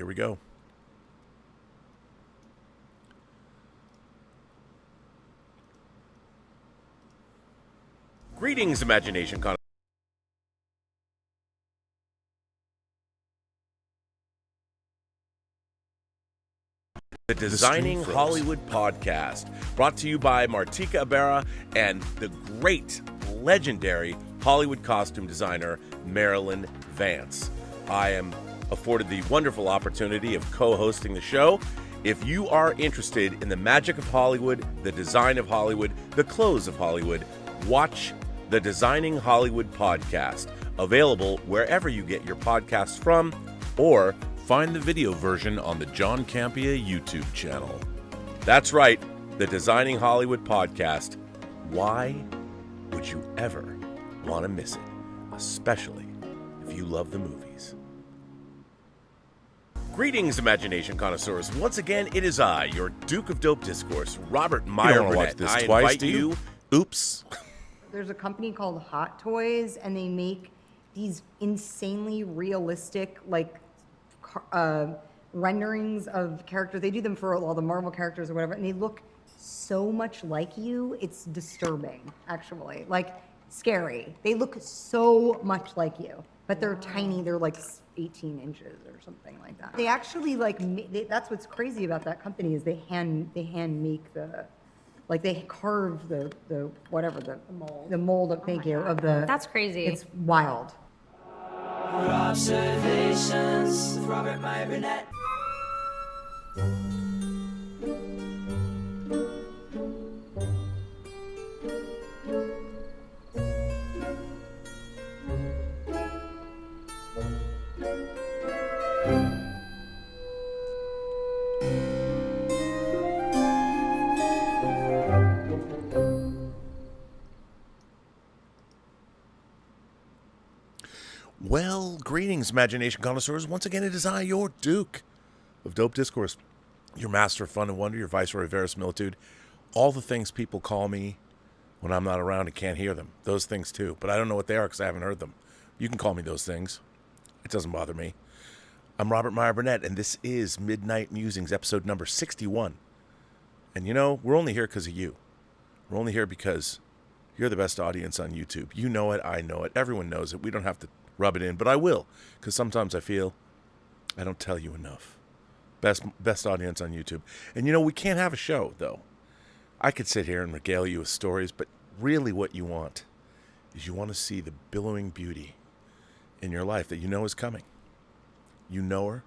Here we go. Greetings, Imagination Con. The Designing Hollywood podcast, brought to you by Martika Ibarra and the great, legendary Hollywood costume designer, Marilyn Vance. I am afforded the wonderful opportunity of co-hosting the show. If you are interested in the magic of Hollywood, the design of Hollywood, the clothes of Hollywood, watch the Designing Hollywood podcast, available wherever you get your podcasts from, or find the video version on the John Campea YouTube channel. That's right, the Designing Hollywood podcast. Why would you ever want to miss it? Especially if you love the movies. Greetings, Imagination Connoisseurs. Once again, it is I, your Duke of Dope Discourse, Robert Meyer Burnett. This I twice, invite you. Oops. There's a company called Hot Toys, and they make these insanely realistic, renderings of characters. They do them for all the Marvel characters or whatever, and they look so much like you. It's disturbing, actually. Like, scary. They look so much like you, but they're tiny. They're like 18 inches or something like that. They actually that's what's crazy about that company is they hand make the, like they carve the mold of figure of the. That's crazy. It's wild. Robservations with Robert Meyer Burnett. Well, greetings, Imagination Connoisseurs. Once again, it is I, your Duke of Dope Discourse, your master of fun and wonder, your viceroy of verisimilitude, all the things people call me when I'm not around and can't hear them. Those things, too. But I don't know what they are because I haven't heard them. You can call me those things. It doesn't bother me. I'm Robert Meyer Burnett, and this is Midnight Musings, episode number 61. And, you know, we're only here because of you. We're only here because you're the best audience on YouTube. You know it. I know it. Everyone knows it. We don't have to rub it in, but I will, because sometimes I feel I don't tell you enough. Best audience on YouTube. And you know, we can't have a show, though. I could sit here and regale you with stories, but really what you want is you want to see the billowing beauty in your life that you know is coming. You know her.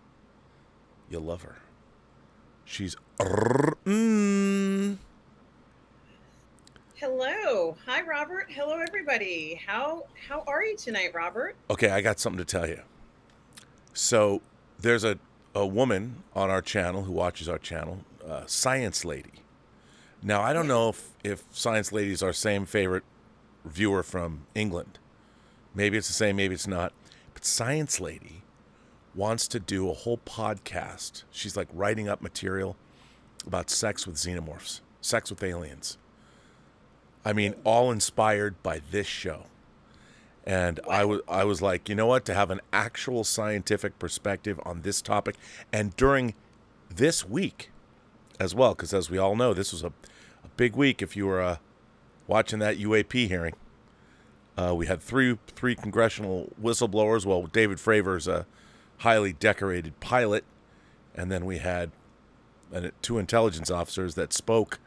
You love her. She's Hello. Hi, Robert. Hello, everybody. How are you tonight, Robert? Okay, I got something to tell you. So there's a woman on our channel who watches our channel, Science Lady. Now, I don't know if Science Lady is our same favorite viewer from England. Maybe it's the same, maybe it's not. But Science Lady wants to do a whole podcast. She's like writing up material about sex with xenomorphs, sex with aliens. I mean, all inspired by this show. And wow. I was like, you know what? To have an actual scientific perspective on this topic, and during this week as well, because as we all know, this was a big week if you were watching that UAP hearing. We had three congressional whistleblowers. Well, David Fravor's a highly decorated pilot. And then we had two intelligence officers that spoke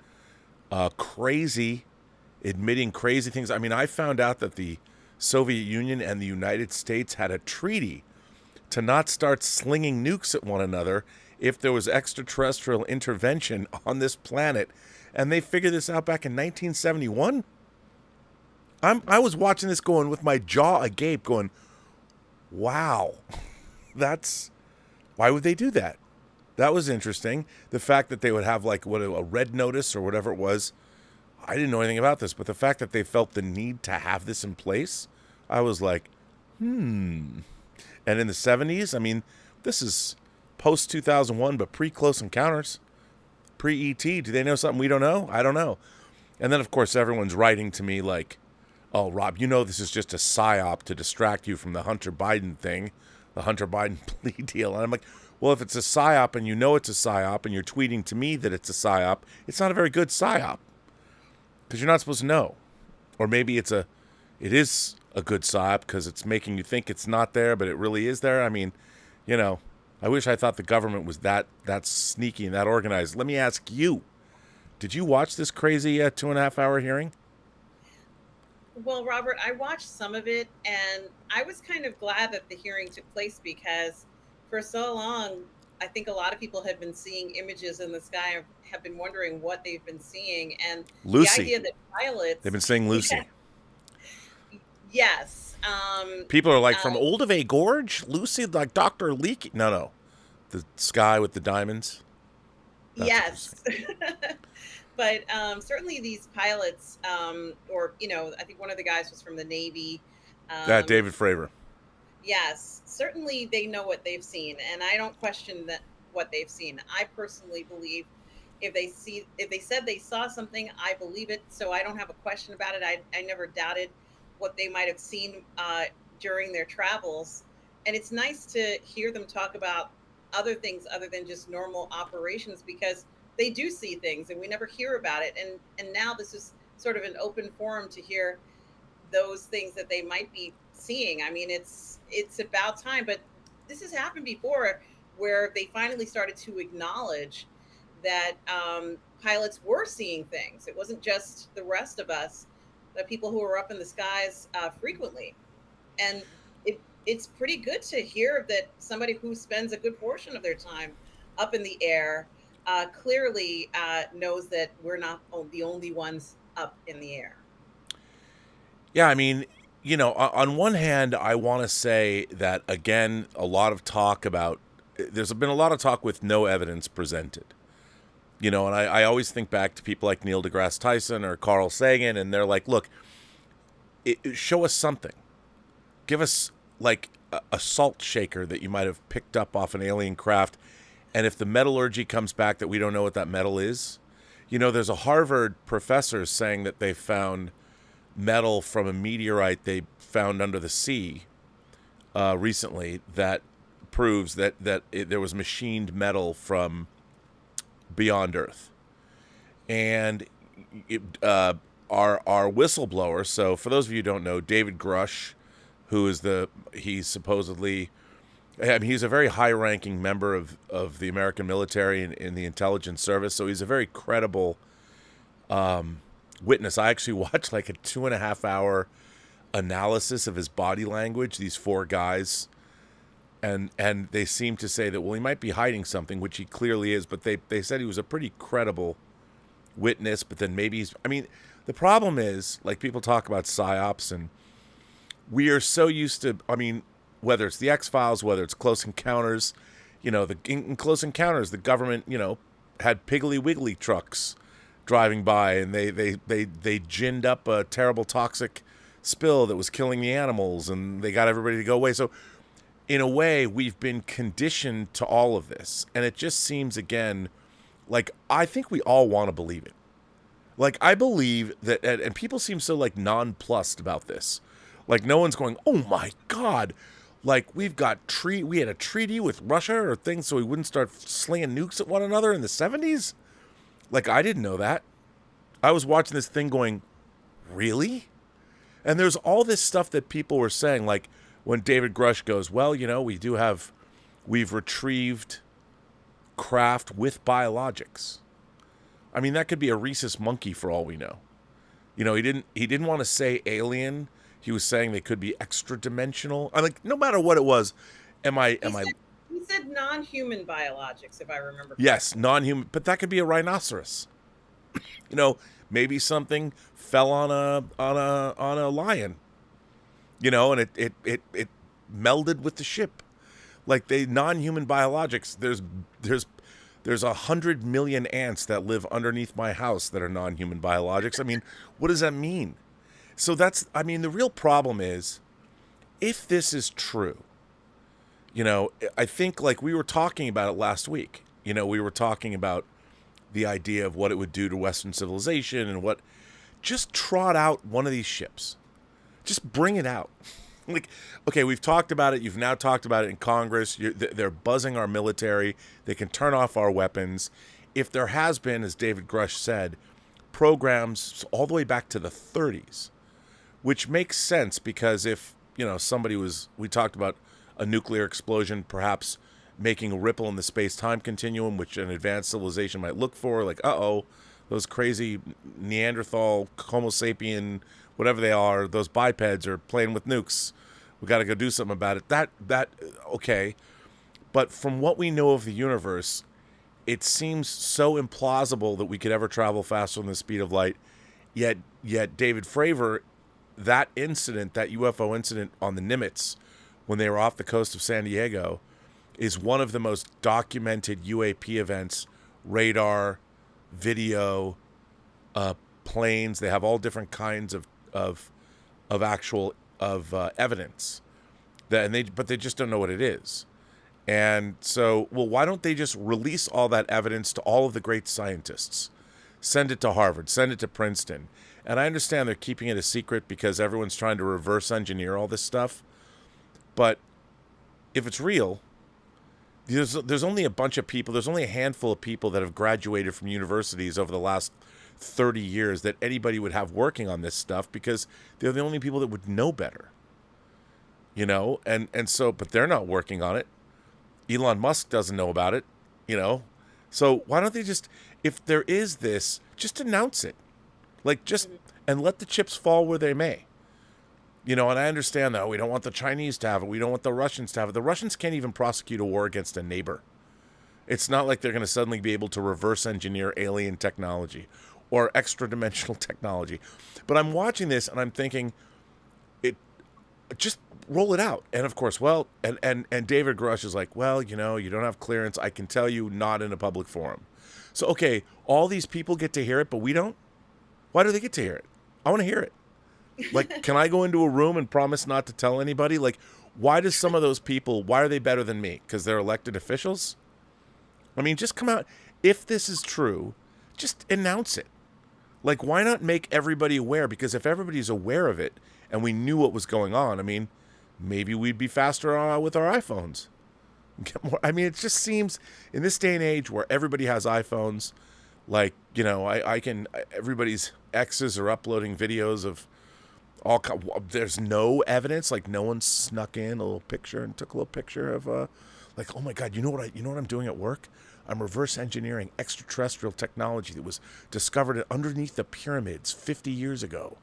admitting crazy things. I mean, I found out that the Soviet Union and the United States had a treaty to not start slinging nukes at one another if there was extraterrestrial intervention on this planet. And they figured this out back in 1971. I was watching this going with my jaw agape going, wow, why would they do that? That was interesting. The fact that they would have like a red notice or whatever it was. I didn't know anything about this, but the fact that they felt the need to have this in place, I was like, And in the 70s, I mean, this is post-2001, but pre-Close Encounters, pre-E.T. Do they know something we don't know? I don't know. And then, of course, everyone's writing to me like, oh, Rob, you know this is just a psyop to distract you from the Hunter Biden thing, the Hunter Biden plea deal. And I'm like, Well, if it's a psyop and you know it's a psyop and you're tweeting to me that it's a psyop, it's not a very good psyop because you're not supposed to know. Or maybe it is a good psyop because it's making you think it's not there, but it really is there. I mean, I wish I thought the government was that sneaky and that organized. Let me ask you, did you watch this crazy 2.5-hour hearing? Well, Robert, I watched some of it, and I was kind of glad that the hearing took place because for so long, I think a lot of people have been seeing images in the sky, have been wondering what they've been seeing, and Lucy. the idea that pilots... They've been saying Lucy. Yes. People are like, from Olduvai Gorge? Lucy, like Dr. Leakey? No. The sky with the diamonds? That's yes. But certainly these pilots, or, I think one of the guys was from the Navy. David Fravor. Yes, certainly they know what they've seen, and I don't question what they've seen. I personally believe if they said they saw something, I believe it, so I don't have a question about it. I never doubted what they might have seen during their travels, and it's nice to hear them talk about other things other than just normal operations, because they do see things and we never hear about it, and now this is sort of an open forum to hear those things that they might be seeing. I mean, it's about time, but this has happened before where they finally started to acknowledge that pilots were seeing things. It wasn't just the rest of us, the people who were up in the skies frequently. And it's pretty good to hear that somebody who spends a good portion of their time up in the air clearly knows that we're not the only ones up in the air. Yeah, I mean, on one hand, I want to say that, again, there's been a lot of talk with no evidence presented. And I always think back to people like Neil deGrasse Tyson or Carl Sagan, and they're like, look, show us something. Give us, like, a salt shaker that you might have picked up off an alien craft, and if the metallurgy comes back that we don't know what that metal is. There's a Harvard professor saying that they found metal from a meteorite they found under the sea recently that proves that there was machined metal from beyond Earth. And our whistleblower, so for those of you who don't know, David Grush, he's a very high-ranking member of the American military and in the intelligence service, so he's a very credible witness. I actually watched like a 2.5-hour analysis of his body language, these 4 guys, and they seem to say that, well, he might be hiding something, which he clearly is, but they said he was a pretty credible witness, but then maybe the problem is, like, people talk about psyops, and we are so used to, whether it's the X-Files, whether it's Close Encounters, in Close Encounters, the government, had Piggly Wiggly trucks driving by, and they ginned up a terrible toxic spill that was killing the animals, and they got everybody to go away. So in a way, we've been conditioned to all of this, and it just seems, again, like, I think we all want to believe it. Like, I believe that, and people seem so, like, nonplussed about this. Like, no one's going, oh my God, like, we had a treaty with Russia or things so we wouldn't start slinging nukes at one another in the 70s? Like, I didn't know that. I was watching this thing going, really? And there's all this stuff that people were saying, like when David Grush goes, well, we've retrieved craft with biologics. I mean, that could be a rhesus monkey for all we know. He didn't want to say alien. He was saying they could be extra dimensional. I like, no matter what it was, He said non-human biologics, if I remember correctly. Yes, non-human, but that could be a rhinoceros. Maybe something fell on a lion. And it melded with the ship. Like, they non-human biologics. There's 100 million ants that live underneath my house that are non-human biologics. I mean, what does that mean? So the real problem is, if this is true, I think, like, we were talking about it last week. We were talking about the idea of what it would do to Western civilization and just trot out one of these ships. Just bring it out. Like, okay, we've talked about it. You've now talked about it in Congress. They're buzzing our military. They can turn off our weapons. If there has been, as David Grush said, programs all the way back to the 30s, which makes sense because if, we talked about a nuclear explosion perhaps making a ripple in the space-time continuum, which an advanced civilization might look for, like, those crazy Neanderthal, Homo sapien, whatever they are, those bipeds are playing with nukes. We got to go do something about it. That okay. But from what we know of the universe, it seems so implausible that we could ever travel faster than the speed of light. Yet David Fravor, that incident, that UFO incident on the Nimitz, when they were off the coast of San Diego, is one of the most documented UAP events, radar, video, planes. They have all different kinds of actual evidence but they just don't know what it is. And so, why don't they just release all that evidence to all of the great scientists? Send it to Harvard, send it to Princeton. And I understand they're keeping it a secret because everyone's trying to reverse engineer all this stuff. But if it's real, there's only a bunch of people, there's only a handful of people that have graduated from universities over the last 30 years that anybody would have working on this stuff because they're the only people that would know better. And so, but they're not working on it. Elon Musk doesn't know about it, So why don't they just, if there is this, just announce it. And let the chips fall where they may. And I understand that we don't want the Chinese to have it. We don't want the Russians to have it. The Russians can't even prosecute a war against a neighbor. It's not like they're going to suddenly be able to reverse engineer alien technology or extra-dimensional technology. But I'm watching this and I'm thinking, just roll it out. And of course, and David Grush is like, you don't have clearance. I can tell you, not in a public forum. So, okay, all these people get to hear it, but we don't? Why do they get to hear it? I want to hear it. Like, can I go into a room and promise not to tell anybody? Like, why does some of those people, why are they better than me? Because they're elected officials? I mean, just come out. If this is true, just announce it. Like, why not make everybody aware? Because if everybody's aware of it and we knew what was going on, I mean, maybe we'd be faster with our iPhones. Get more. I mean, it just seems in this day and age where everybody has iPhones, like, everybody's exes are uploading videos of there's no evidence, like no one snuck in a little picture and took a little picture of like, oh my God, you know what I'm doing at work? I'm reverse engineering extraterrestrial technology that was discovered underneath the pyramids 50 years ago.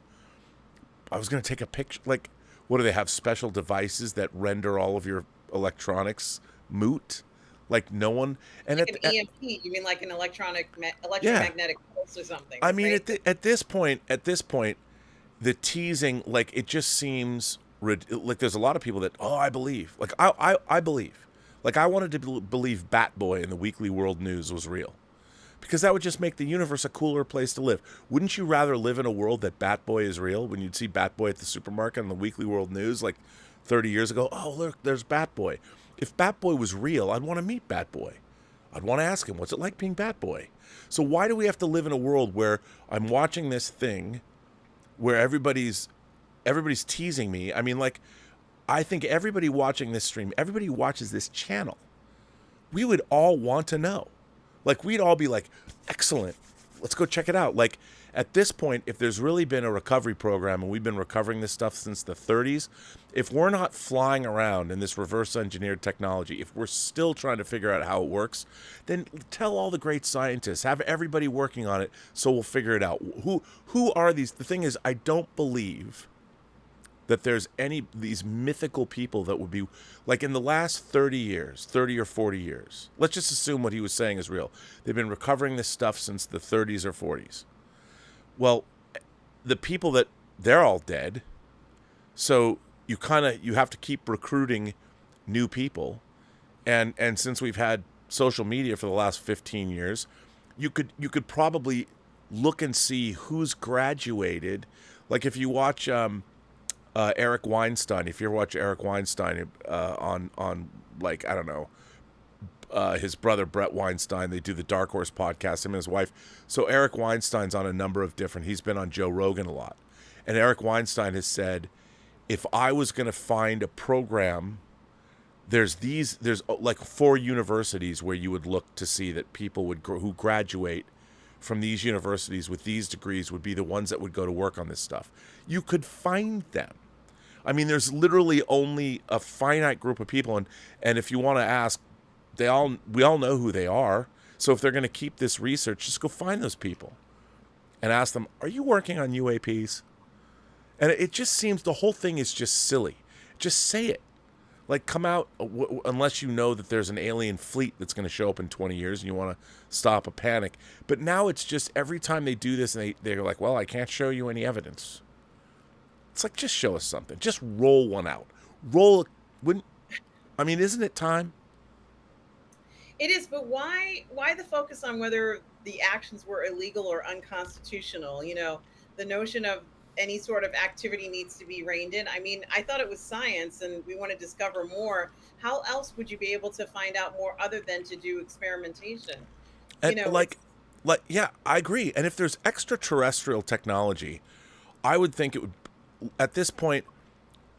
I was going to take a picture. Like, what do they have? Special devices that render all of your electronics moot? Like no one. And like an EMP, you mean like an electromagnetic pulse or something? I mean, right? at this point, the teasing, like, it just seems like there's a lot of people that, I believe. Like, I believe. Like, I wanted to believe Bat Boy in the Weekly World News was real. Because that would just make the universe a cooler place to live. Wouldn't you rather live in a world that Bat Boy is real? When you'd see Bat Boy at the supermarket on the Weekly World News, like 30 years ago, look, there's Bat Boy. If Bat Boy was real, I'd want to meet Bat Boy. I'd want to ask him, what's it like being Bat Boy? So why do we have to live in a world where I'm watching this thing where everybody's teasing me? I mean, like, I think everybody watching this stream, everybody who watches this channel, we would all want to know. Like, we'd all be like, excellent, let's go check it out. Like, at this point, if there's really been a recovery program, and we've been recovering this stuff since the 30s, if we're not flying around in this reverse engineered technology, if we're still trying to figure out how it works, then tell all the great scientists, have everybody working on it, so we'll figure it out. Who are these? The thing is, I don't believe that there's these mythical people that would be, like, in the last 30 or 40 years, let's just assume what he was saying is real. They've been recovering this stuff since the 30s or 40s. Well, the people they're all dead. So you have to keep recruiting new people. And since we've had social media for the last 15 years, you could probably look and see who's graduated. Like, if you watch Eric Weinstein, if you ever watch Eric Weinstein on like, I don't know, his brother Brett Weinstein, they do the Dark Horse podcast, him and his wife. So Eric Weinstein's on a number of different, he's been on Joe Rogan a lot. And Eric Weinstein has said, if I was going to find a program, there's like 4 universities where you would look to see that people who graduate from these universities with these degrees would be the ones that would go to work on this stuff. You could find them. I mean, there's literally only a finite group of people, and if you want to ask, we all know who they are. So if they're going to keep this research, just go find those people and ask them, are you working on UAPs? And it just seems the whole thing is just silly. Just say it. Like, come out, unless you know that there's an alien fleet that's going to show up in 20 years and you want to stop a panic. But now it's just every time they do this and they're like, well, I can't show you any evidence. It's like, just show us something. Just roll one out. Isn't it time? It is, but why the focus on whether the actions were illegal or unconstitutional? You know, the notion of any sort of activity needs to be reined in. I mean, I thought it was science and we want to discover more. How else would you be able to find out more other than to do experimentation? And yeah, I agree. And if there's extraterrestrial technology, I would think it would, at this point,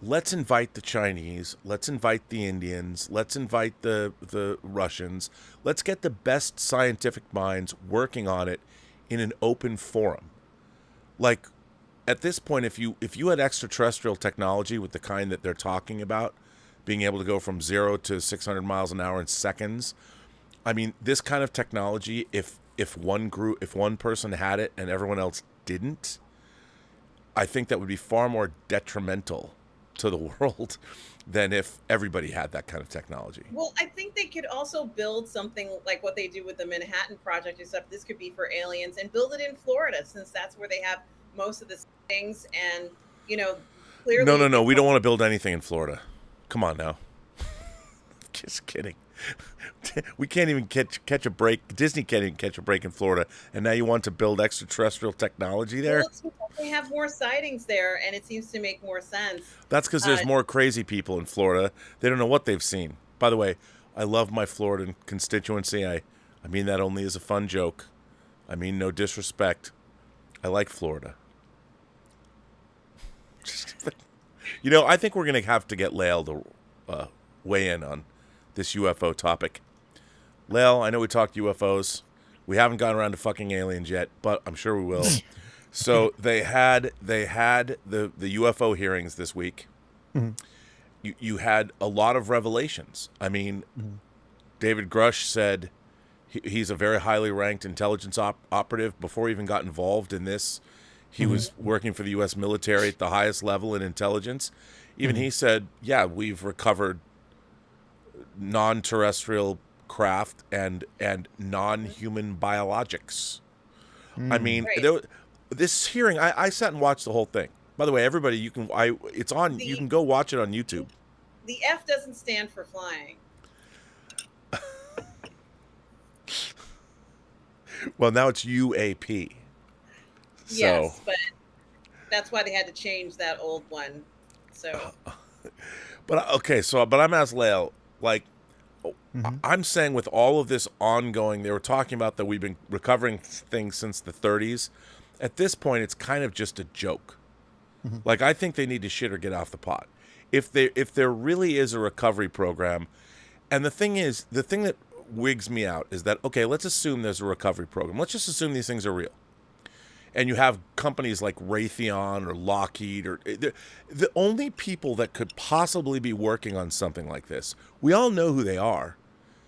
let's invite the Chinese, let's invite the Indians, let's invite the Russians. Let's get the best scientific minds working on it in an open forum. Like, at this point, if you had extraterrestrial technology with the kind that they're talking about, being able to go from 0 to 600 miles an hour in seconds, I mean, this kind of technology, if one person had it and everyone else didn't, I think that would be far more detrimental to the world than if everybody had that kind of technology. Well, I think they could also build something like what they do with the Manhattan Project, except this could be for aliens, and build it in Florida, since that's where they have most of the things. And, you know, clearly... No. We don't want to build anything in Florida. Come on now. Just kidding. We can't even catch a break. Disney can't even catch a break in Florida. And now you want to build extraterrestrial technology there? Well, it seems like they have more sightings there, and it seems to make more sense. That's because there's more crazy people in Florida. They don't know what they've seen. By the way, I love my Floridan constituency. I mean that only as a fun joke. I mean no disrespect. I like Florida. You know, I think we're going to have to get Lael to weigh in on this UFO topic. Lael, I know we talked UFOs. We haven't gotten around to fucking aliens yet, but I'm sure we will. So they had the UFO hearings this week. Mm-hmm. You had a lot of revelations. I mean, David Grush said he's a very highly ranked intelligence operative. Before he even got involved in this, he was working for the U.S. military at the highest level in intelligence. Even he said, yeah, we've recovered non-terrestrial craft and non-human biologics. I mean, this hearing, I sat and watched the whole thing. By the way, everybody, you can go watch it on YouTube. The F doesn't stand for flying. Well, now it's UAP. Yes, but that's why they had to change that old one. So, but I'm asking Lael, like, I'm saying with all of this ongoing, they were talking about that we've been recovering things since the 30s. At this point, it's kind of just a joke. Like, I think they need to shit or get off the pot. If there really is a recovery program, and the thing that wigs me out is that, okay, let's assume there's a recovery program. Let's just assume these things are real. And you have companies like Raytheon or Lockheed, or the only people that could possibly be working on something like this, we all know who they are.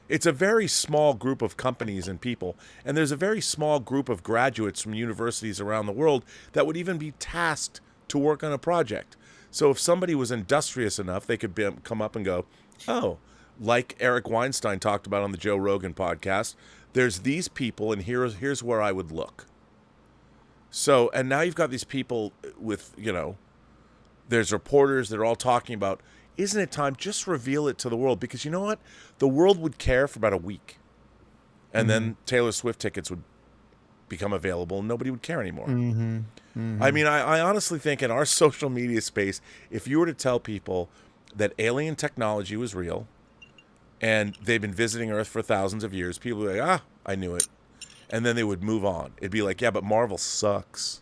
It's a very small group of companies and people, and there's a very small group of graduates from universities around the world that would even be tasked to work on a project. So if somebody was industrious enough, they could come up and go, oh, like Eric Weinstein talked about on the Joe Rogan podcast, there's these people, and here's where I would look. So, and now you've got these people with, there's reporters that are all talking about, isn't it time? Just reveal it to the world. Because you know what? The world would care for about a week. And then Taylor Swift tickets would become available and nobody would care anymore. I mean, I honestly think in our social media space, if you were to tell people that alien technology was real and they've been visiting Earth for thousands of years, people would be like, I knew it. And then they would move on. It'd be like, yeah, but Marvel sucks.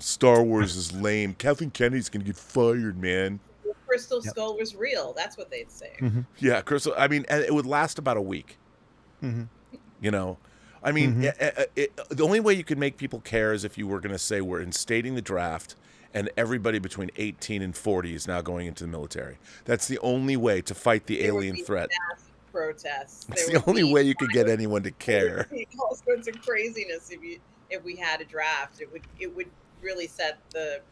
Star Wars is lame. Kathleen Kennedy's gonna get fired, man. Crystal Yep. Skull was real. That's what they'd say. Mm-hmm. Yeah, Crystal. I mean, and it would last about a week. Mm-hmm. You know, I mean, Mm-hmm. the only way you could make people care is if you were going to say we're instating the draft, and everybody between 18 and 40 is now going into the military. That's the only way to fight the There would alien be threat. massive protests. It's There the would only be way you could get anyone to there would care. be all sorts of craziness if we had a draft. It would really set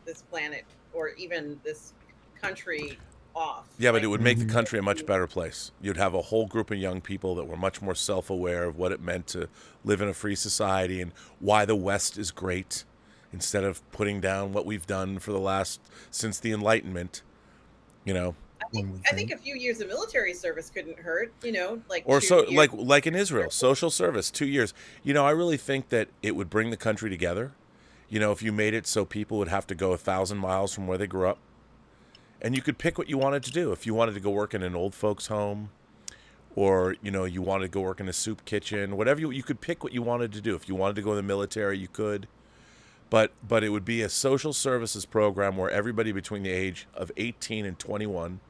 this planet or even this country off. Yeah, but Like, it would make the country a much better place. You'd have a whole group of young people that were much more self-aware of what it meant to live in a free society and why the West is great, instead of putting down what we've done for the last since the Enlightenment. You know, I think a few years of military service couldn't hurt. Like or 2 so years. like in Israel, social service, 2 years. You know, I really think that it would bring the country together. You know, if you made it so people would have to go 1,000 miles from where they grew up. And you could pick what you wanted to do. If you wanted to go work in an old folks' home, or, you know, you wanted to go work in a soup kitchen, whatever, you could pick what you wanted to do. If you wanted to go in the military, you could. But it would be a social services program where everybody between the age of 18 and 21,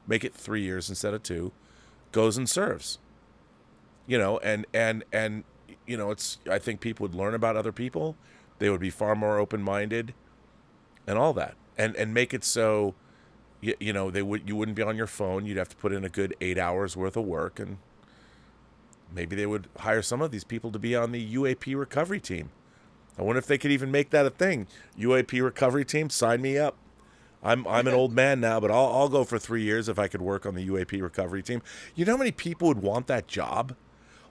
make it 3 years instead of 2, goes and serves. You know, and you know, I think people would learn about other people. They would be far more open-minded and all that. And make it so you know, you wouldn't be on your phone. You'd have to put in a good 8 hours worth of work, and maybe they would hire some of these people to be on the UAP recovery team. I wonder if they could even make that a thing. UAP recovery team, sign me up. I'm an old man now, but I'll go for 3 years if I could work on the UAP recovery team. You know how many people would want that job?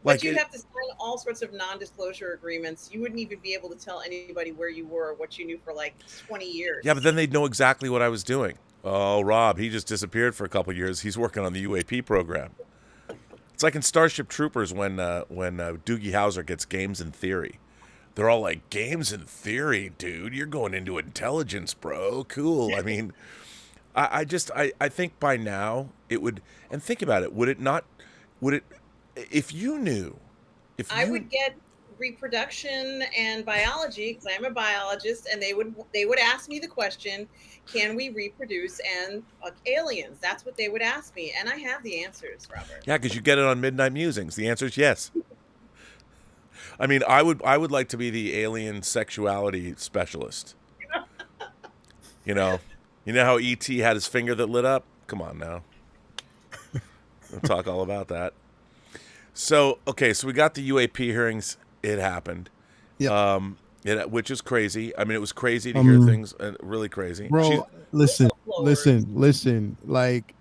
But you'd have to sign all sorts of non-disclosure agreements. You wouldn't even be able to tell anybody where you were or what you knew for like 20 years. Yeah, but then they'd know exactly what I was doing. Oh, Rob, he just disappeared for a couple of years. He's working on the UAP program. It's like in Starship Troopers when Doogie Howser gets games in theory. They're all like, games in theory, dude. You're going into intelligence, bro. Cool. I mean, I think by now it would, and think about it, would it, if you knew, I would get reproduction and biology because I'm a biologist, and they would ask me the question, can we reproduce and fuck aliens? That's what they would ask me, and I have the answers, Robert. Yeah, because you get it on Midnight Musings. The answer is yes. I mean, I would like to be the alien sexuality specialist. You know how E.T. had his finger that lit up? Come on now. We'll talk all about that. So, okay, so we got the UAP hearings. It happened. Yeah. Which is crazy. I mean, it was crazy to hear things, really crazy. Bro, listen. Like,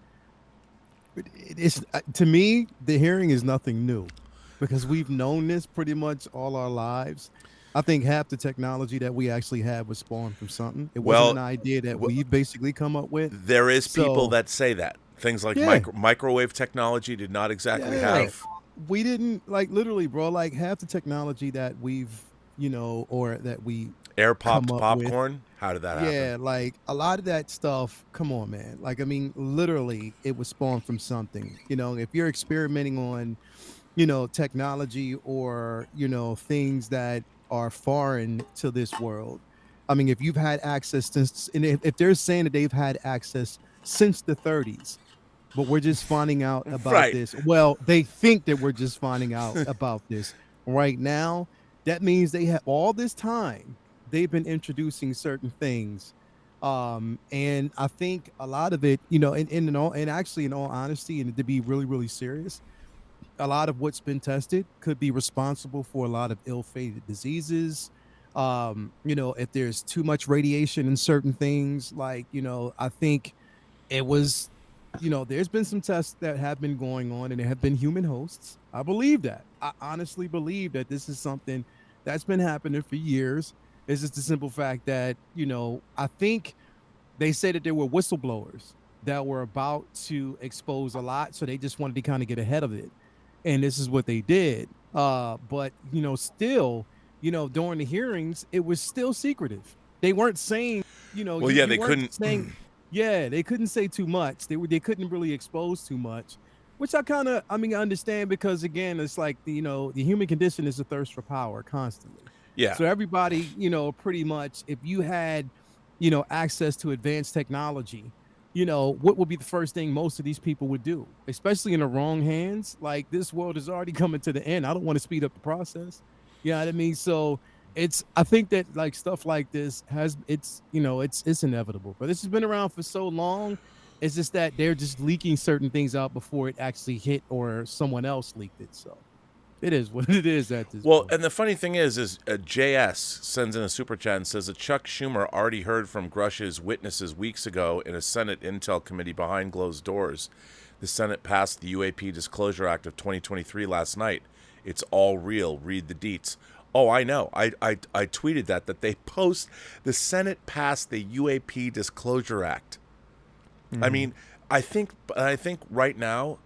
it's to me, the hearing is nothing new, because we've known this pretty much all our lives. I think half the technology that we actually had was spawned from something. It wasn't an idea that we've basically come up with. There is people that say that. Things like microwave technology did not exactly have. We didn't, like, literally, bro, like half the technology that we've, or that we air popped popcorn. How did that happen? Yeah, like a lot of that stuff. Come on, man. Like, I mean, literally, it was spawned from something. If you're experimenting on, technology or things that are foreign to this world. I mean, if you've had access to, and if they're saying that they've had access since the 30s, but we're just finding out about this. Well, they think that we're just finding out about this right now. That means they have all this time. They've been introducing certain things. And I think a lot of it, and actually in all honesty, and to be really, really serious, a lot of what's been tested could be responsible for a lot of ill-fated diseases. If there's too much radiation in certain things, like, I think it was, there's been some tests that have been going on, and there have been human hosts. I believe that. I honestly believe that this is something that's been happening for years. It's just the simple fact that, I think they say that there were whistleblowers that were about to expose a lot, so they just wanted to kind of get ahead of it. And this is what they did. But, still, during the hearings, it was still secretive. They weren't saying, they couldn't. They couldn't say too much. They couldn't really expose too much, which I understand, because again, it's like, the human condition is a thirst for power constantly. Yeah. So everybody, pretty much, if you had, access to advanced technology, what would be the first thing most of these people would do, especially in the wrong hands? Like, this world is already coming to the end. I don't want to speed up the process. You know what I mean? So I think that like stuff like this it's inevitable. But this has been around for so long. It's just that they're just leaking certain things out before it actually hit or someone else leaked it. So it is what it is at this Well, point. and the funny thing is JS sends in a super chat and says that Chuck Schumer already heard from Grush's witnesses weeks ago in a Senate Intel committee behind closed doors. The Senate passed the UAP Disclosure Act of 2023 last night. It's all real. Read the deets. Oh, I know. I tweeted that they the Senate passed the UAP Disclosure Act. I mean, I think right now,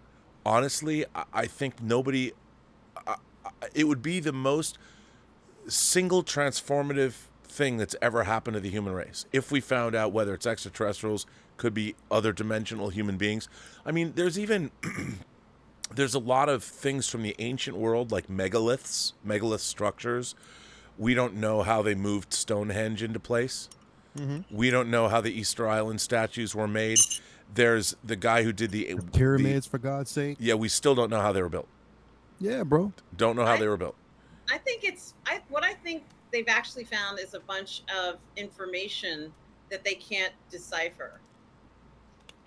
honestly, I think nobody. It would be the most single transformative thing that's ever happened to the human race if we found out whether it's extraterrestrials, could be other dimensional human beings. I mean, there's even there's a lot of things from the ancient world, like megalith structures. We don't know how they moved Stonehenge into place. We don't know how the Easter Island statues were made. There's the guy who did the Pyramids, for God's sake. Yeah, we still don't know how they were built. Yeah, bro. Don't know how they were built. I think what I think they've actually found is a bunch of information that they can't decipher.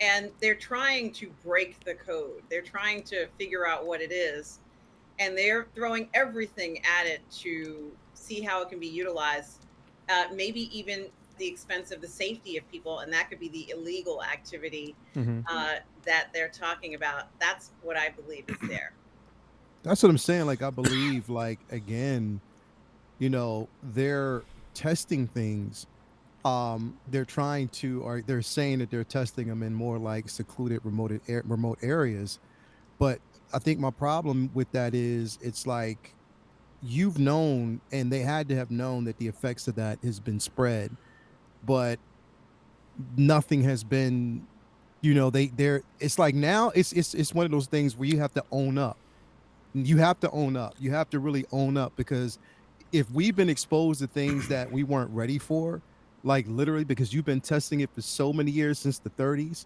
And they're trying to break the code. They're trying to figure out what it is. And they're throwing everything at it to see how it can be utilized. Maybe even the expense of the safety of people. And that could be the illegal activity that they're talking about. That's what I believe is there. That's what I'm saying. Like, I believe, like, again, they're testing things. They're trying to, or they're saying that they're testing them in more like secluded, remote areas. But I think my problem with that is it's like you've known, and they had to have known that the effects of that has been spread, but nothing has been, it's like now it's one of those things where you have to own up. You have to own up. You have to really own up, because if we've been exposed to things that we weren't ready for, like literally because you've been testing it for so many years since the 30s,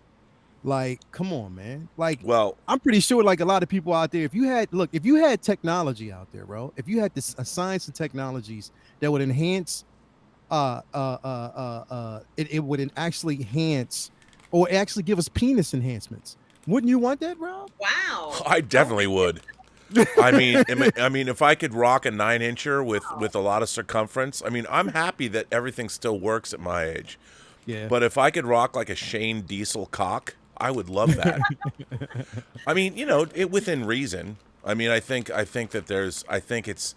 like, come on, man. Like, Well, I'm pretty sure like a lot of people out there, if you had technology out there, bro, if you had this science and technologies that would enhance, it would actually enhance or actually give us penis enhancements. Wouldn't you want that, Rob? Wow. I definitely would. I mean, if I could rock a 9-incher with a lot of circumference, I mean, I'm happy that everything still works at my age. Yeah. But if I could rock like a Shane Diesel cock, I would love that. I mean, it within reason. I mean, I think that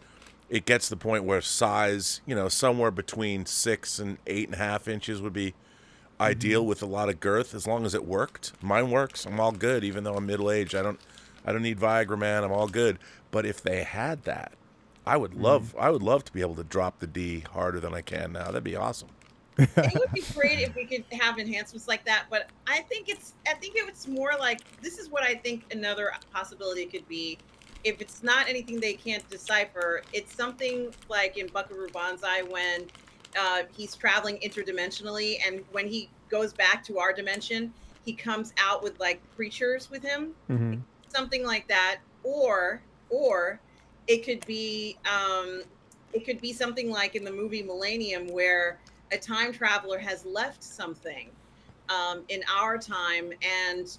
it gets to the point where size, somewhere between 6 and 8.5 inches would be ideal with a lot of girth, as long as it worked. Mine works. I'm all good, even though I'm middle-aged. I don't need Viagra, man. I'm all good. But if they had that, I would love to be able to drop the D harder than I can now. That'd be awesome. It would be great if we could have enhancements like that, but I think it's more like, this is what I think another possibility could be. If it's not anything they can't decipher, it's something like in Buckaroo Banzai when he's traveling interdimensionally, and when he goes back to our dimension, he comes out with like creatures with him. Something like that, or it could be something like in the movie Millennium, where a time traveler has left something in our time, and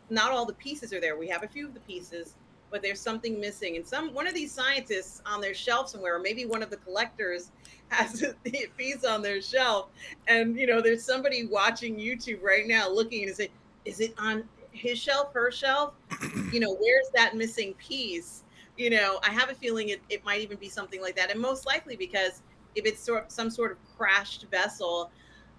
not all the pieces are there. We have a few of the pieces, but there's something missing. And one of these scientists on their shelf somewhere, or maybe one of the collectors has a piece on their shelf, and there's somebody watching YouTube right now looking and say, is it on his shelf, her shelf? Where's that missing piece? I have a feeling it might even be something like that. And most likely because if it's some sort of crashed vessel,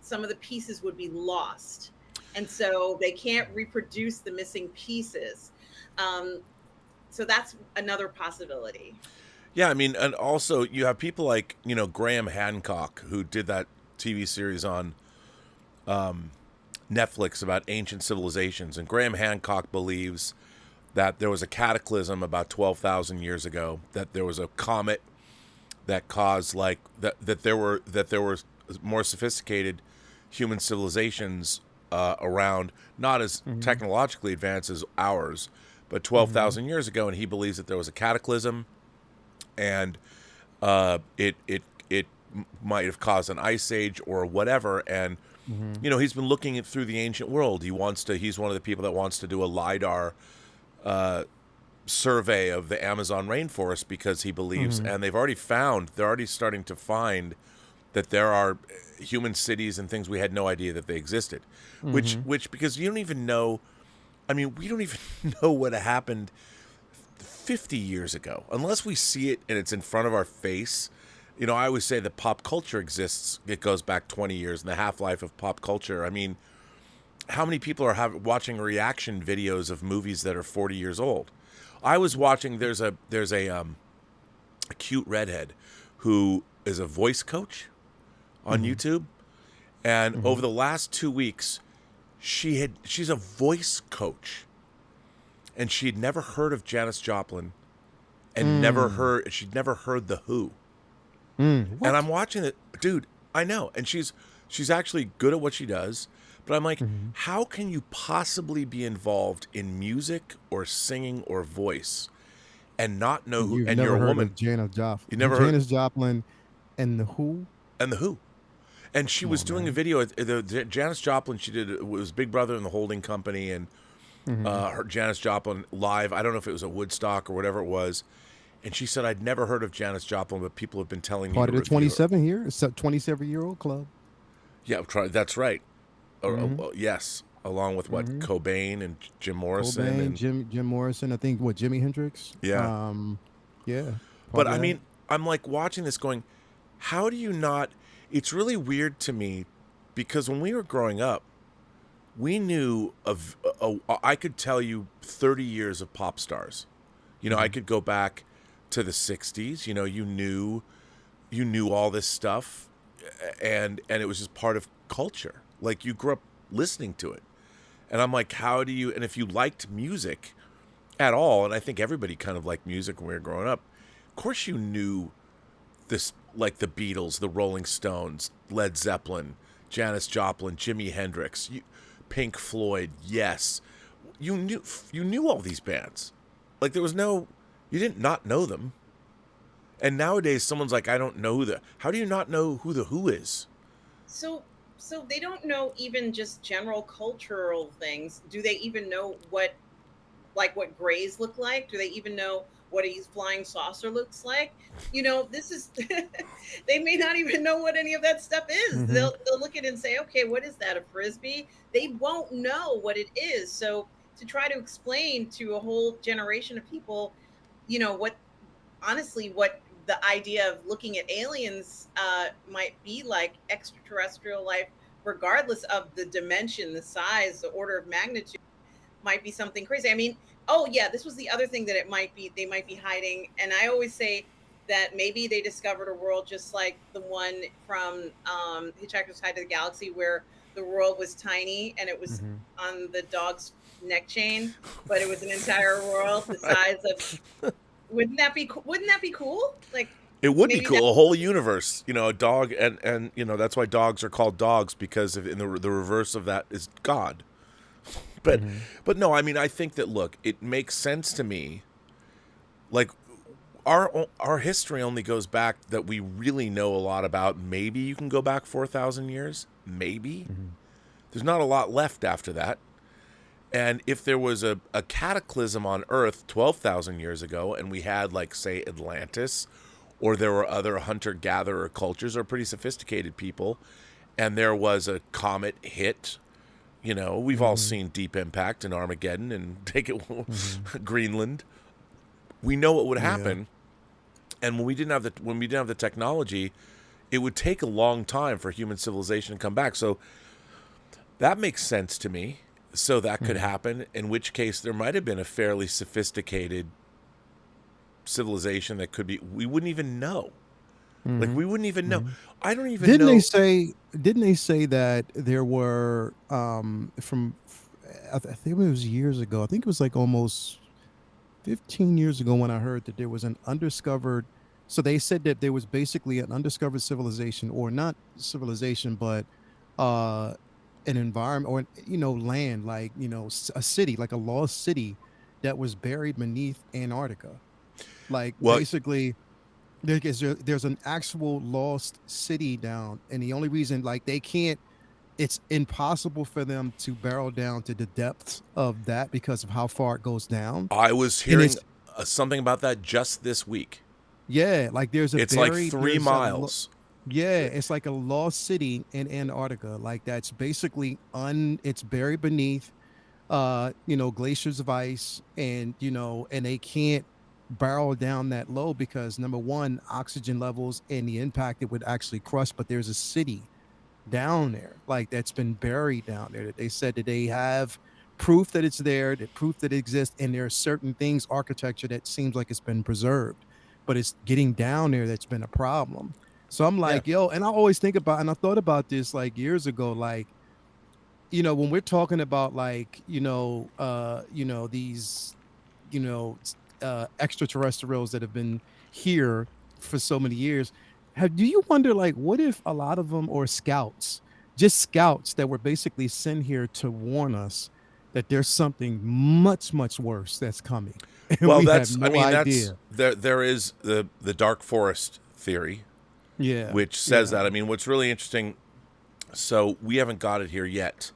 some of the pieces would be lost. And so they can't reproduce the missing pieces. So that's another possibility. Yeah, I mean, and also you have people like, Graham Hancock, who did that TV series on Netflix about ancient civilizations. And Graham Hancock believes that there was a cataclysm about 12,000 years ago, that there was a comet that caused like that there were more sophisticated human civilizations around, not as technologically advanced as ours, but 12,000 years ago, and he believes that there was a cataclysm, and it might have caused an ice age or whatever. And he's been looking through the ancient world. He's one of the people that wants to do a LiDAR survey of the Amazon rainforest, because he believes, and they're already starting to find that there are human cities and things we had no idea that they existed, which because you don't even know. I mean, we don't even know what happened 50 years ago unless we see it and it's in front of our face. I always say that pop culture exists. It goes back 20 years, and the half-life of pop culture. I mean, how many people are watching reaction videos of movies that are 40 years old? I was watching. There's a cute redhead who is a voice coach on YouTube, and over the last 2 weeks, she's a voice coach, and she'd never heard of Janis Joplin, and she'd never heard the Who. And I'm watching it, dude. I know, and she's actually good at what she does. But I'm like, how can you possibly be involved in music or singing or voice and not know who? You've And never you're a heard woman. of Janis Joplin. You never heard Janis Joplin and the Who? And the Who. And she was doing a video. Janis Joplin, she did, it was Big Brother and the Holding Company, and her Janis Joplin live. I don't know if it was at Woodstock or whatever it was. And she said, I'd never heard of Janis Joplin, but people have been telling me Part of the review her. 27-year-old club. Yeah, that's right. Yes, along with what, Cobain and Jim Morrison. Cobain, Jim Morrison. I think Jimi Hendrix. Yeah. Yeah. But I mean, I'm like watching this going, how do you not? It's really weird to me, because when we were growing up, we knew of. I could tell you 30 years of pop stars. I could go back to the 60s. You knew all this stuff, and it was just part of culture. Like, you grew up listening to it. And I'm like, how do you, and if you liked music at all, and I think everybody kind of liked music when we were growing up, of course you knew this, like the Beatles, the Rolling Stones, Led Zeppelin, Janis Joplin, Jimi Hendrix, Pink Floyd, yes. You knew all these bands. Like, there was you didn't not know them. And nowadays, someone's like, I don't know how do you not know who the Who is? So they don't know even just general cultural things. Do they even know what grays look like? Do they even know what a flying saucer looks like? This is, they may not even know what any of that stuff is. They'll look at it and say, okay, what is that, a Frisbee? They won't know what it is. So to try to explain to a whole generation of people, what the idea of looking at aliens might be like, extraterrestrial life, regardless of the dimension, the size, the order of magnitude, might be something crazy. I mean, this was the other thing that they might be hiding. And I always say that maybe they discovered a world just like the one from Hitchhiker's Guide to the Galaxy, where the world was tiny and it was on the dog's neck chain, but it was an entire world the size of. Wouldn't that be cool? Like, it would be cool. A whole universe, a dog, and that's why dogs are called dogs, because in the reverse of that is God. But no, I mean, I think that, look, it makes sense to me. Like, our history only goes back, that we really know a lot about. Maybe you can go back 4,000 years. Maybe. There's not a lot left after that. And if there was a cataclysm on Earth 12,000 years ago, and we had, like, say, Atlantis, or there were other hunter-gatherer cultures or pretty sophisticated people, and there was a comet hit, we've all seen Deep Impact and Armageddon and Greenland. We know what would happen. And when we didn't have the technology, it would take a long time for human civilization to come back. So that makes sense to me. So that could happen, in which case there might have been a fairly sophisticated civilization that could be, we wouldn't even know. Like, we wouldn't even know. I don't even know. Didn't they say that there were, I think it was years ago, I think it was like almost 15 years ago, when I heard that there was an undiscovered So they said that there was basically an undiscovered civilization, or not civilization, but uh, an environment, or land, like a city, like a lost city that was buried beneath Antarctica. Like Well, basically, there's an actual lost city down, and the only reason, like, they can't, it's impossible for them to barrel down to the depths of that because of how far it goes down. I was And hearing something about that just this week. yeah, like there's a It's like buried 3 miles. yeah, it's like a lost city in Antarctica. Like that's basically it's buried beneath glaciers of ice, and and they can't barrel down that low because, number one, oxygen levels and the impact it would actually crush, but there's a city down there, like, that's been buried down there, that they said that they have proof that it's there, that proof that it exists, and there are certain things, architecture, that seems like it's been preserved, but it's getting down there that's been a problem. So I'm like, yo, and I always think about, and I thought about this like years ago, like, when we're talking about, like, these, extraterrestrials that have been here for so many years, do you wonder, like, what if a lot of them, or scouts, just scouts that were basically sent here to warn us that there's something much, much worse that's coming, and Well, we that's have no I mean idea. there is the dark forest theory, Yeah, which says yeah. that. I mean, what's really interesting, so we haven't got it here yet,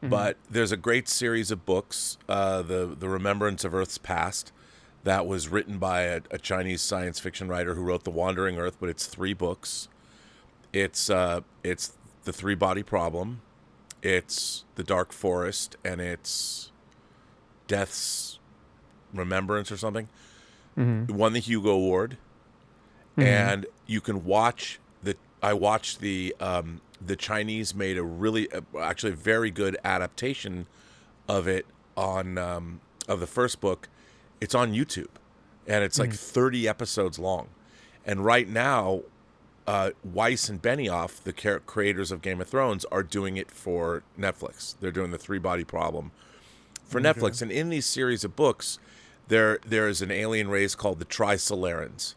but there's a great series of books, the Remembrance of Earth's Past, that was written by a Chinese science fiction writer who wrote The Wandering Earth, but it's 3 books. It's the 3-body problem, it's the dark forest, and it's Death's Remembrance or something. It won the Hugo Award, and you can watch I watched the Chinese made a really actually very good adaptation of it on of the first book. It's on YouTube, and it's like 30 episodes long. And right now, Weiss and Benioff, the creators of Game of Thrones, are doing it for Netflix. They're doing the 3-body problem for Netflix. And in these series of books, there is an alien race called the Trisolarans,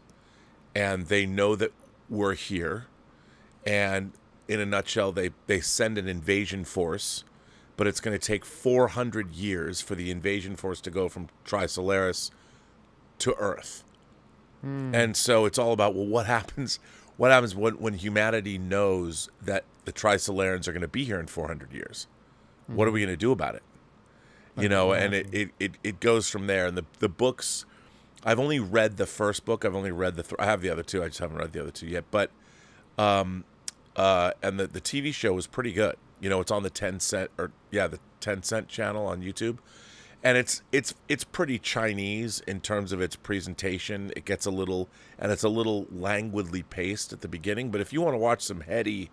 and they know that we're here. And in a nutshell, they send an invasion force, but it's going to take 400 years for the invasion force to go from Trisolaris to Earth. And so it's all about, well, what happens when humanity knows that the Trisolarans are going to be here in 400 years? What are we going to do about it? And it goes from there. And the books, I've only read the first book. I've only read I have the other 2. I just haven't read the other 2 yet. But and the TV show was pretty good. It's on the 10 cent channel on YouTube, and it's pretty Chinese in terms of its presentation. It gets it's a little languidly paced at the beginning, but if you want to watch some heady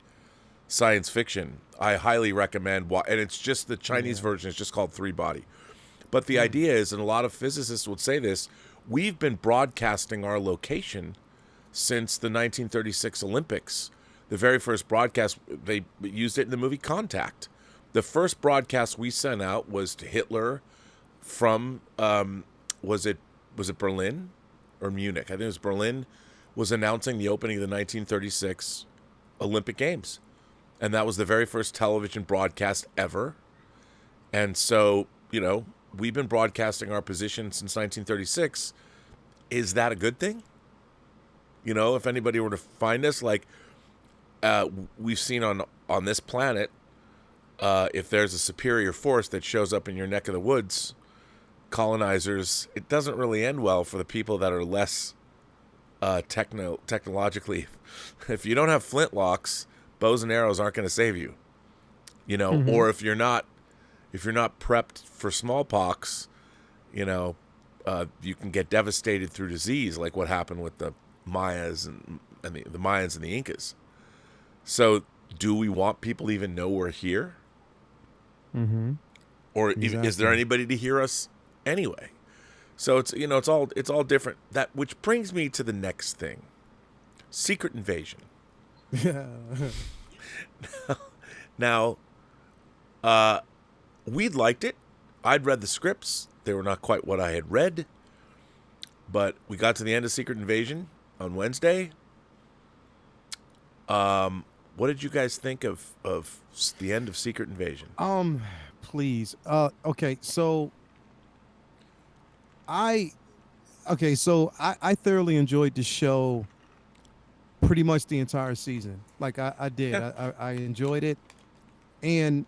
science fiction, I highly recommend. And it's just the Chinese version is just called 3-body. But the idea is, and a lot of physicists would say this, we've been broadcasting our location since the 1936 Olympics. The very first broadcast, they used it in the movie Contact. The first broadcast we sent out was to Hitler from, was it Berlin or Munich? I think it was Berlin, was announcing the opening of the 1936 Olympic Games. And that was the very first television broadcast ever. And so, we've been broadcasting our position since 1936. Is that a good thing? If anybody were to find us, like, we've seen on this planet, if there's a superior force that shows up in your neck of the woods, colonizers, it doesn't really end well for the people that are less technologically. If you don't have flintlocks, bows and arrows aren't going to save you. Or if you're not prepped for smallpox, you can get devastated through disease, like what happened with the Mayas and the Mayans and the Incas. So, do we want people to even know we're here? Or is there anybody to hear us anyway? So it's it's all different. That, which brings me to the next thing: secret invasion. Now, we'd liked it. I'd read the scripts. They were not quite what I had read. But we got to the end of Secret Invasion, on Wednesday. What did you guys think of the end of Secret Invasion? Please. Okay, so I I thoroughly enjoyed the show pretty much the entire season. Like I did. Yeah. I enjoyed it. And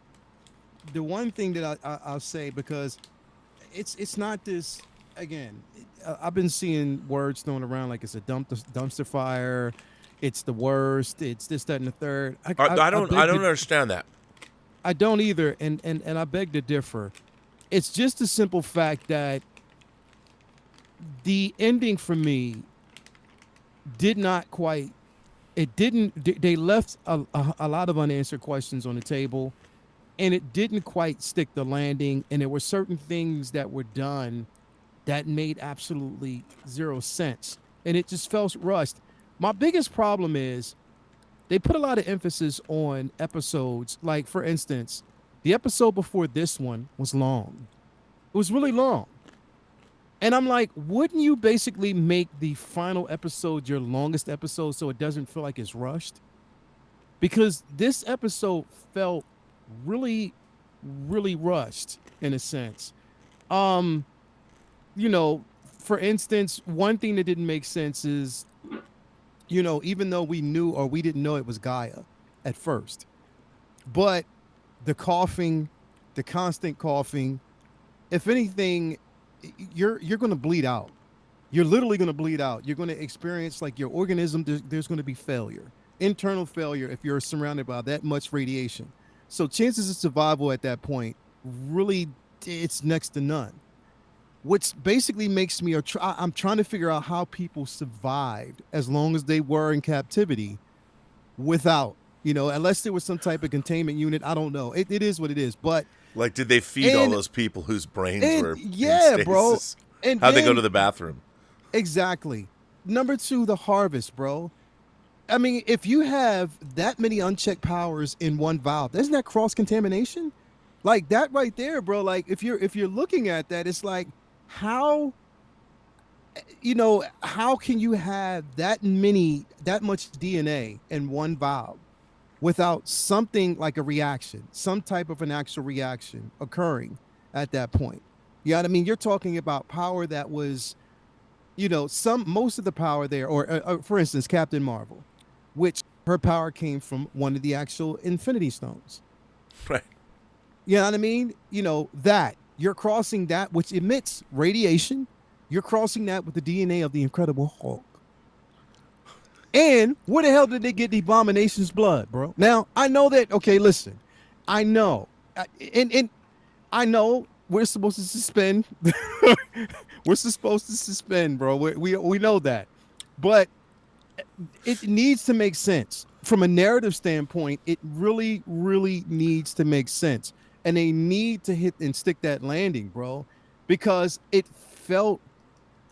the one thing that I'll say, because it's not this again. I've been seeing words thrown around like it's a dumpster fire. It's the worst. It's this, that, and the third. I don't understand that. I don't either, and I beg to differ. It's just a simple fact that the ending for me did not quite. It didn't. They left a lot of unanswered questions on the table, and it didn't quite stick the landing. And there were certain things that were done that made absolutely zero sense, and it just felt rushed. My biggest problem is they put a lot of emphasis on episodes. Like, for instance, the episode before this one was long. It was really long. And I'm like, wouldn't you basically make the final episode your longest episode so it doesn't feel like it's rushed? Because this episode felt really, really rushed in a sense. For instance, one thing that didn't make sense is, even though we knew or we didn't know it was Gaia at first, but the coughing, the constant coughing, if anything, you're going to bleed out. You're literally going to bleed out. You're going to experience, like, your organism, there's going to be failure, internal failure, if you're surrounded by that much radiation. So chances of survival at that point, really, it's next to none. Which basically makes me, I'm trying to figure out how people survived as long as they were in captivity without, unless there was some type of containment unit. I don't know. It is what it is. But like, did they feed all those people whose brains were in bro. stasis? And How'd they go to the bathroom? Exactly. Number 2, the harvest, bro. I mean, if you have that many unchecked powers in one valve, isn't that cross contamination? Like, that right there, bro. Like, if you're looking at that, it's like, how can you have that much DNA in one valve without something like a reaction, some type of an actual reaction occurring at that point? You know what I mean? You're talking about power that was, most of the power there, or for instance, Captain Marvel, which her power came from one of the actual Infinity Stones. Right. You know what I mean? That you're crossing that, which emits radiation. You're crossing that with the DNA of the Incredible Hulk. And where the hell did they get the Abomination's blood, bro? Now, I know that, okay, listen. I know. And I know we're supposed to suspend. We're supposed to suspend, bro. We know that. But it needs to make sense. From a narrative standpoint, it really, really needs to make sense. And they need to hit and stick that landing, bro, because it felt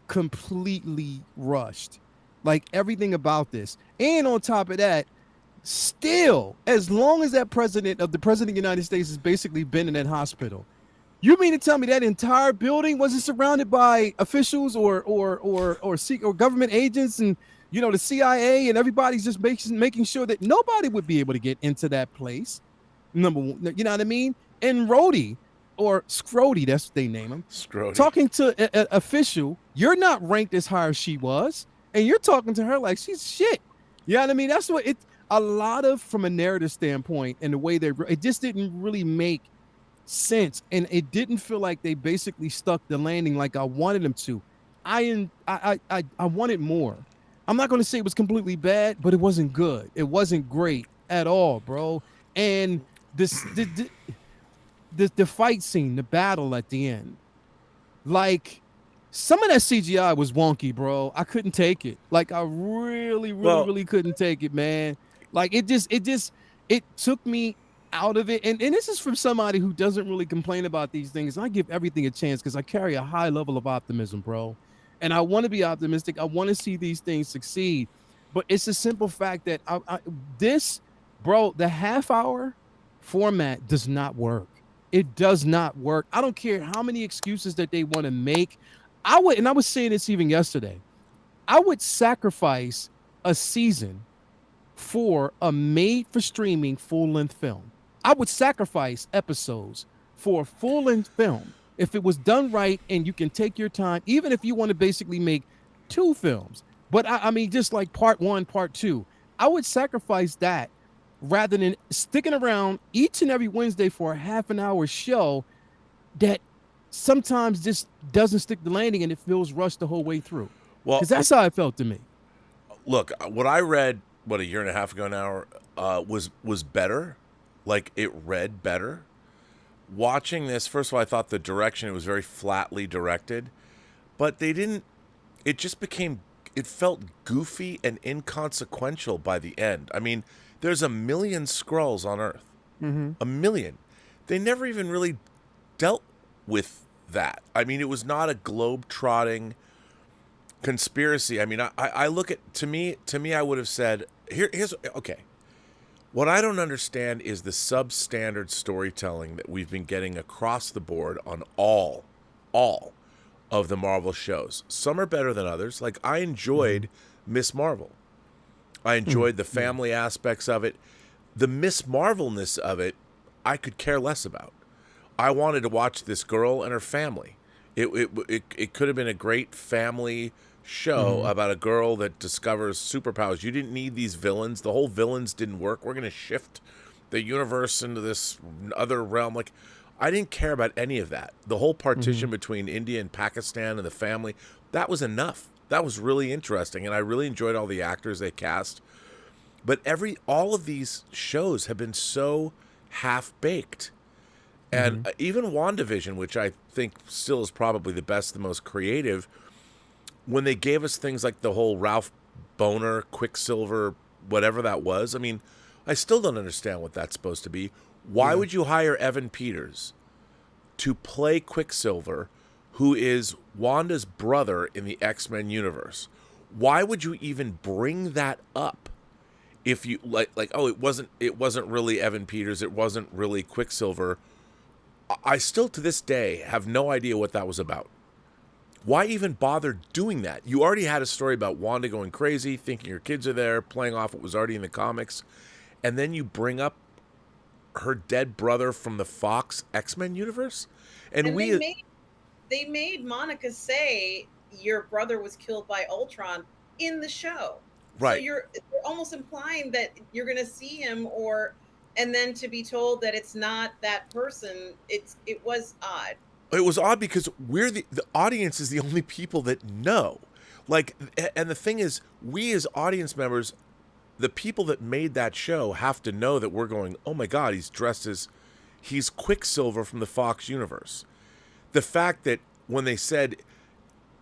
completely rushed. Like, everything about this. And on top of that, still, as long as the president of the United States has basically been in that hospital, you mean to tell me that entire building wasn't surrounded by officials or government agents and, the CIA, and everybody's just making sure that nobody would be able to get into that place? Number one, you know what I mean? And Rhodey, or Scrody, that's what they name him. Scrody. Talking to an official, you're not ranked as high as she was, and you're talking to her like she's shit. You know what I mean? That's what a lot of, from a narrative standpoint, and the way it just didn't really make sense, and it didn't feel like they basically stuck the landing like I wanted them to. I wanted more. I'm not going to say it was completely bad, but it wasn't good. It wasn't great at all, bro. And the fight scene, the battle at the end, like, some of that CGI was wonky, bro. I couldn't take it. Like, I really couldn't take it, man. Like, it took me out of it. And this is from somebody who doesn't really complain about these things. I give everything a chance because I carry a high level of optimism, bro. And I want to be optimistic. I want to see these things succeed. But it's a simple fact that the half-hour format does not work. It does not work. I don't care how many excuses that they want to make. I was saying this even yesterday. I would sacrifice a season for a made for streaming full length film. I would sacrifice episodes for a full length film if it was done right and you can take your time, even if you want to basically make 2 films. But I mean, just like part 1, part 2, I would sacrifice that rather than sticking around each and every Wednesday for a half an hour show that sometimes just doesn't stick the landing and it feels rushed the whole way through. Well, Because that's how it felt to me. look, what I read, a year and a half ago now, was better. Like, it read better. Watching this, first of all, I thought the direction, it was very flatly directed, but they didn't, it just became, it felt goofy and inconsequential by the end. I mean, there's a million Skrulls on Earth. A million. They never even really dealt with that. I mean, it was not a globe-trotting conspiracy. I mean, I look at, to me, I would have said, here's, okay. What I don't understand is the substandard storytelling that we've been getting across the board on all of the Marvel shows. Some are better than others. Like, I enjoyed Miss Marvel. I enjoyed the family aspects of it. The Miss Marvelness of it, I could care less about. I wanted to watch this girl and her family. It could have been a great family show about a girl that discovers superpowers. You didn't need these villains. The whole villains didn't work. We're going to shift the universe into this other realm. Like, I didn't care about any of that. The whole partition between India and Pakistan and the family, that was enough. That was really interesting, and I really enjoyed all the actors they cast. But all of these shows have been so half-baked. And even WandaVision, which I think still is probably the best, the most creative, when they gave us things like the whole Ralph Boner, Quicksilver, whatever that was, I mean, I still don't understand what that's supposed to be. Why would you hire Evan Peters to play Quicksilver, who is Wanda's brother in the X-Men universe? Why would you even bring that up? If you like, oh, it wasn't really Evan Peters, it wasn't really Quicksilver. I still to this day have no idea what that was about. Why even bother doing that? You already had a story about Wanda going crazy, thinking her kids are there, playing off what was already in the comics, and then you bring up her dead brother from the Fox X-Men universe, and they made Monica say your brother was killed by Ultron in the show. Right. So you're almost implying that you're going to see him, and then to be told that it's not that person. It was odd. It was odd because we're the audience is the only people that know. Like, and the thing is, we as audience members, the people that made that show have to know that we're going, oh my God, he's Quicksilver from the Fox universe. The fact that when they said,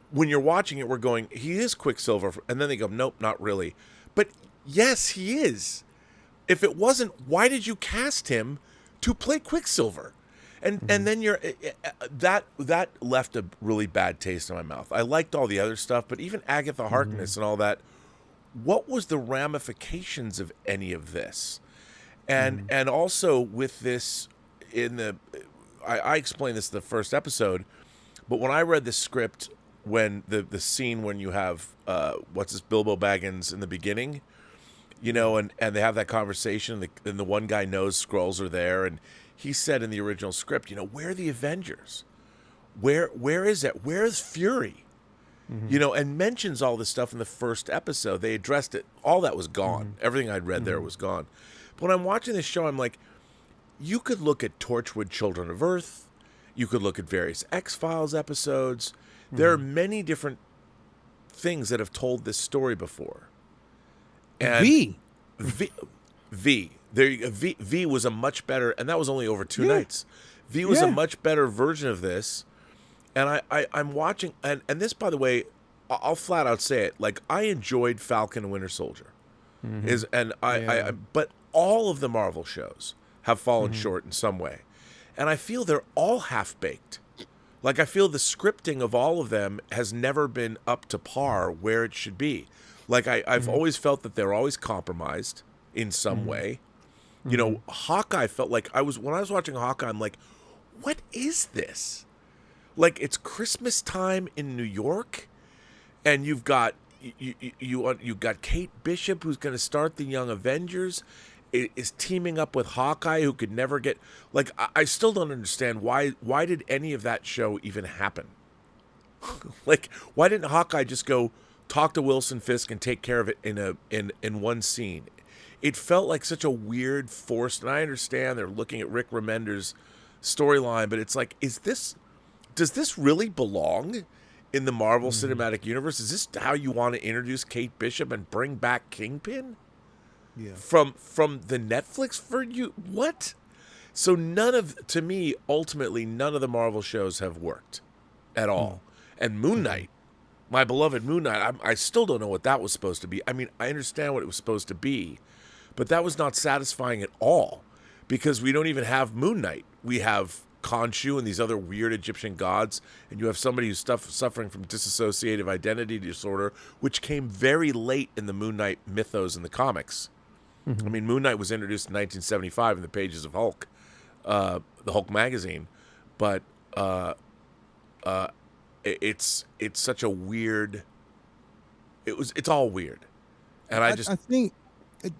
when you're watching it, we're going, he is Quicksilver. And then they go, nope, not really. But yes, he is. If it wasn't, why did you cast him to play Quicksilver? And then that left a really bad taste in my mouth. I liked all the other stuff, but even Agatha Harkness and all that, what was the ramifications of any of this? And also with this, I explained this in the first episode, but when I read the script, when the scene when you have Bilbo Baggins in the beginning, you know, and they have that conversation, and the one guy knows Skrulls are there, and he said in the original script, you know, where are the Avengers? Where is it? Where's Fury? You know, and mentions all this stuff in the first episode. They addressed it. All that was gone. Everything I'd read there was gone. But when I'm watching this show, I'm like, you could look at Torchwood Children of Earth. You could look at various X-Files episodes. There are many different things that have told this story before. And V was a much better, and that was only over 2 nights. V was a much better version of this. And I'm watching, and this, by the way, I'll flat out say it. Like, I enjoyed Falcon and Winter Soldier, but all of the Marvel shows have fallen short in some way, and I feel they're all half baked. Like, I feel the scripting of all of them has never been up to par where it should be. Like, I've always felt that they're always compromised in some way. You know, Hawkeye felt like when I was watching Hawkeye, I'm like, what is this? Like, it's Christmas time in New York, and you've got, you got Kate Bishop, who's going to start the Young Avengers, is teaming up with Hawkeye, who could never get like. I still don't understand why did any of that show even happen? Like, why didn't Hawkeye just go talk to Wilson Fisk and take care of it in one scene? It felt like such a weird, forced. And I understand they're looking at Rick Remender's storyline, but it's like, does this really belong in the Marvel Cinematic Universe? Is this how you want to introduce Kate Bishop and bring back Kingpin? Yeah. From the Netflix for you? What? So to me, ultimately, none of the Marvel shows have worked at all. And Moon Knight, my beloved Moon Knight, I still don't know what that was supposed to be. I mean, I understand what it was supposed to be, but that was not satisfying at all, because we don't even have Moon Knight. We have Khonshu and these other weird Egyptian gods, and you have somebody who's suffering from dissociative identity disorder, which came very late in the Moon Knight mythos in the comics. I mean, Moon Knight was introduced in 1975 in the pages of Hulk, the Hulk magazine, but it's such a weird. It's all weird, and I think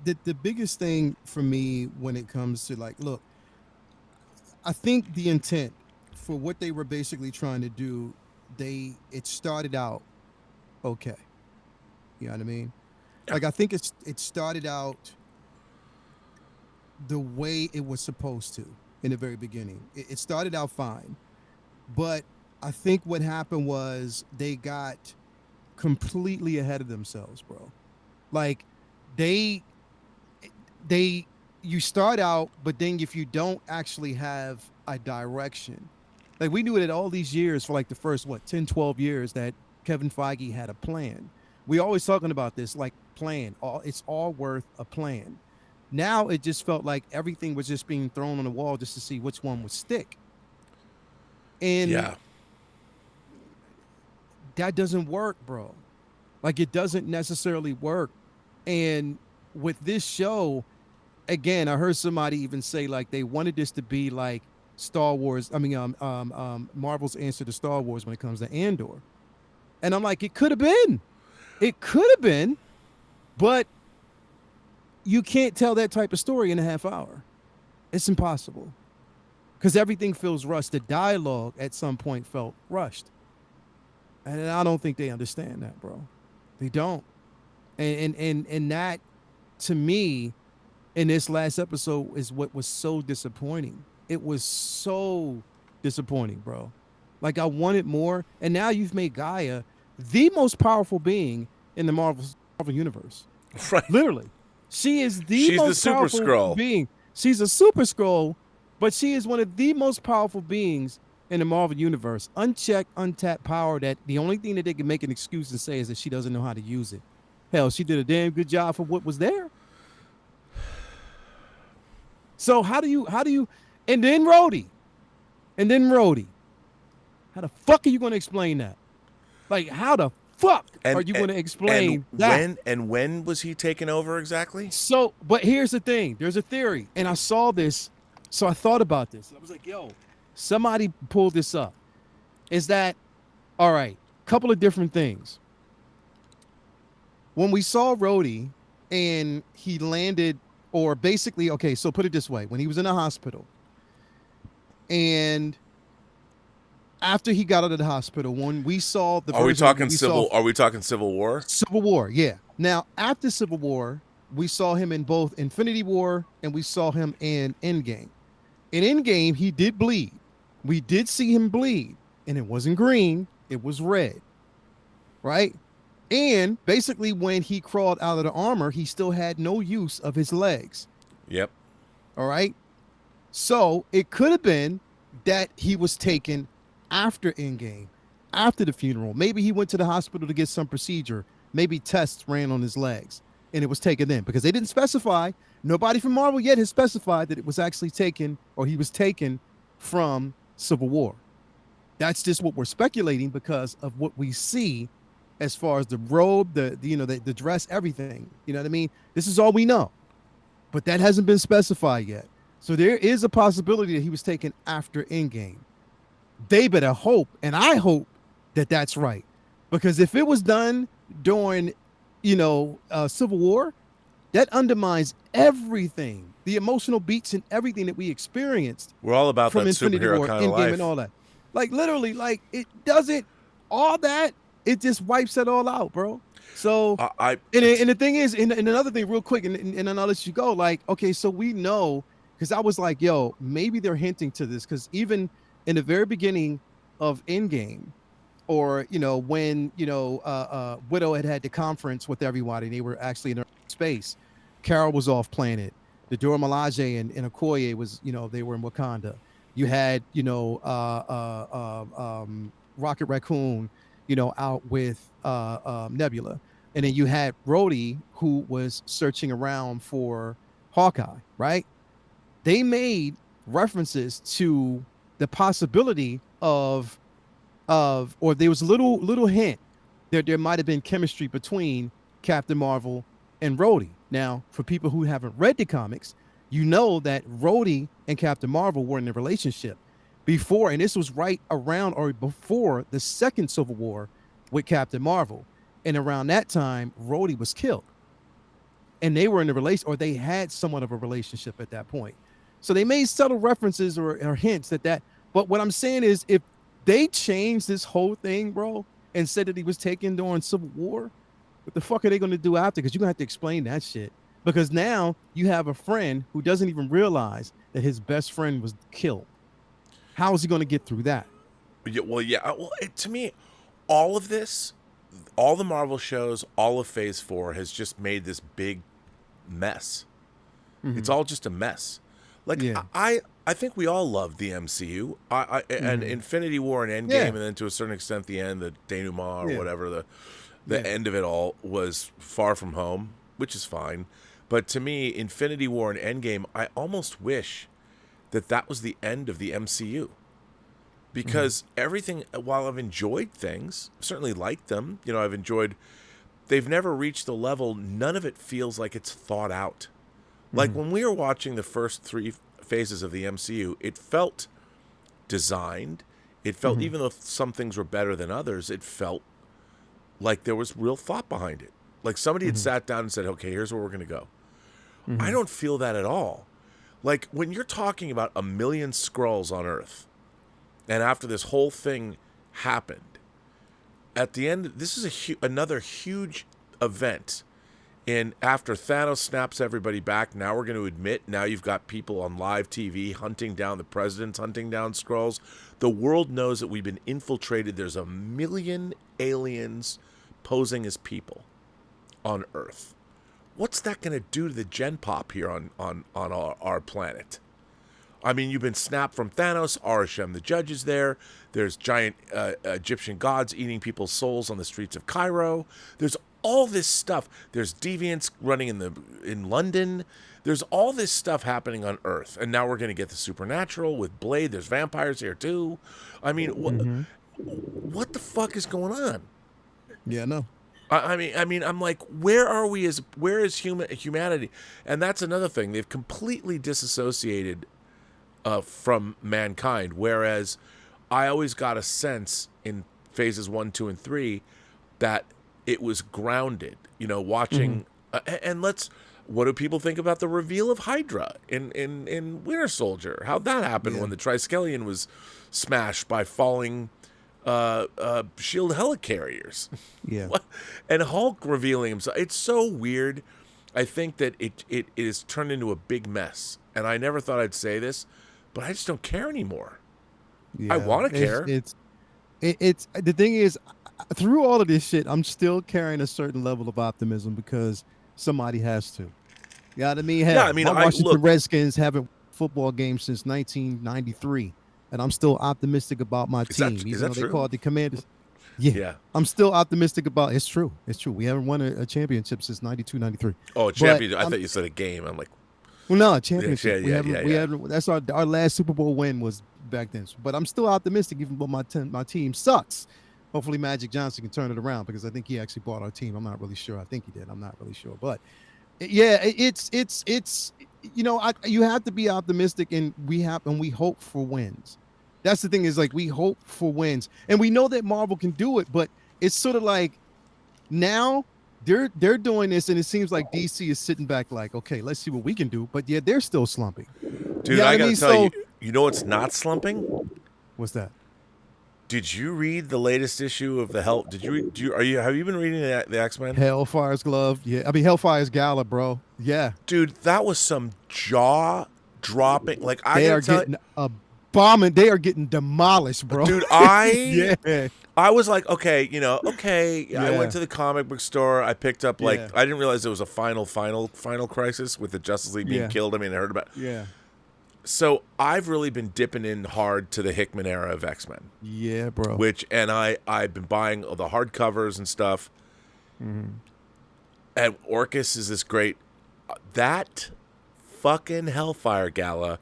the biggest thing for me when it comes to, like, look, I think the intent for what they were basically trying to do, it started out okay. You know what I mean? Yeah. Like, I think it started out the way it was supposed to in the very beginning. It started out fine, but I think what happened was they got completely ahead of themselves, bro. Like, you start out, but then if you don't actually have a direction, like, we knew it all these years for like the first 10, 12 years that Kevin Feige had a plan. We always talking about this, like, plan. It's all worth a plan. Now it just felt like everything was just being thrown on the wall just to see which one would stick. And yeah. that doesn't work, bro. Like, it doesn't necessarily work. And with this show, again, I heard somebody even say, like, they wanted this to be like Star Wars. I mean, Marvel's answer to Star Wars when it comes to Andor. And I'm like, it could have been. It could have been. But you can't tell that type of story in a half hour. It's impossible. Because everything feels rushed. The dialogue at some point felt rushed. And I don't think they understand that, bro. They don't. And that, to me, in this last episode, is what was so disappointing. It was so disappointing, bro. Like, I wanted more. And now you've made Gaia the most powerful being in the Marvel universe. Right. Literally. She's the Super powerful Skrull being. She's a Super Skrull, but she is one of the most powerful beings in the Marvel universe. Unchecked, untapped power that the only thing that they can make an excuse and say is that she doesn't know how to use it. Hell, she did a damn good job for what was there. So how do you, and then Rhodey. How the fuck are you going to explain that? Like, how the fuck are you going to explain that? When was he taken over exactly? So, but here's the thing. There's a theory, and I saw this, so I thought about this. I was like, yo, somebody pulled this up. Is that, all right, couple of different things. When we saw Rhodey and he landed, or basically, okay, so put it this way. When he was in the hospital, and after he got out of the hospital, when we saw the Are we talking Civil War? Civil War, yeah. Now, after Civil War, we saw him in both Infinity War and we saw him in Endgame. In Endgame, he did bleed. We did see him bleed, and it wasn't green, it was red. Right? And basically, when he crawled out of the armor, he still had no use of his legs. Yep. All right? So it could have been that he was taken after Endgame, after the funeral. Maybe he went to the hospital to get some procedure. Maybe tests ran on his legs, and it was taken in. Because they didn't specify, nobody from Marvel yet has specified that it was actually taken, or he was taken from Civil War. That's just what we're speculating because of what we see as far as the robe, the dress, everything. You know what I mean? This is all we know. But that hasn't been specified yet. So there is a possibility that he was taken after Endgame. They better hope, and I hope that that's right. Because if it was done during, Civil War, that undermines everything, the emotional beats and everything that we experienced We're all about from that Infinity superhero War, kind of Endgame, life. and all that. Like literally, like it doesn't all that. It just wipes it all out, bro. So, I and the thing is, and another thing, real quick, and then I'll let you go. Like, okay, so we know because I was like, yo, maybe they're hinting to this because even in the very beginning of Endgame, or when Widow had the conference with everybody, they were actually in space. Carol was off planet. The Dora Milaje and Okoye was, they were in Wakanda. You had, Rocket Raccoon, out with Nebula, and then you had Rhodey who was searching around for Hawkeye. Right? They made references to the possibility of or there was a little hint that there might have been chemistry between Captain Marvel and Rhodey. Now, for people who haven't read the comics, you know that Rhodey and Captain Marvel were in a relationship before, and this was right around or before the second Civil War with Captain Marvel. And around that time, Rhodey was killed. And they were in a relation, or they had somewhat of a relationship at that point. So they made subtle references or hints that. But what I'm saying is, if they changed this whole thing, bro, and said that he was taken during Civil War, what the fuck are they going to do after? Because you're going to have to explain that shit. Because now you have a friend who doesn't even realize that his best friend was killed. How is he going to get through that? To me, all of this, all the Marvel shows, all of Phase 4 has just made this big mess. Mm-hmm. It's all just a mess. Like, Yeah. I think we all love the MCU. And Infinity War and Endgame, Yeah. and then to a certain extent the end, the denouement or Yeah. whatever, the end of it all was Far From Home, which is fine. But to me, Infinity War and Endgame, I almost wish that was the end of the MCU. Because everything, while I've enjoyed things, certainly liked them, I've enjoyed, they've never reached the level, none of it feels like it's thought out. Like when we were watching the first 3 phases of the MCU, it felt designed. It felt, even though some things were better than others, it felt like there was real thought behind it. Like somebody had sat down and said, okay, here's where we're going to go. I don't feel that at all. Like when you're talking about 1 million Skrulls on Earth, and after this whole thing happened, at the end, this is another huge event. And after Thanos snaps everybody back, now we're going to admit, now you've got people on live TV hunting down the presidents, hunting down Skrulls. The world knows that we've been infiltrated. There's 1 million aliens posing as people on Earth. What's that going to do to the gen pop here on our planet? I mean, you've been snapped from Thanos. Arishem the Judge is there. There's giant Egyptian gods eating people's souls on the streets of Cairo. There's all this stuff. There's deviants running in London. There's all this stuff happening on Earth. And now we're going to get the supernatural with Blade. There's vampires here too. I mean, what the fuck is going on? Yeah, no. I mean, I'm like, where is humanity? And that's another thing. They've completely disassociated from mankind. Whereas I always got a sense in phases 1, 2, and 3 that it was grounded, watching. And what do people think about the reveal of Hydra in Winter Soldier? How'd that happen when the Triskelion was smashed by falling shield helicarriers? Yeah. And Hulk revealing himself. It's so weird. I think that it is turned into a big mess. And I never thought I'd say this, but I just don't care anymore. I want to care. It's the thing is, through all of this shit, I'm still carrying a certain level of optimism because somebody has to. You know what I mean? Hell, my Washington Redskins haven't football games since 1993, and I'm still optimistic about my team. Even though they call it the Commanders. Yeah. I'm still optimistic about it's true. It's true. We haven't won a championship since 92, 93. Oh, a championship. I thought you said a game. I'm like, well, no, a championship. Yeah, we haven't. That's our last Super Bowl win was back then. But I'm still optimistic, even though my team sucks. Hopefully, Magic Johnson can turn it around because I think he actually bought our team. I'm not really sure. I think he did. I'm not really sure. But yeah, it's you have to be optimistic, and we hope for wins. That's the thing is like we hope for wins, and we know that Marvel can do it, but it's sort of like now they're doing this, and it seems like DC is sitting back like, okay, let's see what we can do. But yeah, they're still slumping. Dude, You know what I gotta mean? tell So you, you know what's not slumping? what's that? Did you read the latest issue of the Hell? Did you? Read, have you been reading the X Men? Hellfire's glove. Yeah, I mean Hellfire's Gala, bro. Yeah, Dude, that was some jaw dropping. Like they are getting a bombing. They are getting demolished, bro. Dude, yeah. I was like, okay, I Yeah. went to the comic book store. I picked up Yeah. I didn't realize there was a final crisis with the Justice League being Yeah. killed. I mean, I heard about. Yeah. So I've really been dipping in hard to the Hickman era of X-Men, Yeah, bro. I've been buying the hardcovers and stuff. Mm-hmm. And Orcus is this great that fucking Hellfire Gala.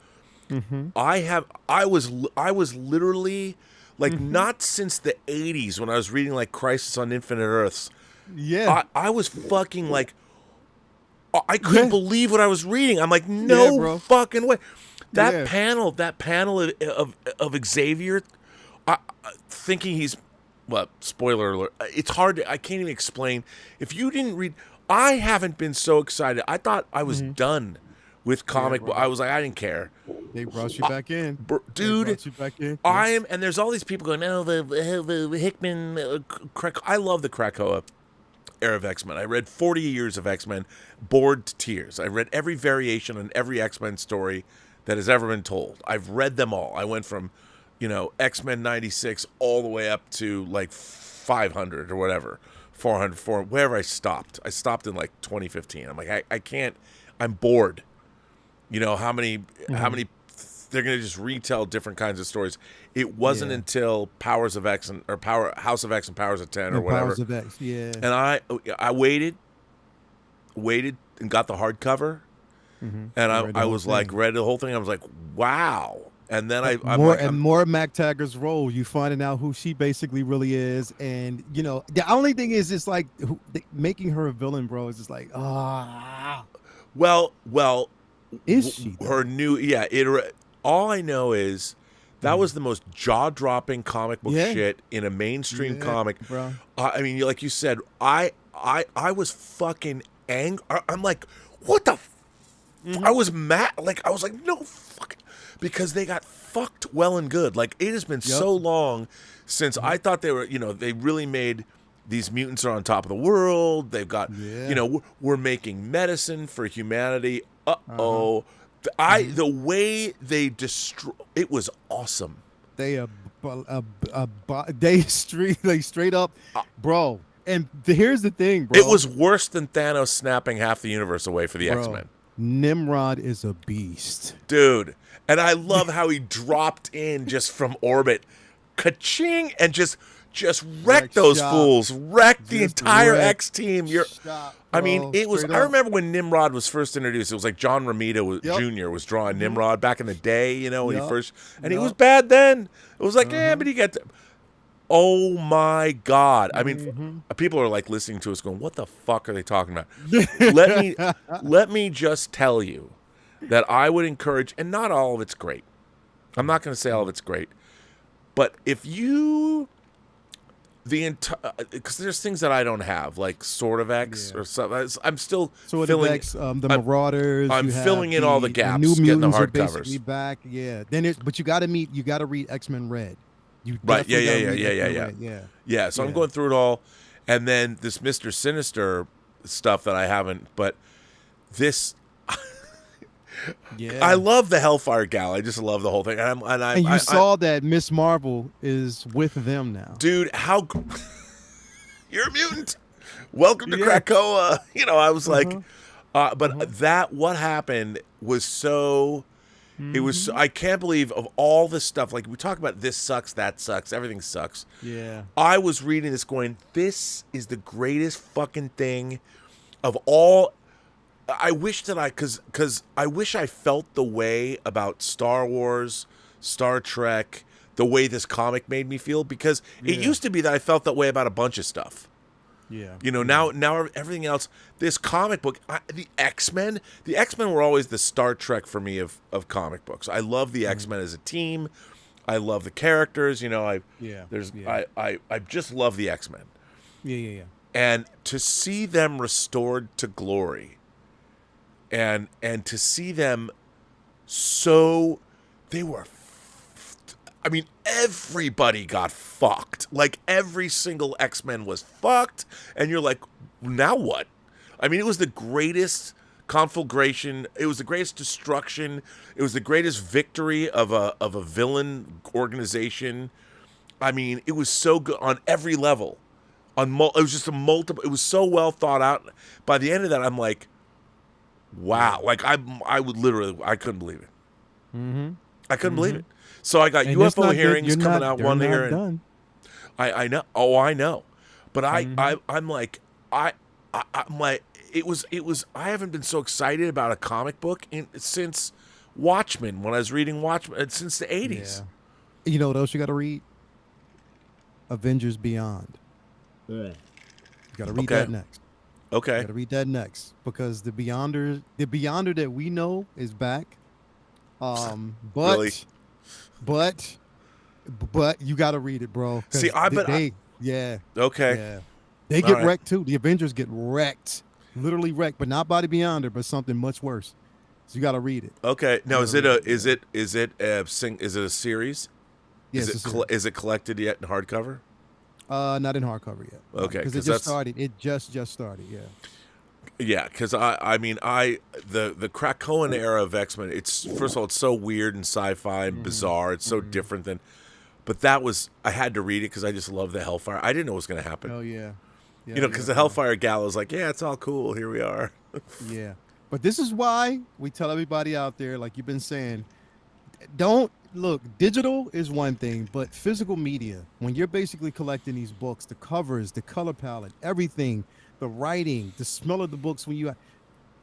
Mm-hmm. I was literally like Mm-hmm. not since the 80s when I was reading like Crisis on Infinite Earths. Yeah. I was fucking like I couldn't Yeah. believe what I was reading. I'm like, no bro. fucking way. That Yeah. panel of Xavier, thinking he's, well, spoiler alert. It's hard to, I can't even explain. If you didn't read, I haven't been so excited. I thought I was done with comic book. I was like, I didn't care. They brought you back in. Dude, They brought you back in. and there's all these people going, oh, the Hickman, I love the Krakoa era of X-Men. I read 40 years of X-Men, bored to tears. I read every variation on every X-Men story that has ever been told. I've read them all. I went from, X-Men 96 all the way up to like 500 or whatever, 400, wherever I stopped. I stopped in like 2015. I'm like, I can't, I'm bored. How many, they're going to just retell different kinds of stories. It wasn't until Powers of X or House of X and Powers of 10 or whatever. Powers of X, yeah. And I waited and got the hardcover. Mm-hmm. And Read the I whole was thing. like, read the whole thing. I was like, wow. And then more Mac Taggart's role, you finding out who she basically really is, and the only thing is, it's like making her a villain, bro. Is just like, well, is she though? her new all I know is that was the most jaw-dropping comic book shit in a mainstream comic, bro. I mean, like you said, I was fucking angry. I'm like, what the I was mad. Like, I was like, no fucking, because they got fucked well and good. Like, it has been so long since I thought they were, they really made these mutants are on top of the world. They've got, we're making medicine for humanity. The way they destroy, it was awesome. They straight up, bro. And here's the thing, bro. It was worse than Thanos snapping half the universe away for the X-Men. Nimrod is a beast, dude. And I love how he dropped in just from orbit, ka-ching, and just wrecked those fools, wrecked the entire X team. I mean, it was. I remember when Nimrod was first introduced. It was like John Romita Jr. was drawing Nimrod back in the day. When he first, and he was bad then. It was like, but he got. Oh my God! I mean, people are like listening to us, going, "What the fuck are they talking about?" let me just tell you that I would encourage, and not all of it's great. I'm not going to say all of it's great, but if you because there's things that I don't have, like Sword of X or something. I'm still Sword filling of X, the Marauders. I'm filling in all the gaps, New getting the Mutants are hardcovers. basically back. Yeah. Then but you got to read X-Men Red. You Right? definitely gotta read Yeah. X-Men Red. Yeah. So I'm going through it all, and then this Mr. Sinister stuff that I haven't, but this. Yeah. I love the Hellfire Gala. I just love the whole thing. And you saw that Miss Marvel is with them now. Dude, how you're a mutant. Welcome to Krakoa. I was like, but what happened was so. It was. I can't believe of all this stuff. Like we talk about, this sucks, that sucks, everything sucks. Yeah. I was reading this, going, this is the greatest fucking thing of all. I wish that because I wish I felt the way about Star Wars, Star Trek, the way this comic made me feel, because it used to be that I felt that way about a bunch of stuff. Yeah. Now everything else, this comic book, the X-Men were always the Star Trek for me of comic books. I love the X-Men as a team. I love the characters. I just love the X-Men. Yeah. And to see them restored to glory, and to see them so, they were, I mean, everybody got fucked. Like, every single X-Men was fucked, and you're like, now what? I mean, it was the greatest conflagration. It was the greatest destruction. It was the greatest victory of a villain organization. I mean, it was so good on every level. It was just a multiple. It was so well thought out. By the end of that, I'm like, wow. Like I would literally, I couldn't believe it. Mm-hmm. I couldn't believe it. So I got And it's UFO not- hearings you're coming not- out they're one not here. And done. I know. Oh, I know. But I'm like, I'm like, it was. I haven't been so excited about a comic book since Watchmen. When I was reading Watchmen, since the '80s. Yeah. You know what else you got to read? Avengers Beyond. You got to read Okay. that next. You Okay. got to read that next because the Beyonder that we know is back. But Really? but you got to read it, bro. 'cause See, yeah. Okay. Yeah. They All get right. wrecked too. The Avengers get wrecked. Literally wrecked, but not by the Beyonder, but something much worse. So you got to read it. Okay. Now, is Yeah, it a series? Yes, Is it is it collected yet in hardcover? not in hardcover yet. Okay, because 'cause it just that's- started. It just started. Yeah. Yeah, because the Krakoan era of X-Men, it's first of all, it's so weird and sci-fi and bizarre. It's so different than, but I had to read it because I just love the Hellfire. I didn't know what was going to happen. Oh yeah. You know, because the Hellfire Gala is like, yeah, it's all cool. Here we are. Yeah. But this is why we tell everybody out there, like you've been saying, don't look, digital is one thing, but physical media, when you're basically collecting these books, the covers, the color palette, everything, the writing, the smell of the books,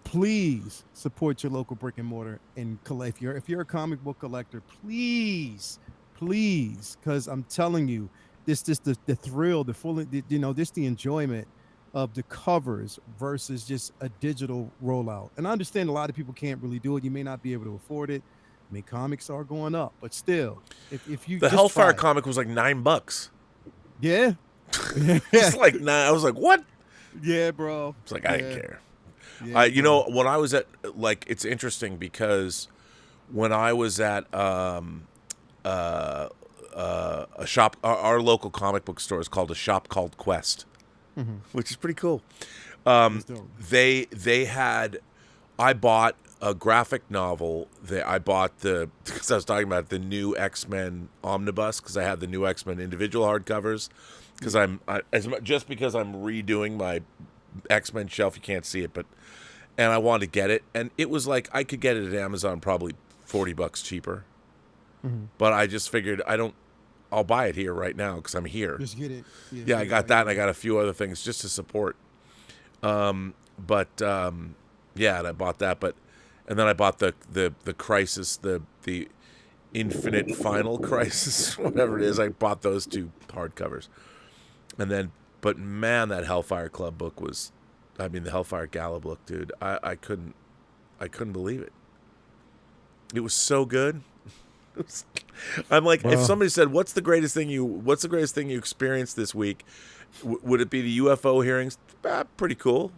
please support your local brick and mortar and collect. If you're a comic book collector, please, because I'm telling you, this the thrill, the full, this the enjoyment of the covers versus just a digital rollout. And I understand a lot of people can't really do it. You may not be able to afford it. I mean, comics are going up, but still, if you The just Hellfire try it. comic was like $9. Yeah. It's like $9. I was like, what? Yeah, bro. It's like I didn't care. Yeah, You know, when I was at, like, it's interesting because when I was at a shop, our local comic book store is called a shop called Quest, which is pretty cool. They had, I bought a graphic novel. I bought because I was talking about the new X-Men omnibus because I had the new X-Men individual hardcovers because just because I'm redoing my X-Men shelf. You can't see it, and I wanted to get it, and it was like I could get it at Amazon probably $40 cheaper, but I just figured I'll buy it here right now because I'm here. Just get it. Yeah, I got that, and I got a few other things just to support. Yeah, and I bought that, and then I bought the Crisis, the Infinite Final Crisis, whatever it is. I bought those 2 hardcovers, and then, but man, that Hellfire Club book was, I mean, the Hellfire Gala book, dude. I couldn't believe it. It was so good. I'm like, if somebody said, "What's the greatest thing you experienced this week?" Would it be the UFO hearings? Pretty cool,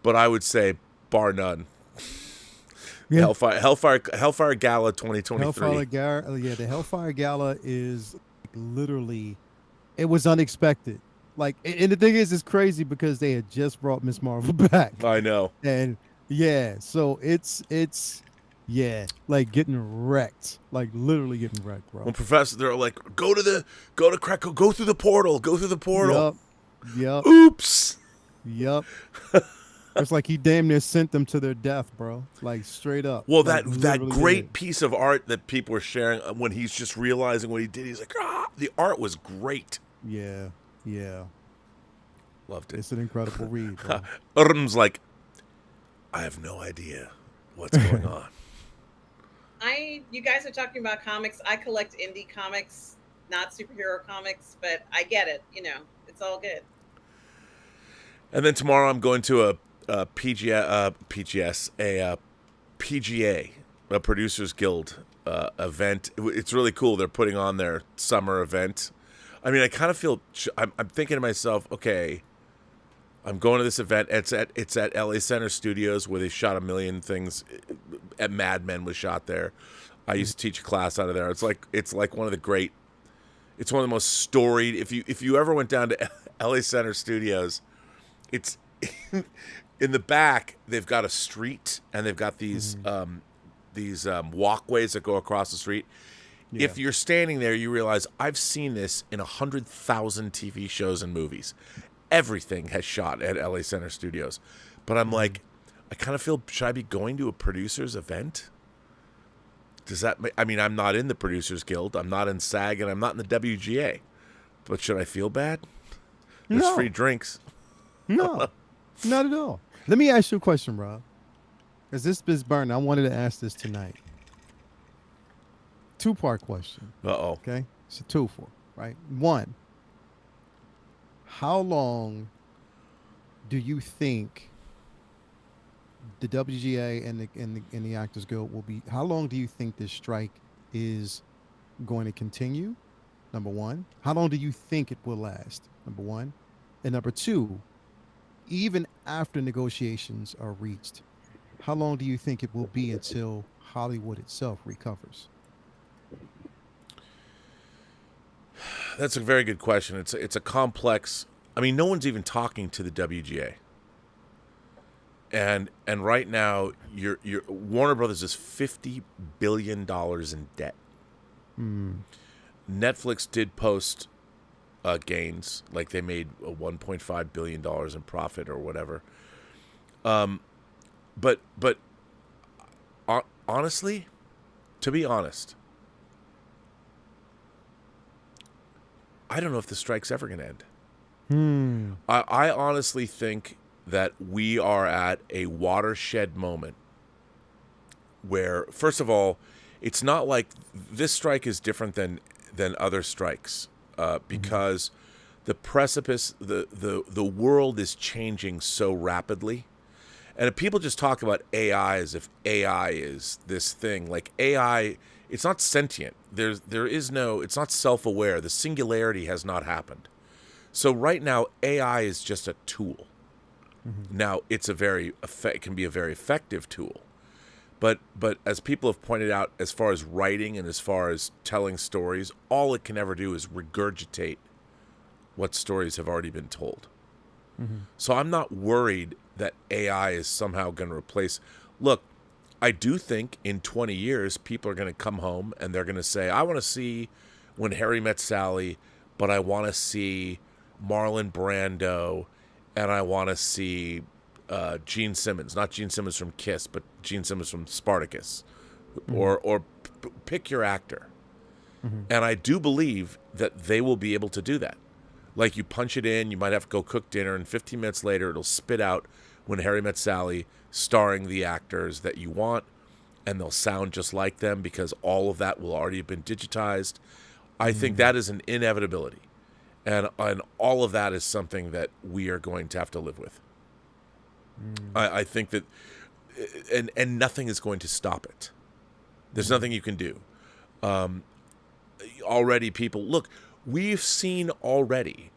but I would say, bar none. Yeah. Hellfire Gala 2023. The Hellfire Gala is literally, it was unexpected. Like, and the thing is, it's crazy because they had just brought Miss Marvel back. I know. And yeah, so it's like getting wrecked, like literally getting wrecked, bro. When professors, they're like, go to Krakow, go through the portal. Yep. Oops. Yep. It's like he damn near sent them to their death, bro. Like straight up. Well, Like, that literally great did. piece of art that people were sharing when he's just realizing what he did, he's like, the art was great. Yeah. Loved it. It's an incredible read, bro. Urm's like, I have no idea what's going on. You guys are talking about comics. I collect indie comics, not superhero comics, but I get it. You know, it's all good. And then tomorrow I'm going to a PGA, a Producers Guild event. It's really cool. They're putting on their summer event. I mean, I kind of feel, I'm thinking to myself, okay, I'm going to this event. It's at LA Center Studios where they shot a million things. At Mad Men was shot there. I used to teach a class out of there. It's like one of the great. It's one of the most storied. If you ever went down to LA Center Studios, it's in the back. They've got a street and they've got these walkways that go across the street. Yeah. If you're standing there, you realize I've seen this in 100,000 TV shows and movies. Everything has shot at LA Center Studios. But I'm like, I kind of feel, should I be going to a producer's event? Does that I mean, I'm not in the Producers Guild. I'm not in SAG, and I'm not in the WGA. But should I feel bad? There's No. free drinks. No, not at all. Let me ask you a question, Rob. Because this is burning. I wanted to ask this tonight. Two-part question. Uh-oh. Okay, it's a two-for, right? One, how long do you think the WGA and the Actors Guild will be? How long do you think this strike is going to continue? Number one. How long do you think it will last? Number one. And number two, even after negotiations are reached, how long do you think it will be until Hollywood itself recovers? That's a very good question. It's a complex. I mean, no one's even talking to the WGA. And right now, your Warner Brothers is $50 billion in debt. Netflix did post gains, like they made $1.5 billion in profit or whatever. But honestly, to be honest, I don't know if the strike's ever going to end. I honestly think that we are at a watershed moment where, first of all, it's not like this strike is different than other strikes because the precipice, the world is changing so rapidly. And if people just talk about AI as if AI is this thing, like AI, it's not sentient. There is no, it's not self-aware. The singularity has not happened. So right now, AI is just a tool. Now, it can be a very effective tool. But as people have pointed out, as far as writing and as far as telling stories, all it can ever do is regurgitate what stories have already been told. So I'm not worried that AI is somehow going to replace. Look, I do think in 20 years, people are going to come home and they're going to say, I want to see When Harry Met Sally, but I want to see Marlon Brando, and I want to see Gene Simmons, not Gene Simmons from Kiss, but Gene Simmons from Spartacus, or pick your actor. And I do believe that they will be able to do that. Like you punch it in, you might have to go cook dinner, and 15 minutes later it'll spit out When Harry Met Sally, starring the actors that you want, and they'll sound just like them because all of that will already have been digitized. I think that is an inevitability. And all of that is something that we are going to have to live with. I think that, and nothing is going to stop it. There's nothing you can do. Already people, look, we've seen already,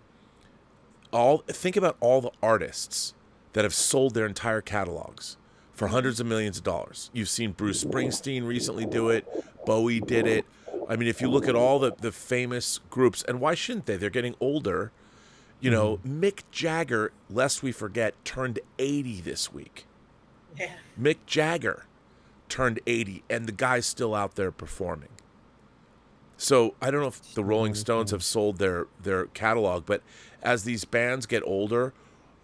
think about all the artists that have sold their entire catalogs for hundreds of millions of dollars. You've seen Bruce Springsteen recently do it. Bowie did it. I mean, if you look at all the famous groups, and why shouldn't they? They're getting older. You know, Mick Jagger, lest we forget, turned 80 this week. Yeah. Mick Jagger turned 80, and the guy's still out there performing. So I don't know if the Rolling Stones have sold their catalog, but as these bands get older,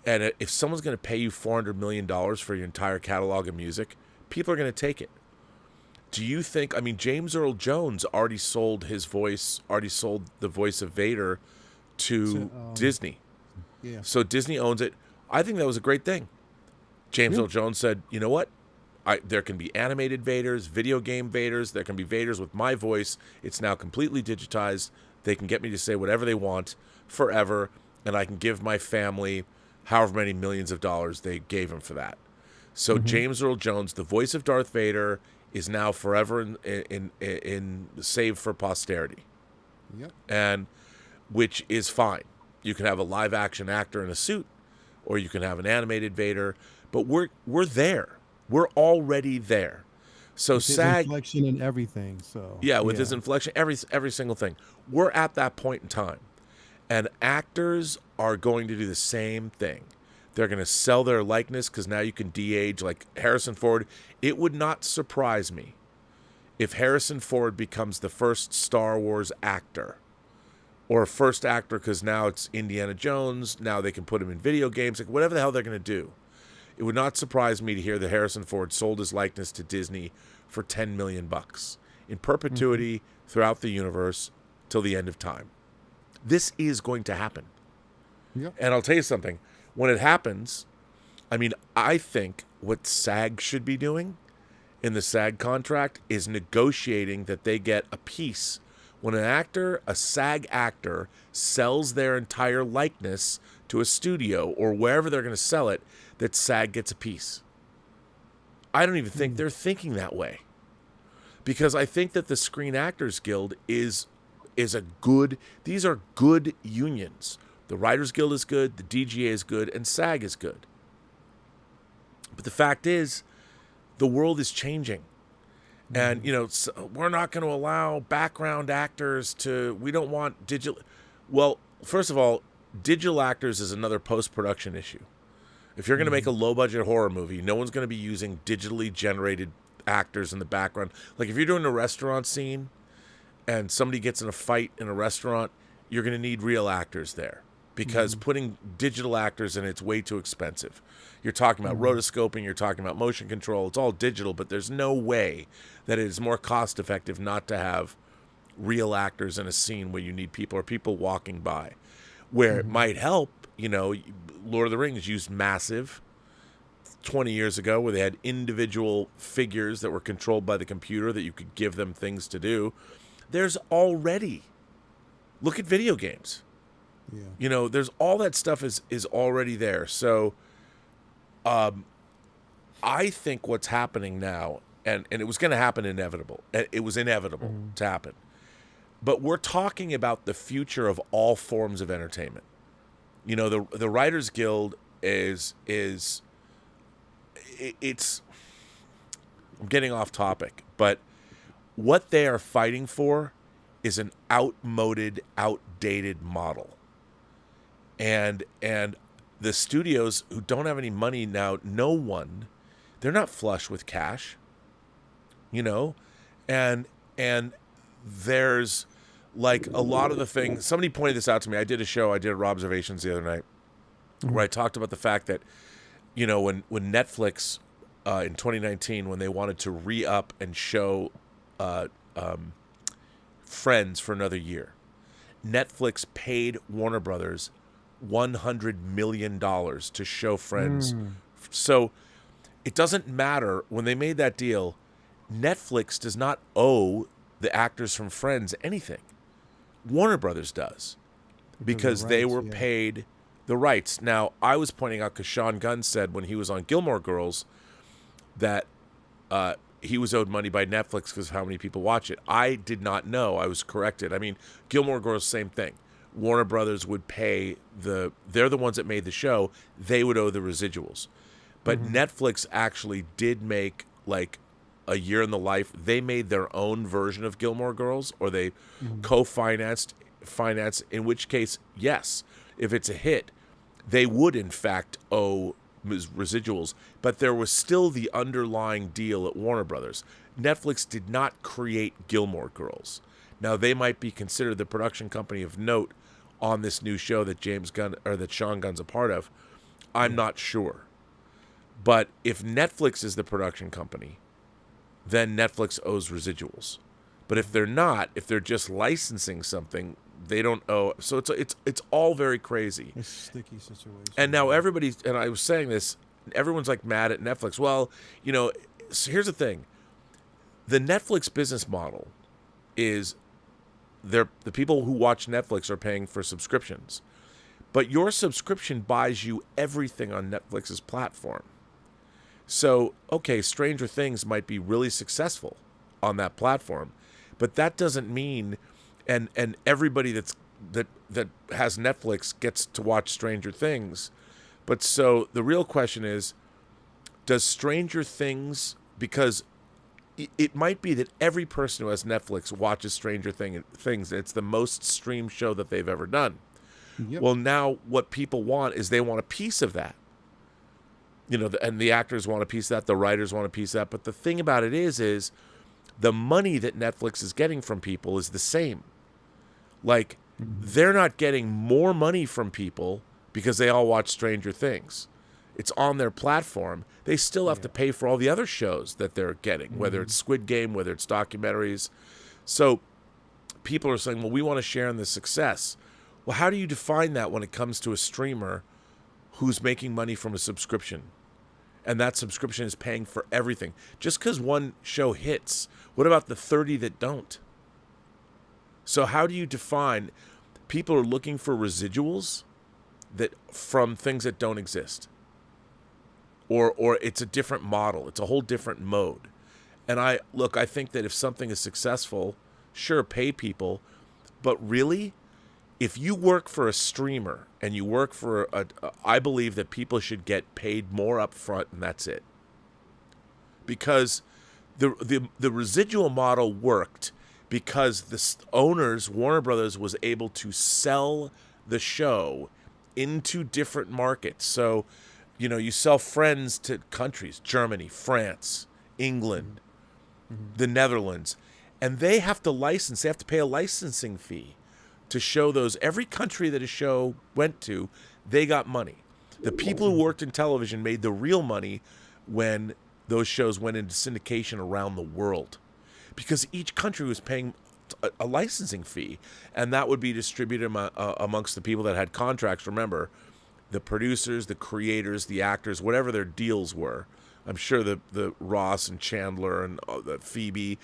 and if someone's going to pay you $400 million for your entire catalog of music, people are going to take it. Do you think, I mean, James Earl Jones already sold the voice of Vader to Disney. Yeah. So Disney owns it. I think that was a great thing. James Earl Jones said, you know what? There can be animated Vaders, video game Vaders. There can be Vaders with my voice. It's now completely digitized. They can get me to say whatever they want forever, and I can give my family however many millions of dollars they gave him for that. So James Earl Jones, the voice of Darth Vader, is now forever in saved for posterity. Yep. And which is fine. You can have a live action actor in a suit, or you can have an animated Vader. But we're there. We're already there. So With his SAG, inflection and everything. So yeah, with his inflection, every single thing. We're at that point in time. And actors are going to do the same thing. They're going to sell their likeness because now you can de-age, like Harrison Ford. It would not surprise me if Harrison Ford becomes the first Star Wars actor, or first actor because now it's Indiana Jones. Now they can put him in video games, like whatever the hell they're going to do. It would not surprise me to hear that Harrison Ford sold his likeness to Disney for $10 million in perpetuity throughout the universe till the end of time. This is going to happen. Yep. And I'll tell you something. When it happens, I mean, I think what SAG should be doing in the SAG contract is negotiating that they get a piece. When an actor, a SAG actor, sells their entire likeness to a studio or wherever they're going to sell it, that SAG gets a piece. I don't even think they're thinking that way. Because I think that the Screen Actors Guild is a good, these are good unions. The Writers Guild is good, the DGA is good, and SAG is good. But the fact is, the world is changing. And, you know, we're not going to allow background actors to, we don't want digital. Well, first of all, digital actors is another post-production issue. If you're going to make a low-budget horror movie, no one's going to be using digitally generated actors in the background. Like if you're doing a restaurant scene and somebody gets in a fight in a restaurant, you're going to need real actors there because putting digital actors in it's way too expensive. You're talking about rotoscoping, you're talking about motion control. It's all digital, but there's no way that it is more cost effective not to have real actors in a scene where you need people or people walking by. Where it might help, you know, Lord of the Rings used Massive 20 years ago where they had individual figures that were controlled by the computer that you could give them things to do. There's already, look at video games. Yeah. You know, there's all that stuff is already there. So I think what's happening now, and it was going to happen inevitable. It was inevitable to happen. But we're talking about the future of all forms of entertainment. You know, the Writers Guild it's I'm getting off topic, but what they are fighting for is an outmoded, outdated model. And the studios who don't have any money now, they're not flush with cash. You know? And there's like a lot of the things, somebody pointed this out to me. I did a Robservations the other night where I talked about the fact that, you know, when Netflix in 2019, when they wanted to re-up and show Friends for another year, Netflix paid Warner Brothers $100 million to show Friends. So it doesn't matter. When they made that deal, Netflix does not owe the actors from Friends anything. Warner Brothers does because they were paid the rights. Now, I was pointing out because Sean Gunn said when he was on Gilmore Girls that he was owed money by Netflix because of how many people watch it. I did not know. I was corrected. I mean, Gilmore Girls, same thing. Warner Brothers would pay they're the ones that made the show. They would owe the residuals. But Netflix actually did make like A Year in the Life. They made their own version of Gilmore Girls, or they co-financed, in which case, yes, if it's a hit, they would in fact owe residuals. But there was still the underlying deal at Warner Brothers. Netflix did not create Gilmore Girls. Now, they might be considered the production company of note on this new show that that Sean Gunn's a part of. I'm not sure. But if Netflix is the production company, then Netflix owes residuals. But if they're not, if they're just licensing something, they don't owe. So it's all very crazy. It's a sticky situation. And now everybody's, and I was saying this, everyone's like mad at Netflix. Well, you know, so here's the thing. The Netflix business model is the people who watch Netflix are paying for subscriptions. But your subscription buys you everything on Netflix's platform. So, okay, Stranger Things might be really successful on that platform, but that doesn't mean and everybody that has Netflix gets to watch Stranger Things, But so the real question is, does Stranger Things, because it might be that every person who has Netflix watches Stranger Things. It's the most streamed show that they've ever done. Yep. Well, now what people want is they want a piece of that. You know, and the actors want a piece of that, the writers want a piece of that. But the thing about it is the money that Netflix is getting from people is the same. Like, they're not getting more money from people because they all watch Stranger Things. It's on their platform. They still have to pay for all the other shows that they're getting, whether it's Squid Game, whether it's documentaries. So people are saying, well, we want to share in the success. Well, how do you define that when it comes to a streamer who's making money from a subscription? And that subscription is paying for everything. Just because one show hits, what about the 30 that don't? So how do you define? People are looking for residuals that from things that don't exist. Or it's a different model. It's a whole different mode. And I think that if something is successful, sure, pay people. But really, if you work for a streamer and you work for I believe that people should get paid more up front, and that's it. Because the residual model worked because the owners, Warner Brothers, was able to sell the show into different markets. So, you know, you sell Friends to countries, Germany, France, England, the Netherlands, and they have to license. They have to pay a licensing fee to show those. Every country that a show went to, they got money. The people who worked in television made the real money when those shows went into syndication around the world, because each country was paying a licensing fee, and that would be distributed amongst the people that had contracts. Remember, the producers, the creators, the actors, whatever their deals were. I'm sure the Ross and Chandler and the Phoebe,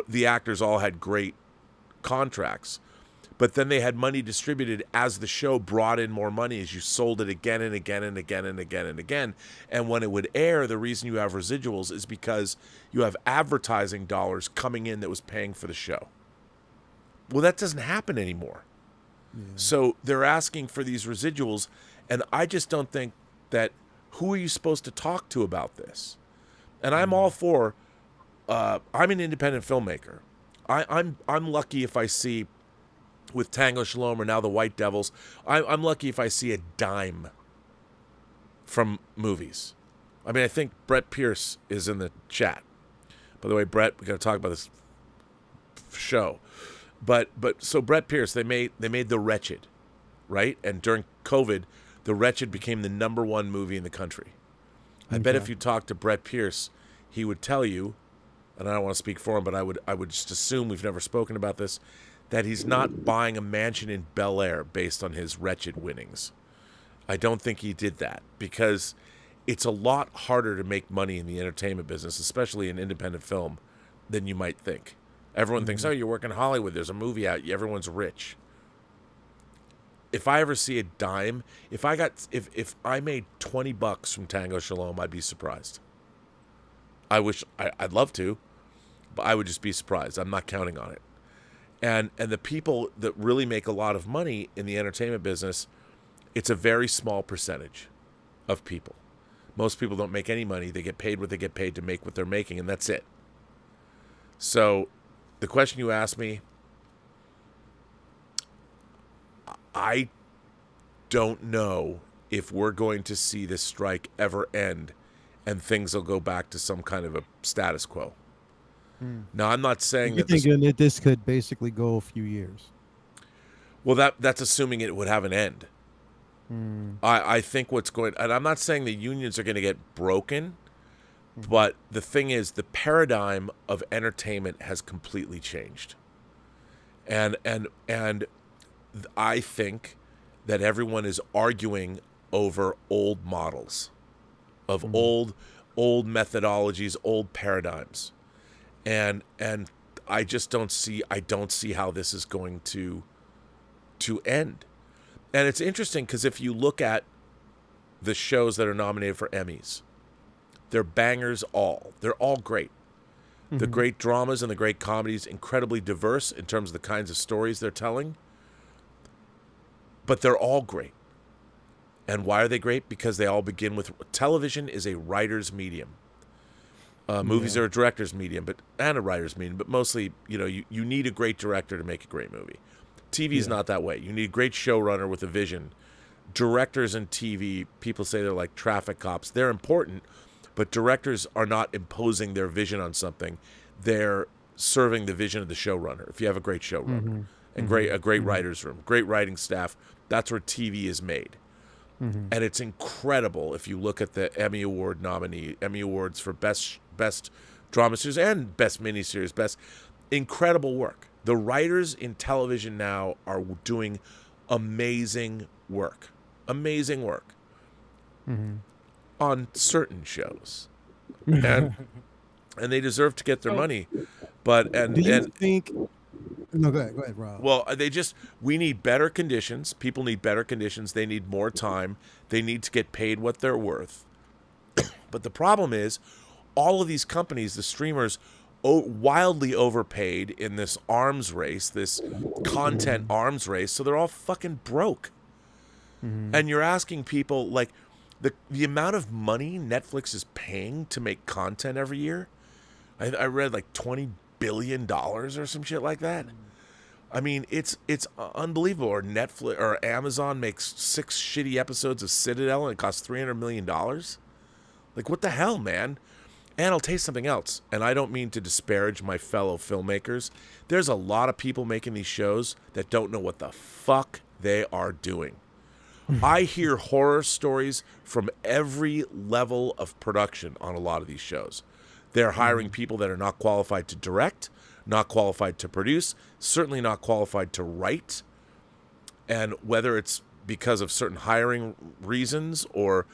the actors all had great contracts. But then they had money distributed as the show brought in more money, as you sold it again and again and again and again and again. And when it would air, the reason you have residuals is because you have advertising dollars coming in that was paying for the show. Well, that doesn't happen anymore. Yeah. So they're asking for these residuals, and I just don't think that, who are you supposed to talk to about this? And I'm all for, I'm an independent filmmaker. I'm lucky if I see, with Tango Shalom or now the White Devils, I'm lucky if I see a dime from movies. I mean, I think Brett Pierce is in the chat. By the way, Brett, we got to talk about this show. But so Brett Pierce, they made The Wretched, right? And during COVID, The Wretched became the #1 movie in the country. I bet if you talk to Brett Pierce, he would tell you, and I don't want to speak for him, but I would just assume, we've never spoken about this, that he's not buying a mansion in Bel Air based on his Wretched winnings. I don't think he did that, because it's a lot harder to make money in the entertainment business, especially in independent film, than you might think. Everyone thinks, oh, you work in Hollywood, there's a movie out, everyone's rich. If I ever see a dime, if I made $20 from Tango Shalom, I'd be surprised. I'd love to, but I would just be surprised. I'm not counting on it. And the people that really make a lot of money in the entertainment business, it's a very small percentage of people. Most people don't make any money. They get paid what they get paid to make what they're making, and that's it. So the question you asked me, I don't know if we're going to see this strike ever end and things will go back to some kind of a status quo. Now, I'm not saying You're thinking that this could basically go a few years. Well, that's assuming it would have an end. I think what's going, and I'm not saying the unions are going to get broken, but the thing is, the paradigm of entertainment has completely changed. And I think that everyone is arguing over old models of old methodologies, old paradigms. And I just don't see how this is going to end. And it's interesting because if you look at the shows that are nominated for Emmys, they're bangers all. They're all great. The great dramas and the great comedies, incredibly diverse in terms of the kinds of stories they're telling. But they're all great. And why are they great? Because they all begin with television is a writer's medium. Movies are a director's medium, and a writer's medium, but mostly, you need a great director to make a great movie. TV is not that way. You need a great showrunner with a vision. Directors in TV, people say they're like traffic cops. They're important, but directors are not imposing their vision on something. They're serving the vision of the showrunner. If you have a great showrunner and a great writer's room, great writing staff, that's where TV is made. And it's incredible if you look at the Emmy Awards for best drama series and best miniseries, best incredible work. The writers in television now are doing amazing work on certain shows, and they deserve to get their money. But Do you think? No, go ahead, Rob. well, we need better conditions. People need better conditions. They need more time. They need to get paid what they're worth. But the problem is, all of these companies, the streamers, wildly overpaid in this arms race, this content arms race. So they're all fucking broke. And you're asking people, like, the amount of money Netflix is paying to make content every year. I read like $20 billion or some shit like that. I mean, it's unbelievable. Or Netflix or Amazon makes 6 shitty episodes of Citadel and it costs $300 million. Like, what the hell, man? And I'll tell you something else, and I don't mean to disparage my fellow filmmakers. There's a lot of people making these shows that don't know what the fuck they are doing. I hear horror stories from every level of production on a lot of these shows. They're hiring people that are not qualified to direct, not qualified to produce, certainly not qualified to write. And whether it's because of certain hiring reasons or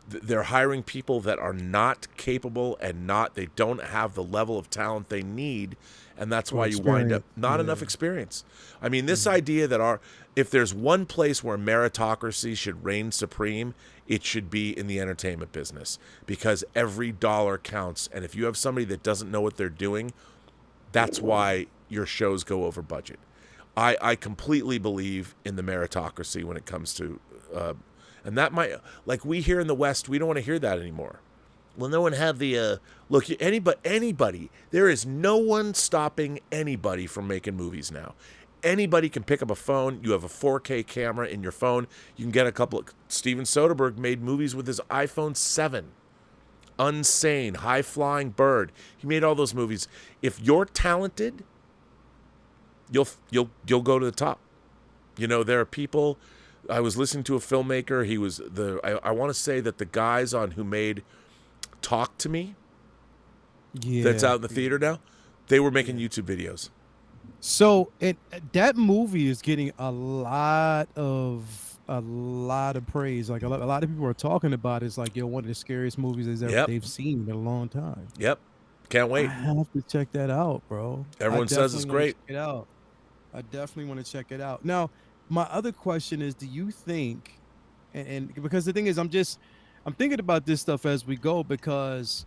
they're hiring people that are not capable and they don't have the level of talent they need, and that's why you wind up not enough experience. I mean, this idea that if there's one place where meritocracy should reign supreme, it should be in the entertainment business, because every dollar counts, and if you have somebody that doesn't know what they're doing, that's why your shows go over budget. I completely believe in the meritocracy when it comes to and that might, like we here in the West, we don't want to hear that anymore. Well, no one have the, look, anybody, there is no one stopping anybody from making movies now. Anybody can pick up a phone. You have a 4K camera in your phone. You can get a couple of, Steven Soderbergh made movies with his iPhone 7. Unsane, High Flying Bird. He made all those movies. If you're talented, you'll go to the top. There are people. I was listening to a filmmaker. He was I want to say that the guys on who made Talk to Me, that's out in the theater now, they were making YouTube videos. So that movie is getting a lot of praise. Like a lot of people are talking about it. It's like, one of the scariest movies they've seen in a long time. Yep. Can't wait. I have to check that out, bro. Everyone says it's great. Check it out. I definitely want to check it out. Now, my other question is, do you think, and because the thing is, I'm thinking about this stuff as we go, because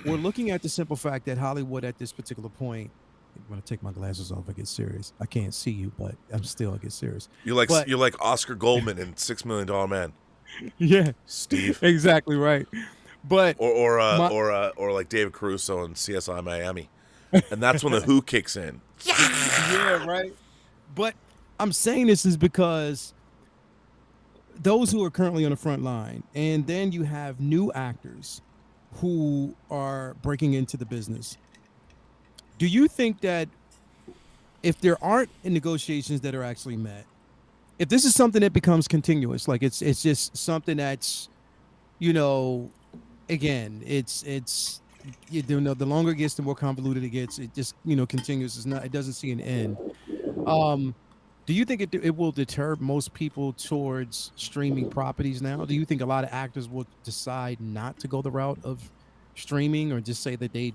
we're looking at the simple fact that Hollywood at this particular point, I'm going to take my glasses off, I get serious. I can't see you, but I get serious. You're like Oscar Goldman in $6 Million Man. Yeah. Steve. Exactly right. But or like David Caruso in CSI Miami. And that's when the Who kicks in. Yeah, right. But I'm saying this is because those who are currently on the front line, and then you have new actors who are breaking into the business. Do you think that if there aren't negotiations that are actually met, if this is something that becomes continuous, like it's just something that's, again, it's the longer it gets, the more convoluted it gets. It just continues. It doesn't see an end. Do you think it will deter most people towards streaming properties now? Do you think a lot of actors will decide not to go the route of streaming, or just say that they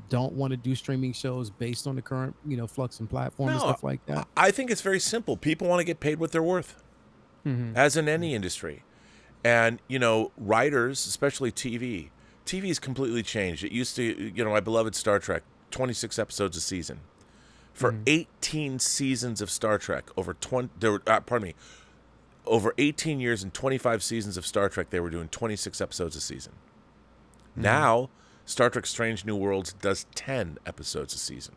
don't want to do streaming shows based on the current flux and platform and stuff like that? I think it's very simple. People want to get paid what they're worth, as in any industry. And writers, especially TV's completely changed. It used to, my beloved Star Trek, 26 episodes a season. For 18 seasons of Star Trek, over 18 years and 25 seasons of Star Trek, they were doing 26 episodes a season. Now, Star Trek Strange New Worlds does 10 episodes a season.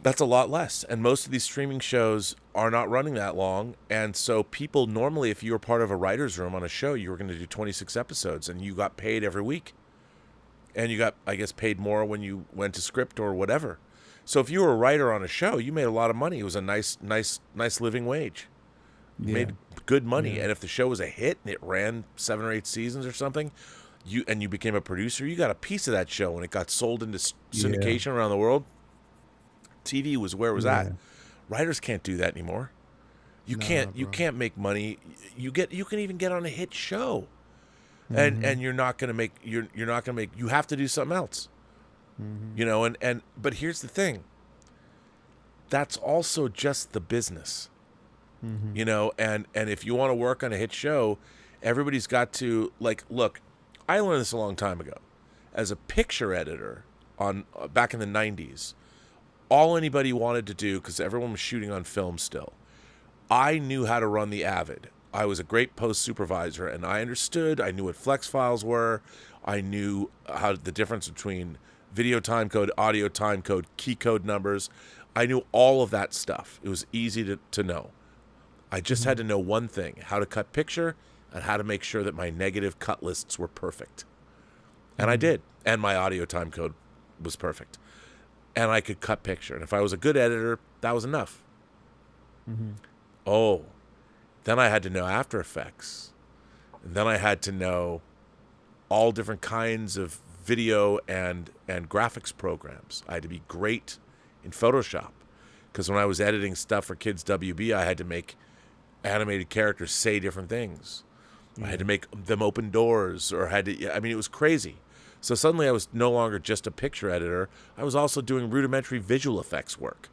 That's a lot less. And most of these streaming shows are not running that long. And so people normally, if you were part of a writer's room on a show, you were going to do 26 episodes and you got paid every week. And you got, I guess, paid more when you went to script or whatever. So if you were a writer on a show, you made a lot of money. It was a nice living wage. You made good money. And if the show was a hit and it ran 7 or 8 seasons or something, you became a producer, you got a piece of that show and it got sold into syndication around the world. TV was where it was at. Writers can't do that anymore. You can't make money. You can even get on a hit show. And you're not going to make you have to do something else. You know, but here's the thing. That's also just the business. You know, and if you want to work on a hit show, everybody's got to, like, look, I learned this a long time ago. As a picture editor back in the 90s, all anybody wanted to do, because everyone was shooting on film still, I knew how to run the Avid. I was a great post supervisor, and I knew what flex files were. I knew how the difference between video time code, audio time code, key code numbers. I knew all of that stuff. It was easy to know. I just had to know one thing: how to cut picture and how to make sure that my negative cut lists were perfect. And I did. And my audio time code was perfect. And I could cut picture. And if I was a good editor, that was enough. Oh, then I had to know After Effects. And then I had to know all different kinds of video and graphics programs. I had to be great in Photoshop. Because when I was editing stuff for Kids WB, I had to make animated characters say different things. I had to make them open doors, or it was crazy. So suddenly I was no longer just a picture editor. I was also doing rudimentary visual effects work.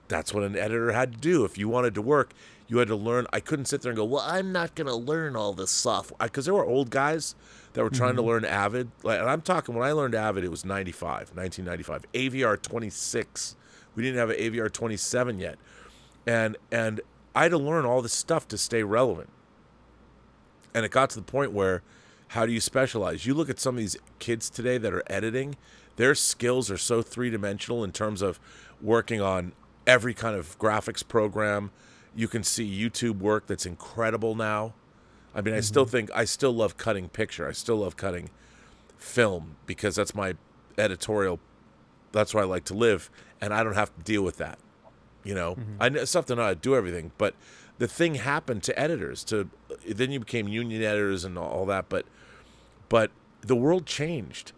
That's what an editor had to do. If you wanted to work, you had to learn. I couldn't sit there and go, well, I'm not going to learn all this software. Because there were old guys that were trying to learn Avid. And I'm talking, when I learned Avid, it was 1995. AVR 26. We didn't have an AVR 27 yet. And I had to learn all this stuff to stay relevant. And it got to the point where, how do you specialize? You look at some of these kids today that are editing, their skills are so three-dimensional in terms of working on every kind of graphics program. You can see YouTube work that's incredible now. I mean, I still love cutting picture. I still love cutting film, because that's my editorial. That's where I like to live, and I don't have to deal with that. You know, I know stuff to know how to do everything, but the thing happened to editors. Then you became union editors and all that, but the world changed,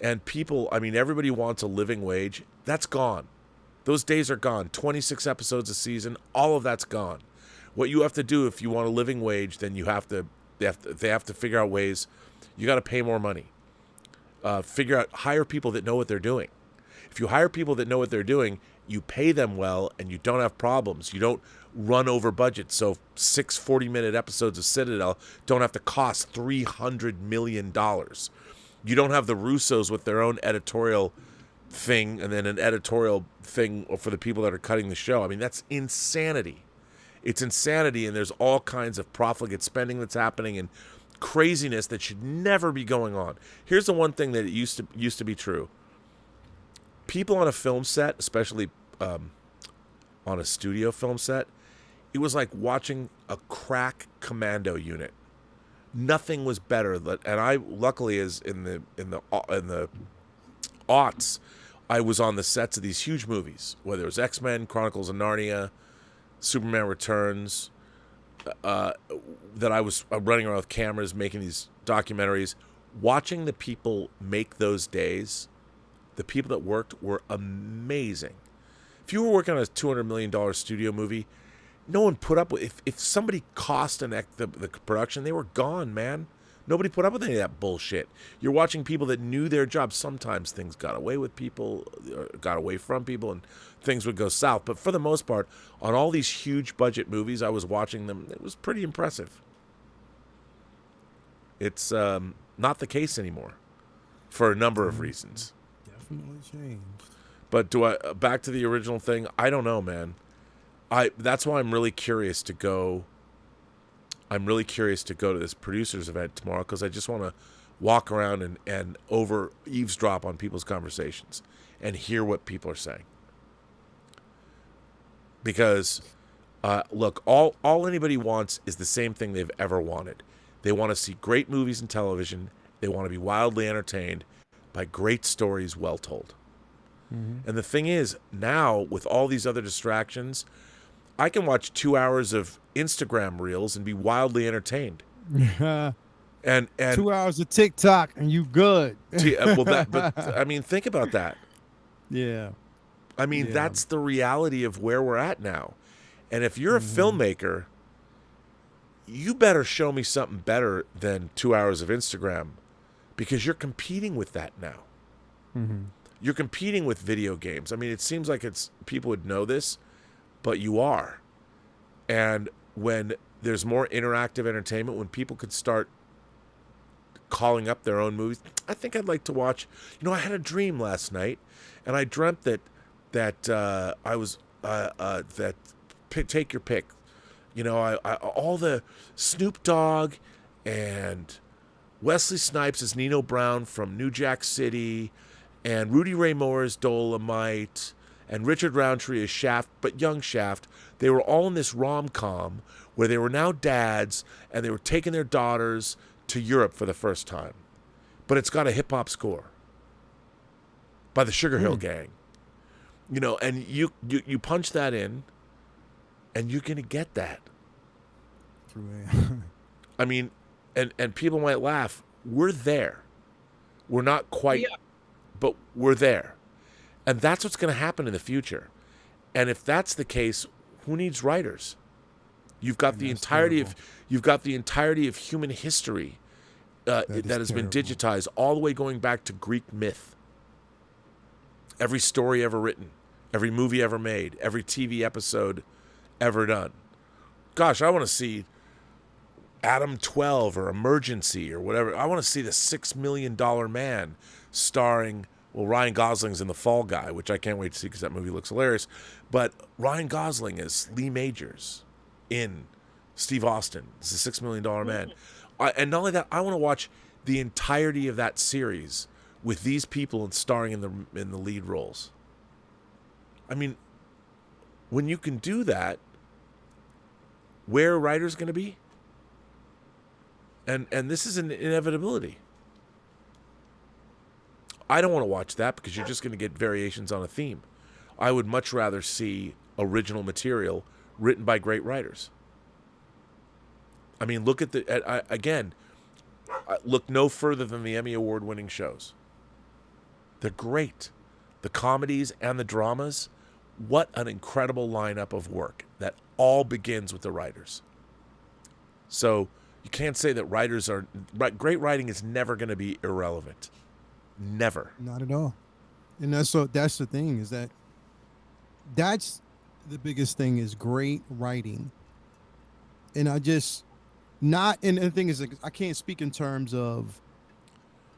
and people. I mean, everybody wants a living wage. That's gone. Those days are gone. 26 episodes a season, all of that's gone. What you have to do if you want a living wage, then they have to figure out ways. You got to pay more money. Hire people that know what they're doing. If you hire people that know what they're doing, you pay them well, and you don't have problems. You don't run over budget. So 6 40-minute episodes of Citadel don't have to cost $300 million. You don't have the Russos with their own editorial thing and then an editorial thing for the people that are cutting the show. I mean, that's insanity. It's insanity, and there's all kinds of profligate spending that's happening and craziness that should never be going on. Here's the one thing that used to be true. People on a film set, especially on a studio film set, it was like watching a crack commando unit. Nothing was better. And I, luckily, is in the aughts, I was on the sets of these huge movies, whether it was X-Men, Chronicles of Narnia, Superman Returns, that I was running around with cameras, making these documentaries, watching the people make those days. The people that worked were amazing. If you were working on a $200 million studio movie, no one put up with. If somebody cost the production, they were gone, man. Nobody put up with any of that bullshit. You're watching people that knew their job. Sometimes things got away from people, and things would go south. But for the most part, on all these huge budget movies, I was watching them. It was pretty impressive. It's not the case anymore, for a number of reasons. Definitely changed. But back to the original thing, I don't know, man. That's why I'm really curious to go. I'm really curious to go to this producers event tomorrow because I just want to walk around and over eavesdrop on people's conversations and hear what people are saying. Because, look, all anybody wants is the same thing they've ever wanted. They want to see great movies and television. They want to be wildly entertained by great stories well told. Mm-hmm. And the thing is, now with all these other distractions, I can watch 2 hours of Instagram reels and be wildly entertained. and 2 hours of TikTok and you good. But I mean, think about that. Yeah. I mean, that's the reality of where we're at now. And if you're a filmmaker, you better show me something better than 2 hours of Instagram, because you're competing with that now. Mm-hmm. You're competing with video games. I mean, it seems like people would know this, but you are. And when there's more interactive entertainment, when people could start calling up their own movies, I think I'd like to watch. I had a dream last night, and I dreamt that I was take your pick. All the Snoop Dogg and Wesley Snipes as Nino Brown from New Jack City, and Rudy Ray Moore as Dolomite, and Richard Roundtree as Shaft, but young Shaft. They were all in this rom-com where they were now dads, and they were taking their daughters to Europe for the first time. But it's got a hip-hop score by the Sugar Hill Gang. And you punch that in, and you're going to get that. I mean, and people might laugh. We're there. We're not quite, but we're there. And that's what's going to happen in the future. And if that's the case, who needs writers? You've got the entirety of human history that has been digitized, all the way going back to Greek myth. Every story ever written, every movie ever made, every TV episode ever done. Gosh, I want to see Adam 12 or Emergency or whatever. I want to see the $6 Million Man starring, Ryan Gosling's in The Fall Guy, which I can't wait to see because that movie looks hilarious. But Ryan Gosling is Lee Majors in Steve Austin. It's the $6 Million Man. And not only that, I want to watch the entirety of that series with these people and starring in the lead roles. I mean, when you can do that, where are writers going to be? And this is an inevitability. I don't want to watch that because you're just going to get variations on a theme. I would much rather see original material written by great writers. I mean, look at look no further than the Emmy Award-winning shows. They're great. The comedies and the dramas, what an incredible lineup of work that all begins with the writers. So you can't say that great writing is never going to be irrelevant. Never. Not at all. And that's the thing, is that's the biggest thing, is great writing. And and the thing is, I can't speak in terms of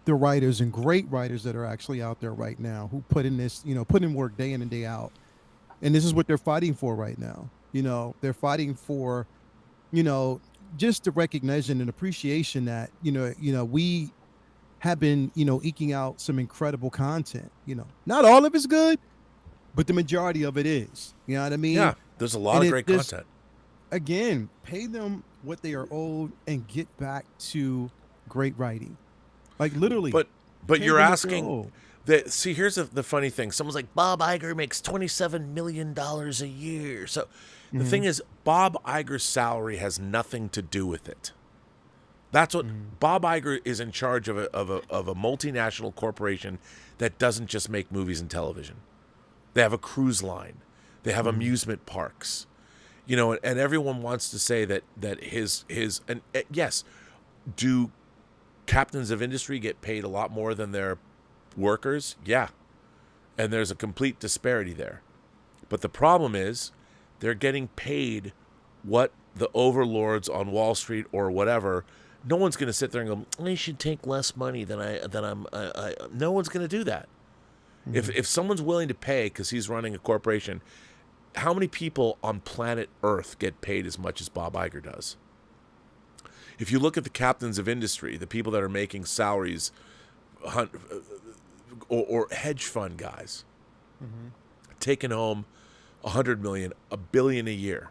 the writers and great writers that are actually out there right now who put in work day in and day out. And this is what they're fighting for right now. They're fighting for, just the recognition and appreciation that, we have been, eking out some incredible content. Not all of it's good, but the majority of it is. You know what I mean? Yeah, there's a lot of great content. Again, pay them what they are owed and get back to great writing. Like, literally. But you're asking that. See, here's the funny thing. Someone's like, Bob Iger makes $27 million a year. So the thing is, Bob Iger's salary has nothing to do with it. That's what Bob Iger is in charge of a multinational corporation that doesn't just make movies and television. They have a cruise line. They have amusement parks. And everyone wants to say that yes, do captains of industry get paid a lot more than their workers? Yeah. And there's a complete disparity there. But the problem is they're getting paid what the overlords on Wall Street or whatever. No one's going to sit there and go, I should take less money than I'm. No one's going to do that. If someone's willing to pay because he's running a corporation, how many people on planet Earth get paid as much as Bob Iger does? If you look at the captains of industry, the people that are making salaries, or hedge fund guys, taking home $100 million, $1 billion a year.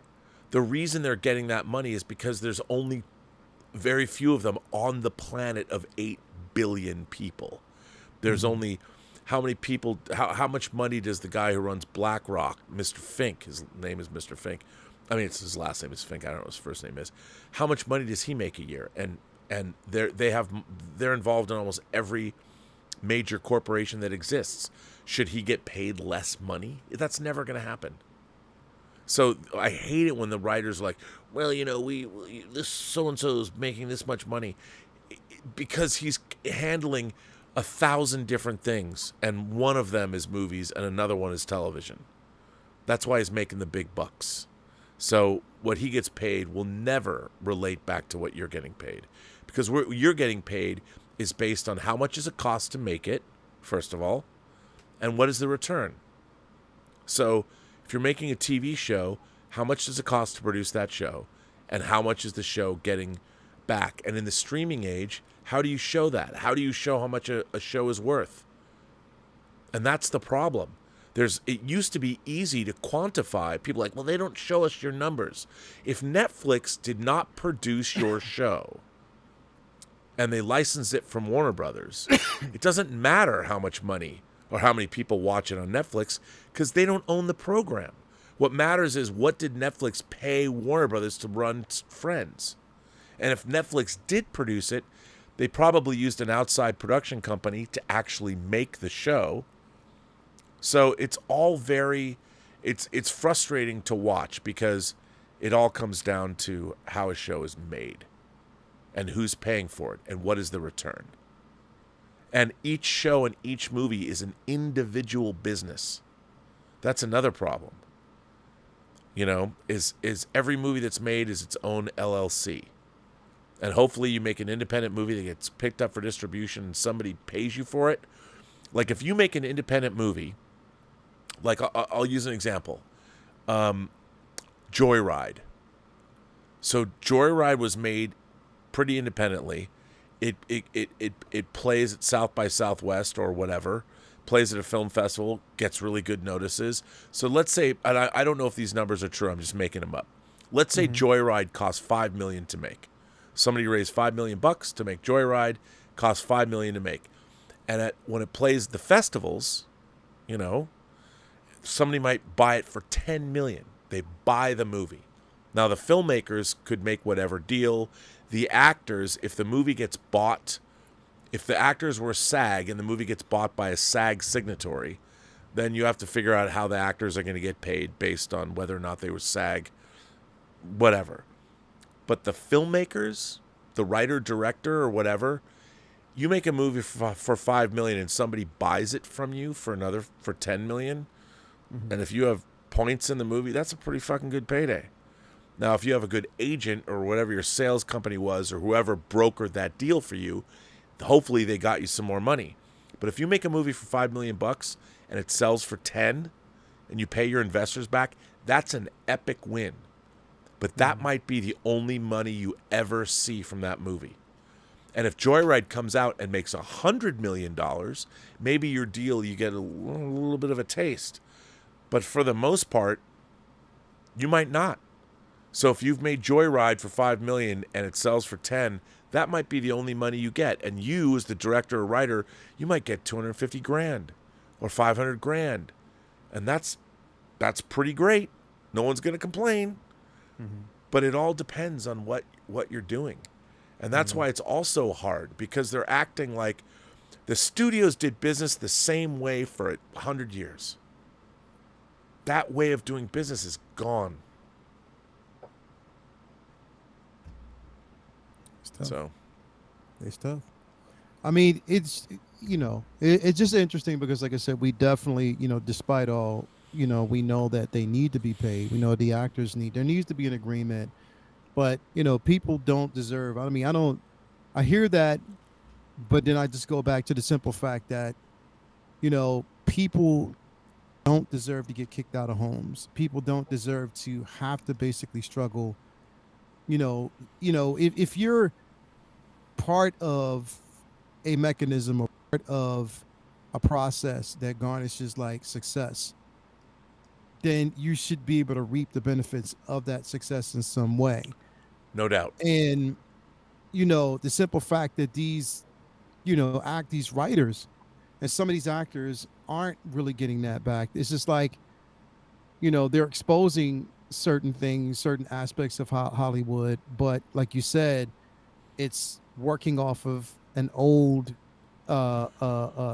The reason they're getting that money is because there's only very few of them on the planet of 8 billion people. There's only how many people, how much money does the guy who runs BlackRock, Mr. Fink, his name is Mr. Fink. I mean, it's his last name is Fink. I don't know what his first name is. How much money does he make a year? And they're involved in almost every major corporation that exists. Should he get paid less money? That's never going to happen. So I hate it when the writers are like, well, we this so-and-so is making this much money, because he's handling 1,000 different things, and one of them is movies and another one is television. That's why he's making the big bucks. So what he gets paid will never relate back to what you're getting paid, because what you're getting paid is based on how much does it cost to make it, first of all, and what is the return. So if you're making a TV show, how much does it cost to produce that show, and how much is the show getting back? And in the streaming age, how do you show that? How do you show how much a show is worth? And that's the problem. It used to be easy to quantify. People are like, well, they don't show us your numbers. If Netflix did not produce your show and they license it from Warner Brothers, it doesn't matter how much money or how many people watch it on Netflix, because they don't own the program. What matters is, what did Netflix pay Warner Brothers to run Friends? And if Netflix did produce it, they probably used an outside production company to actually make the show. So it's all it's frustrating to watch, because it all comes down to how a show is made and who's paying for it and what is the return. And each show and each movie is an individual business. That's another problem. Is every movie that's made is its own LLC. And hopefully you make an independent movie that gets picked up for distribution and somebody pays you for it. Like, if you make an independent movie, like I'll use an example. Joyride. So Joyride was made pretty independently. It plays at South by Southwest or whatever, plays at a film festival, gets really good notices. So let's say, and I don't know if these numbers are true, I'm just making them up. Let's say Joyride costs $5 million to make. Somebody raised $5 million to make Joyride, costs $5 million to make. And when it plays the festivals, somebody might buy it for $10 million. They buy the movie. Now, the filmmakers could make whatever deal. The actors, if the movie gets bought, if the actors were SAG and the movie gets bought by a SAG signatory, then you have to figure out how the actors are going to get paid based on whether or not they were SAG, whatever. But the filmmakers, the writer, director, or whatever, you make a movie for $5 million and somebody buys it from you for $10 million, and if you have points in the movie, that's a pretty fucking good payday. Now, if you have a good agent or whatever your sales company was, or whoever brokered that deal for you, hopefully they got you some more money. But if you make a movie for $5 million and it sells for 10, and you pay your investors back, that's an epic win. But that might be the only money you ever see from that movie. And if Joyride comes out and makes $100 million, maybe your deal, you get a little bit of a taste. But for the most part, you might not. So if you've made Joyride for $5 million and it sells for 10, that might be the only money you get. And you, as the director or writer, you might get $250,000 or $500,000, and that's pretty great. No one's going to complain. But it all depends on what you're doing, and that's why it's also hard, because they're acting like the studios did business the same way for 100 years. That way of doing business is gone. So It's tough. I mean, it's it's just interesting, because, like I said, we definitely, despite all, we know that they need to be paid. We know the actors there needs to be an agreement, but people don't deserve. I mean, I hear that, but then I just go back to the simple fact that people don't deserve to get kicked out of homes. People don't deserve to have to basically struggle. If you're part of a mechanism or part of a process that garnishes like success, then you should be able to reap the benefits of that success in some way. No doubt. And the simple fact that these these writers and some of these actors aren't really getting that back. It's just like, they're exposing certain things, certain aspects of Hollywood, but like you said, it's working off of an old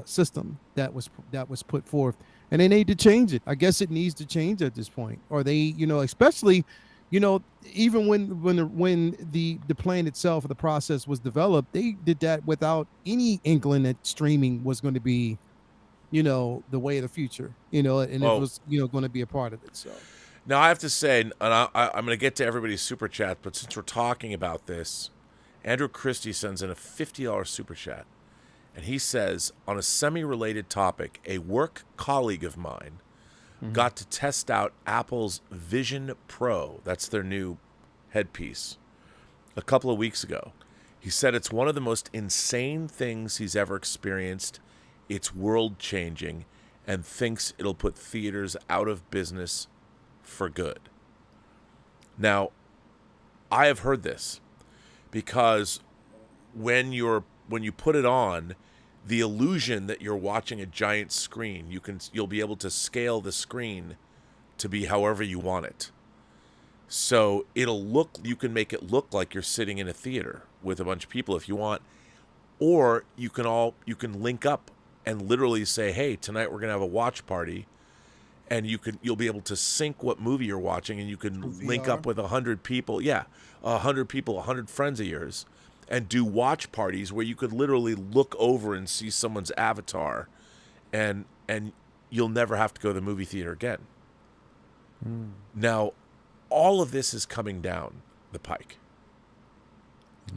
system that was put forth, and they need to change it. I guess it needs to change at this point, or they, especially, even when the plan itself, the process was developed, they did that without any inkling that streaming was going to be, the way of the future, and it was, going to be a part of it. So now I have to say, and I'm going to get to everybody's super chat, but since we're talking about this, Andrew Christie sends in a $50 super chat, and he says, on a semi-related topic, a work colleague of mine got to test out Apple's Vision Pro, that's their new headpiece, a couple of weeks ago. He said it's one of the most insane things he's ever experienced. It's world-changing, and thinks it'll put theaters out of business for good. Now, I have heard this, because when you put it on, the illusion that you're watching a giant screen, you'll be able to scale the screen to be however you want it. So you can make it look like you're sitting in a theater with a bunch of people if you want, or you can link up and literally say, hey, tonight we're gonna have a watch party, and you'll be able to sync what movie you're watching, and you can link up with 100 people. Yeah, 100 people, 100 friends of yours, and do watch parties where you could literally look over and see someone's avatar, and you'll never have to go to the movie theater again. Now, all of this is coming down the pike.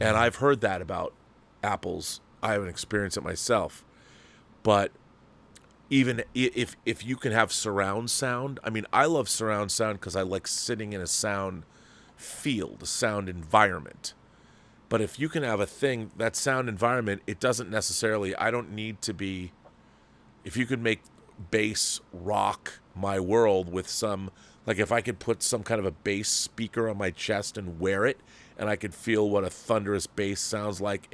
And I've heard that about Apple's. I haven't experienced it myself. But even if you can have surround sound, I mean, I love surround sound because I like sitting in a sound field, a sound environment. But if you can have that sound environment, it doesn't necessarily, I don't need to be, if you could make bass rock my world with some, like if I could put some kind of a bass speaker on my chest and wear it, and I could feel what a thunderous bass sounds like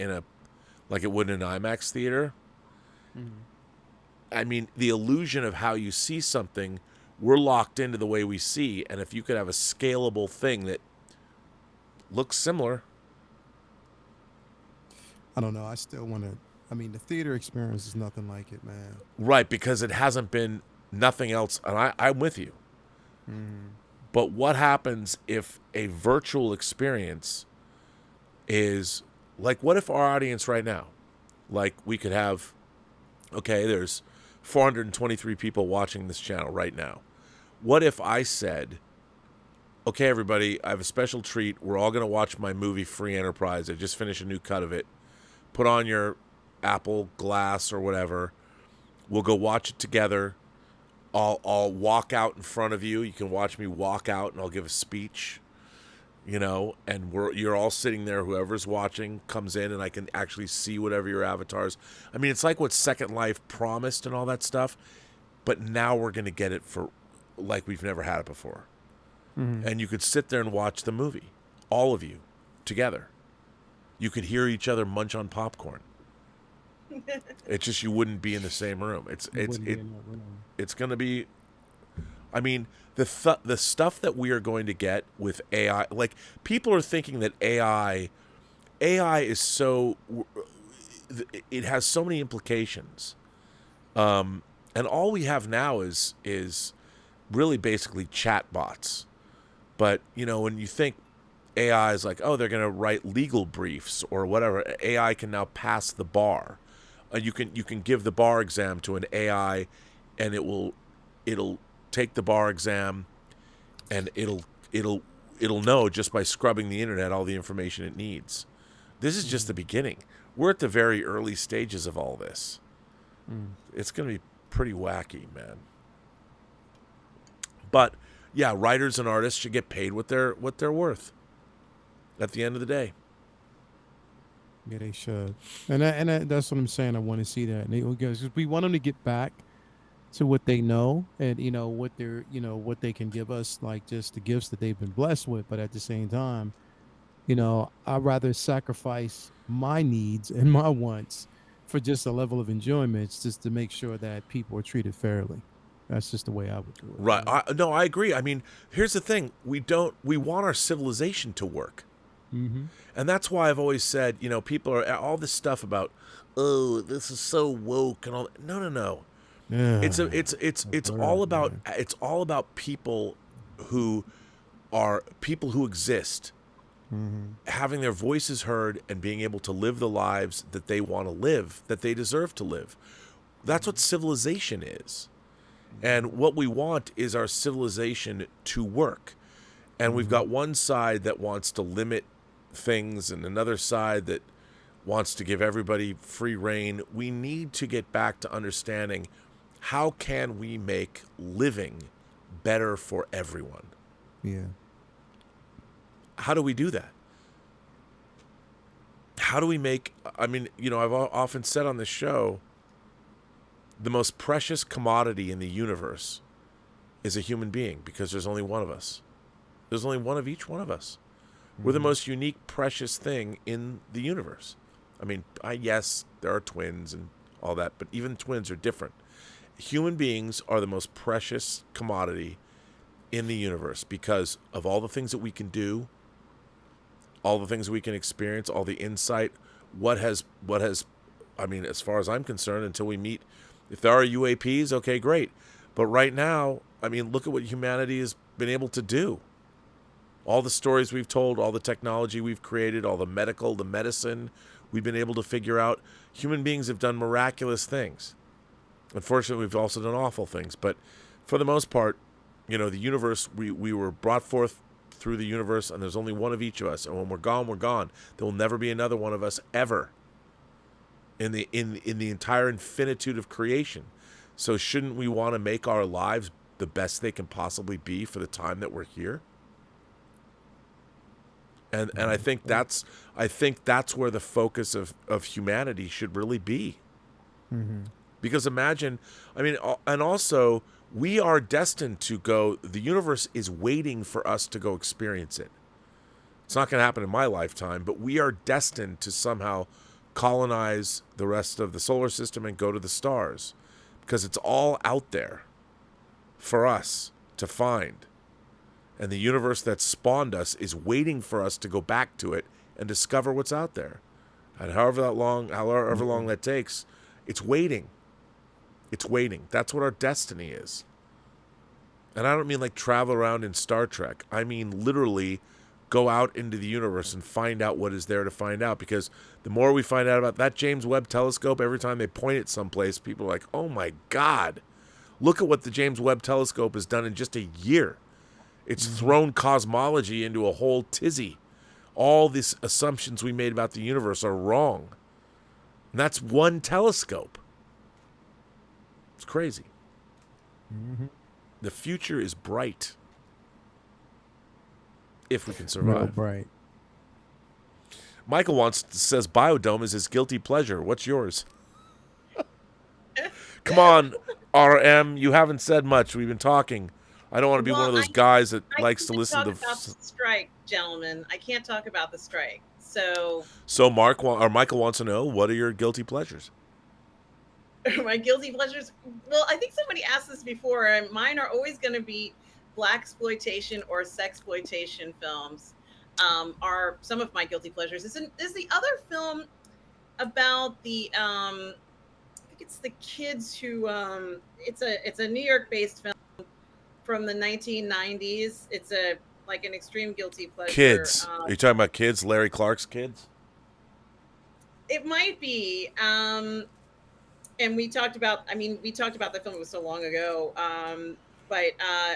like it would in an IMAX theater. I mean, the illusion of how you see something, we're locked into the way we see, and if you could have a scalable thing that looks similar. I don't know. I still want to. I mean, the theater experience is nothing like it, man. Right, because it hasn't been nothing else, and I'm with you. But what happens if a virtual experience is, like, what if our audience right now, like, we could have, okay, there's 423 people watching this channel right now. What if I said, okay, everybody, I have a special treat. We're all going to watch my movie, Free Enterprise. I just finished a new cut of it. Put on your Apple Glass or whatever. We'll go watch it together. I'll walk out in front of you. You can watch me walk out, and I'll give a speech, and you're all sitting there. Whoever's watching comes in, and I can actually see whatever your avatars. I mean, it's like what Second Life promised and all that stuff, but now we're going to get it for like we've never had it before. And you could sit there and watch the movie, all of you, together. You could hear each other munch on popcorn. It's just you wouldn't be in the same room. It's going to be, I mean, the stuff that we are going to get with AI, like people are thinking that AI is so, it has so many implications. And all we have now is really basically chat bots. But, when you think AI is like, oh, they're going to write legal briefs or whatever, AI can now pass the bar. You can give the bar exam to an AI, and it'll take the bar exam, and it'll know just by scrubbing the internet all the information it needs. This is just the beginning. We're at the very early stages of all this. It's going to be pretty wacky, man. But yeah, writers and artists should get paid what they're worth at the end of the day. Yeah, they should. That's what I'm saying. I want to see that. And because we want them to get back to what they know and, what they're, what they can give us, like just the gifts that they've been blessed with. But at the same time, I'd rather sacrifice my needs and my wants for just a level of enjoyment, just to make sure that people are treated fairly. That's just the way I would do it. Right. No, I agree. I mean, here's the thing. We want our civilization to work. Mm-hmm. And that's why I've always said, people are all this stuff about, oh, this is so woke and all. No. Yeah. It's all about people who exist, having their voices heard and being able to live the lives that they want to live, that they deserve to live. That's what civilization is. And what we want is our civilization to work. And we've got one side that wants to limit things and another side that wants to give everybody free reign. We need to get back to understanding, how can we make living better for everyone? Yeah. How do we do that? How do we make, I've often said on this show, the most precious commodity in the universe is a human being, because there's only one of us. There's only one of each one of us. We're the most unique, precious thing in the universe. I mean, yes, there are twins and all that, but even twins are different. Human beings are the most precious commodity in the universe because of all the things that we can do, all the things we can experience, all the insight. What has, as far as I'm concerned, until we meet, if there are UAPs, okay, great. But right now, look at what humanity has been able to do. All the stories we've told, all the technology we've created, all the medicine we've been able to figure out. Human beings have done miraculous things. Unfortunately, we've also done awful things. But for the most part, the universe, we were brought forth through the universe, and there's only one of each of us. And when we're gone, we're gone. There will never be another one of us ever in the entire infinitude of creation. So shouldn't we want to make our lives the best they can possibly be for the time that we're here? And I think that's where the focus of humanity should really be. Mm-hmm. Because imagine, and also we are destined to go. The universe is waiting for us to go experience it. It's not going to happen in my lifetime, but we are destined to somehow colonize the rest of the solar system and go to the stars, because it's all out there for us to find. And the universe that spawned us is waiting for us to go back to it and discover what's out there. And however long that takes, it's waiting. It's waiting. That's what our destiny is. And I don't mean like travel around in Star Trek. I mean literally go out into the universe and find out what is there to find out. Because the more we find out about that James Webb telescope, every time they point it someplace, people are like, oh my God, look at what the James Webb telescope has done in just a year. It's thrown cosmology into a whole tizzy. All these assumptions we made about the universe are wrong. And that's one telescope. It's crazy. Mm-hmm. The future is bright. If we can Real survive. bright. Michael says Biodome is his guilty pleasure. What's yours? Come on, RM. You haven't said much. We've been talking. I don't want to be one of those guys that likes to listen to the strike, gentlemen. I can't talk about the strike. So Michael wants to know, what are your guilty pleasures? My guilty pleasures. Well, I think somebody asked this before, and mine are always going to be blaxploitation or sexploitation films. Are some of my guilty pleasures. Is the other film about the I think it's the kids who it's a New York based film from the 1990s. It's an extreme guilty pleasure. Kids. Are you talking about Kids? Larry Clark's Kids? It might be. And we talked about the film, it was so long ago. But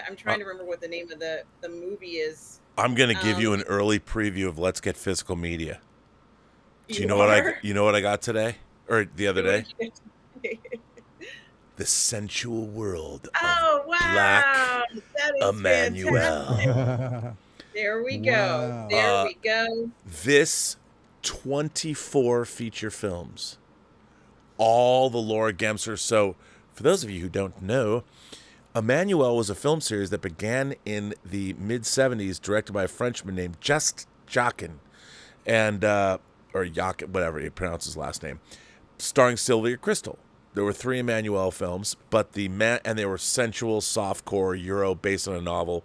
I'm trying to remember what the name of the movie is. I'm going to give you an early preview of Let's Get Physical Media. Do you know what I got today or the other day? The Sensual World Oh of Black wow, that is fantastic. Emmanuel. There we go. Wow. There we go. This 24 feature films, all the Laura Gemser. So, for those of you who don't know, Emmanuel was a film series that began in the mid 70s, directed by a Frenchman named Just Jacquin, and or Jacques, whatever he pronounced his last name, starring Sylvia Crystal. There were 3 Emmanuel films, but and they were sensual, softcore, Euro, based on a novel.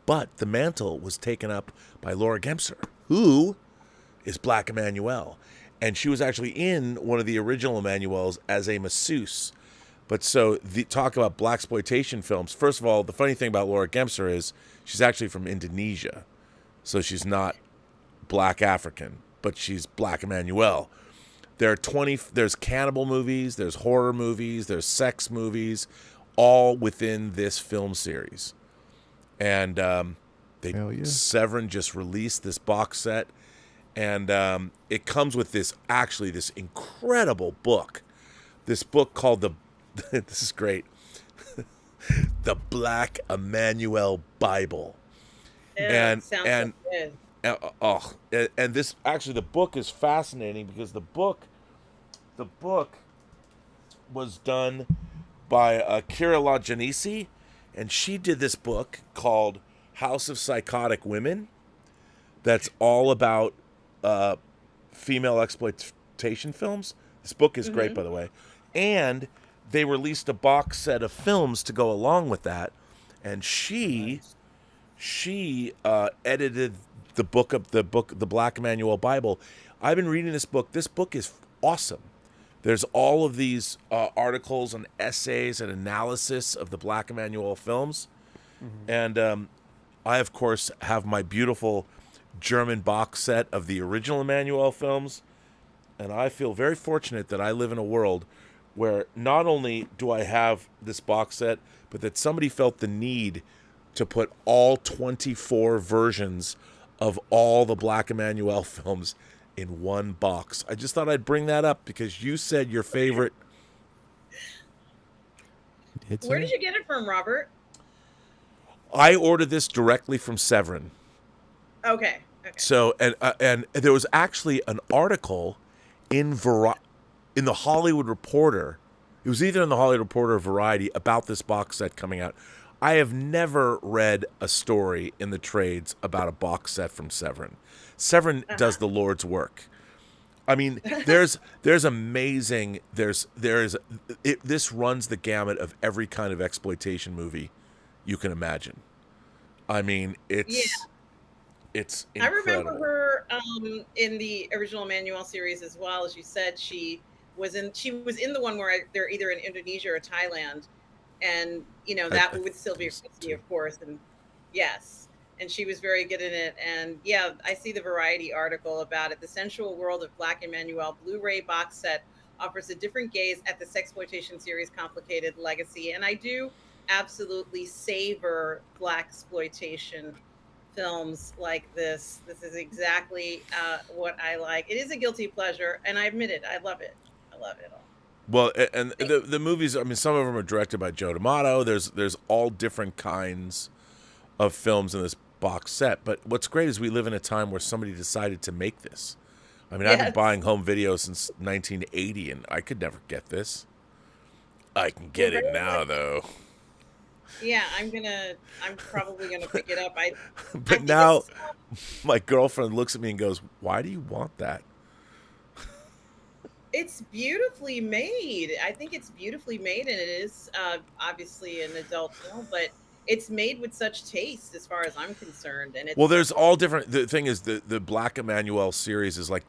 But the mantle was taken up by Laura Gemser, who is Black Emmanuel. And she was actually in one of the original Emmanuels as a masseuse. But so, talk about blaxploitation films. First of all, the funny thing about Laura Gemser is she's actually from Indonesia. So she's not Black African, but she's Black Emmanuel. There's cannibal movies, there's horror movies, there's sex movies, all within this film series. And Hell yeah. Severin just released this box set, and it comes with this incredible book. This book called this is great, the Black Emmanuel Bible. Yeah, sounds so good. And this actually, the book is fascinating because the book was done by Kira Lajanisi, and she did this book called House of Psychotic Women that's all about female exploitation films. This book is great, by the way. And they released a box set of films to go along with that, and she edited the Black Emmanuel Bible. I've been reading this book. This book is awesome. There's all of these articles and essays and analysis of the Black Emmanuel films. And I, of course, have my beautiful German box set of the original Emmanuel films. And I feel very fortunate that I live in a world where not only do I have this box set, but that somebody felt the need to put all 24 versions of all the Black Emmanuel films in one box. I just thought I'd bring that up because you said your favorite. Where did you get it from, Robert? I ordered this directly from Severin. Okay. So and there was actually an article in the Hollywood Reporter. It was either in the Hollywood Reporter or Variety about this box set coming out. I have never read a story in the trades about a box set from Severin. Severin does the Lord's work. I mean, there's amazing. This runs the gamut of every kind of exploitation movie you can imagine. I mean, it's incredible. I remember her in the original Emmanuel series as well. As you said, she was in the one where they're either in Indonesia or Thailand, and that with Sylvia Christie, of course, and yes, and she was very good in it. And yeah, I see the Variety article about it. The Sensual World of Black Emmanuel Blu-ray box set offers a different gaze at the sexploitation series' complicated legacy, and I do absolutely savor blaxploitation films like this. This is exactly what I like. It is a guilty pleasure, and I admit it. I love it. I love it all. Well, and the movies, I mean, some of them are directed by Joe D'Amato. There's all different kinds of films in this box set. But what's great is we live in a time where somebody decided to make this. I mean, I've been buying home video since 1980, and I could never get this. I can get it now, though. Yeah, I'm probably gonna pick it up. But now, my girlfriend looks at me and goes, "Why do you want that?" It's beautifully made. I think it's beautifully made, and it is obviously an adult film, but it's made with such taste, as far as I'm concerned. And well, there's all different. The thing is, the Black Emmanuel series is like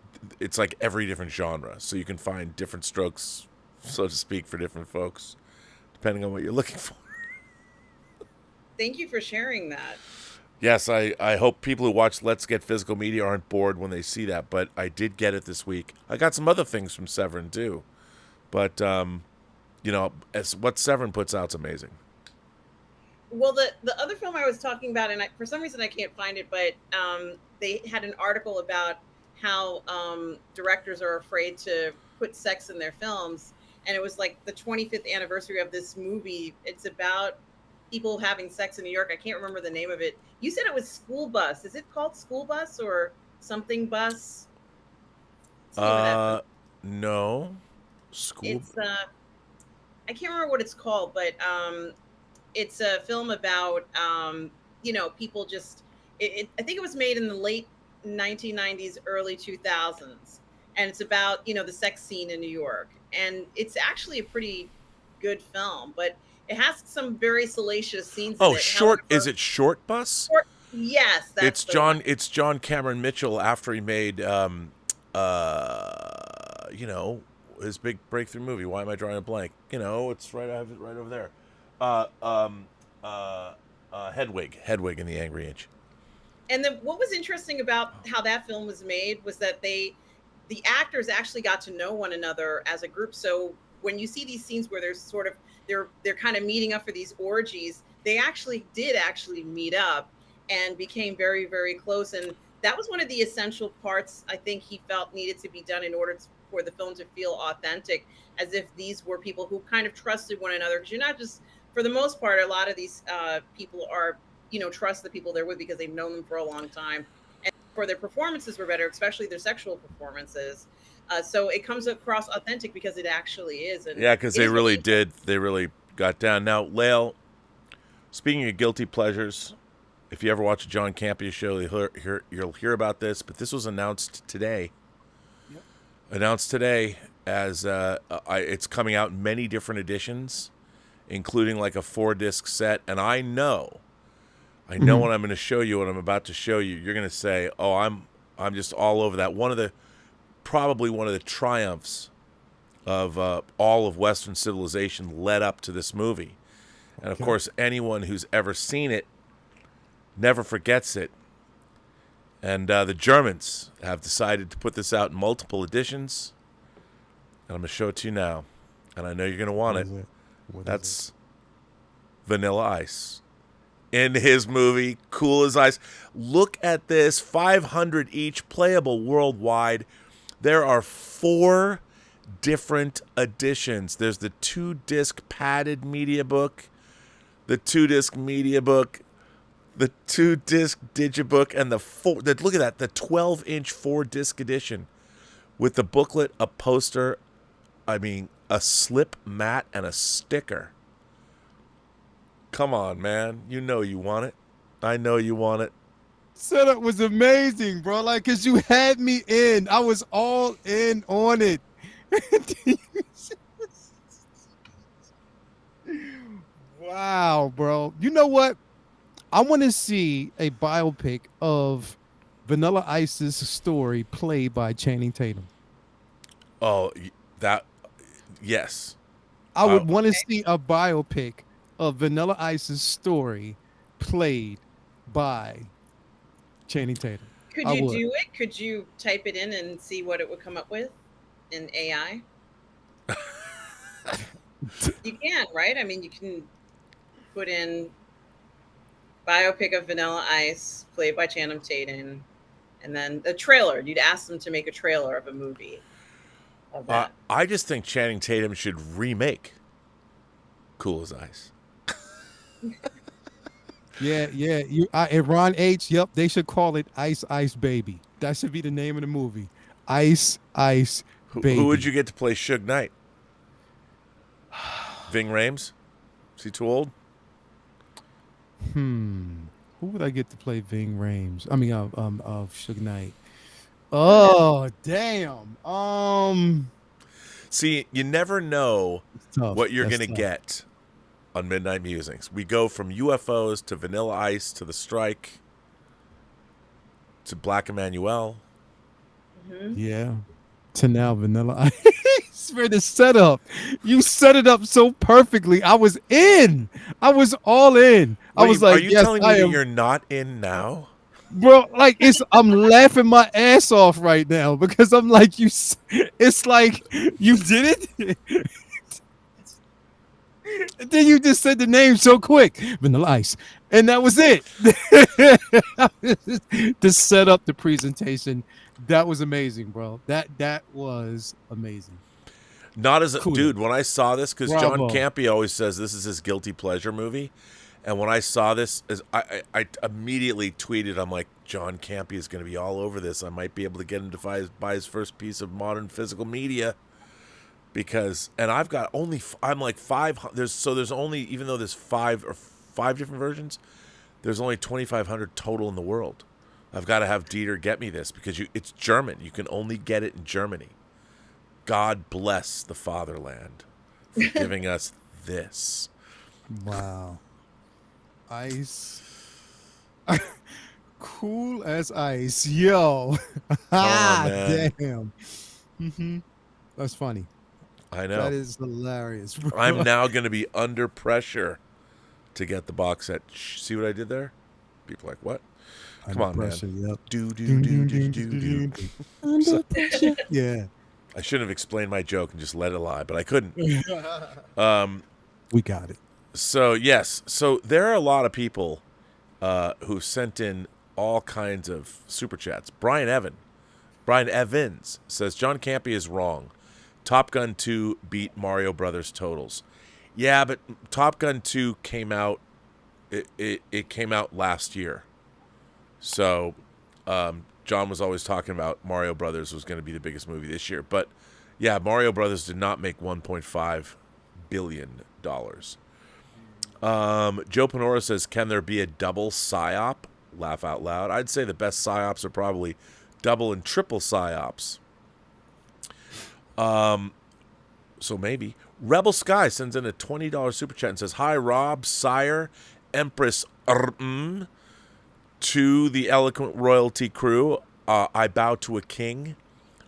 every different genre, so you can find different strokes, so to speak, for different folks, depending on what you're looking for. Thank you for sharing that. Yes, I hope people who watch Let's Get Physical Media aren't bored when they see that, but I did get it this week. I got some other things from Severin too, but as what Severin puts out is amazing. Well, the other film I was talking about, and for some reason I can't find it, but they had an article about how directors are afraid to put sex in their films, and it was like the 25th anniversary of this movie. It's about people having sex in New York. I can't remember the name of it. You said it was School Bus. Is it called School Bus or something bus? What's the name of that film? No. School. It's I can't remember what it's called, but it's a film about people just. I think it was made in the late 1990s, early 2000s, and it's about the sex scene in New York, and it's actually a pretty good film, but it has some very salacious scenes. Oh, in it. short. However, Is it Short Bus? yes, that's It's the John. one. It's John Cameron Mitchell after he made his big breakthrough movie. Why am I drawing a blank? It's right. I have it right over there. Hedwig and the Angry Inch. And then what was interesting about how that film was made was that the actors actually got to know one another as a group. So when you see these scenes where there's sort of they're kind of meeting up for these orgies, they did meet up and became very, very close. And that was one of the essential parts I think he felt needed to be done in order for the film to feel authentic, as if these were people who kind of trusted one another. Because you're not just, for the most part, a lot of these people are, trust the people they're with because they've known them for a long time. And for their performances were better, especially their sexual performances. So it comes across authentic because it actually is. And yeah, because they really did. They really got down. Now, Lael, speaking of guilty pleasures, if you ever watch a John Campea show, you'll hear about this. But this was announced today. Yep. Announced today as it's coming out in many different editions, including like a 4-disc set. And I know what I'm going to show you. What I'm about to show you, you're going to say, "Oh, I'm just all over that." Probably one of the triumphs of all of Western civilization led up to this movie. And of course, anyone who's ever seen it never forgets it. And the Germans have decided to put this out in multiple editions. And I'm going to show it to you now. And I know you're going to want it. That's Vanilla Ice. In his movie, Cool as Ice. Look at this. 500 each, playable worldwide. There are 4 different editions. There's the 2-disc padded media book, the 2-disc media book, the 2-disc digibook, and look at that, the 12-inch 4-disc edition with the booklet, a poster, a slip mat, and a sticker. Come on, man. You know you want it. I know you want it. Setup was amazing, bro. Like, cause you had me in. I was all in on it. Wow, bro. You know what? I want to see a biopic of Vanilla Ice's story played by Channing Tatum. Oh, yes. I would want to see a biopic of Vanilla Ice's story played by Channing Tatum. Could you do it? Could you type it in and see what it would come up with in AI? You can, right? You can put in biopic of Vanilla Ice played by Channing Tatum, and then the trailer. You'd ask them to make a trailer of a movie of that. I just think Channing Tatum should remake Cool as Ice. Yeah. And Ron H. Yep, they should call it Ice Ice Baby. That should be the name of the movie. Ice Ice Baby. Who would you get to play Suge Knight? Ving Rhames? Is he too old? Who would I get to play Ving Rhames? Of Suge Knight. Oh, damn. See, you never know what you're That's going to tough. get on Midnight Musings. We go from UFOs to Vanilla Ice to The Strike to Black Emmanuel. Yeah. To now Vanilla Ice. For the setup. You set it up so perfectly. I was in. I was all in. I was like, are you yes, telling me I that am. you're not in now? Bro, like I'm laughing my ass off right now because I'm like, it's like you did it. And then you just said the name so quick, Vanilla Ice, and that was it. To set up the presentation, that was amazing, bro. That was amazing. Not as a Kudos. dude. When I saw this, because John Bravo. Campy always says this is his guilty pleasure movie, and when I saw this, I immediately tweeted, I'm like, John Campy is going to be all over this. I might be able to get him to buy his first piece of modern physical media, because, and I've got only, I'm like 500. There's only, even though there's five different versions, there's only 2,500 total in the world. I've got to have Dieter get me this because it's German. You can only get it in Germany. God bless the fatherland for giving us this. Wow. Ice. Cool as ice. Yo. man. Damn. That's funny. I know. That is hilarious, bro. I'm now going to be under pressure to get the box set. See what I did there? People are like, what? Come on, pressure, man. Yep. Do. Under pressure. Yeah. I should have explained my joke and just let it lie, but I couldn't. We got it. So, yes. So there are a lot of people who sent in all kinds of super chats. Brian Evans says, John Campy is wrong. Top Gun 2 beat Mario Brothers totals. Yeah, but Top Gun 2 came out, it came out last year. So John was always talking about Mario Brothers was going to be the biggest movie this year. But yeah, Mario Brothers did not make $1.5 billion. Joe Panora says, can there be a double PSYOP? Laugh out loud. I'd say the best PSYOPs are probably double and triple PSYOPs. So maybe. Rebel Sky sends in a $20 super chat and says, hi, Rob, Sire, Empress, to the eloquent royalty crew. I bow to a king.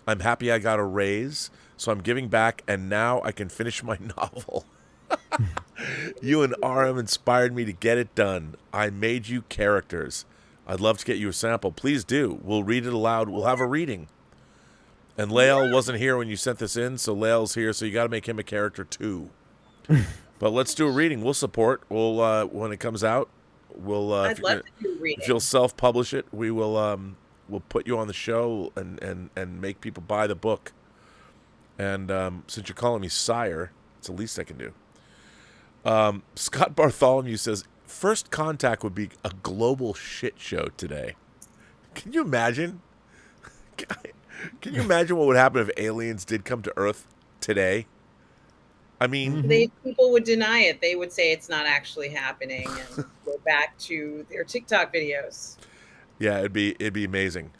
I'm happy I got a raise, so I'm giving back, and now I can finish my novel. You and RM inspired me to get it done. I made you characters. I'd love to get you a sample. Please do. We'll read it aloud. We'll have a reading. And Lael wasn't here when you sent this in, so Lael's here, so you got to make him a character too. But let's do a reading. We'll support. We'll when it comes out, we'll I'd love to do a reading. if you'll self-publish it, we will we'll put you on the show and make people buy the book. And since you're calling me sire, it's the least I can do. Scott Bartholomew says, first contact would be a global shit show today. Can you imagine? Can you imagine what would happen if aliens did come to Earth today? I mean, People would deny it. They would say it's not actually happening and go back to their TikTok videos. Yeah, it'd be amazing.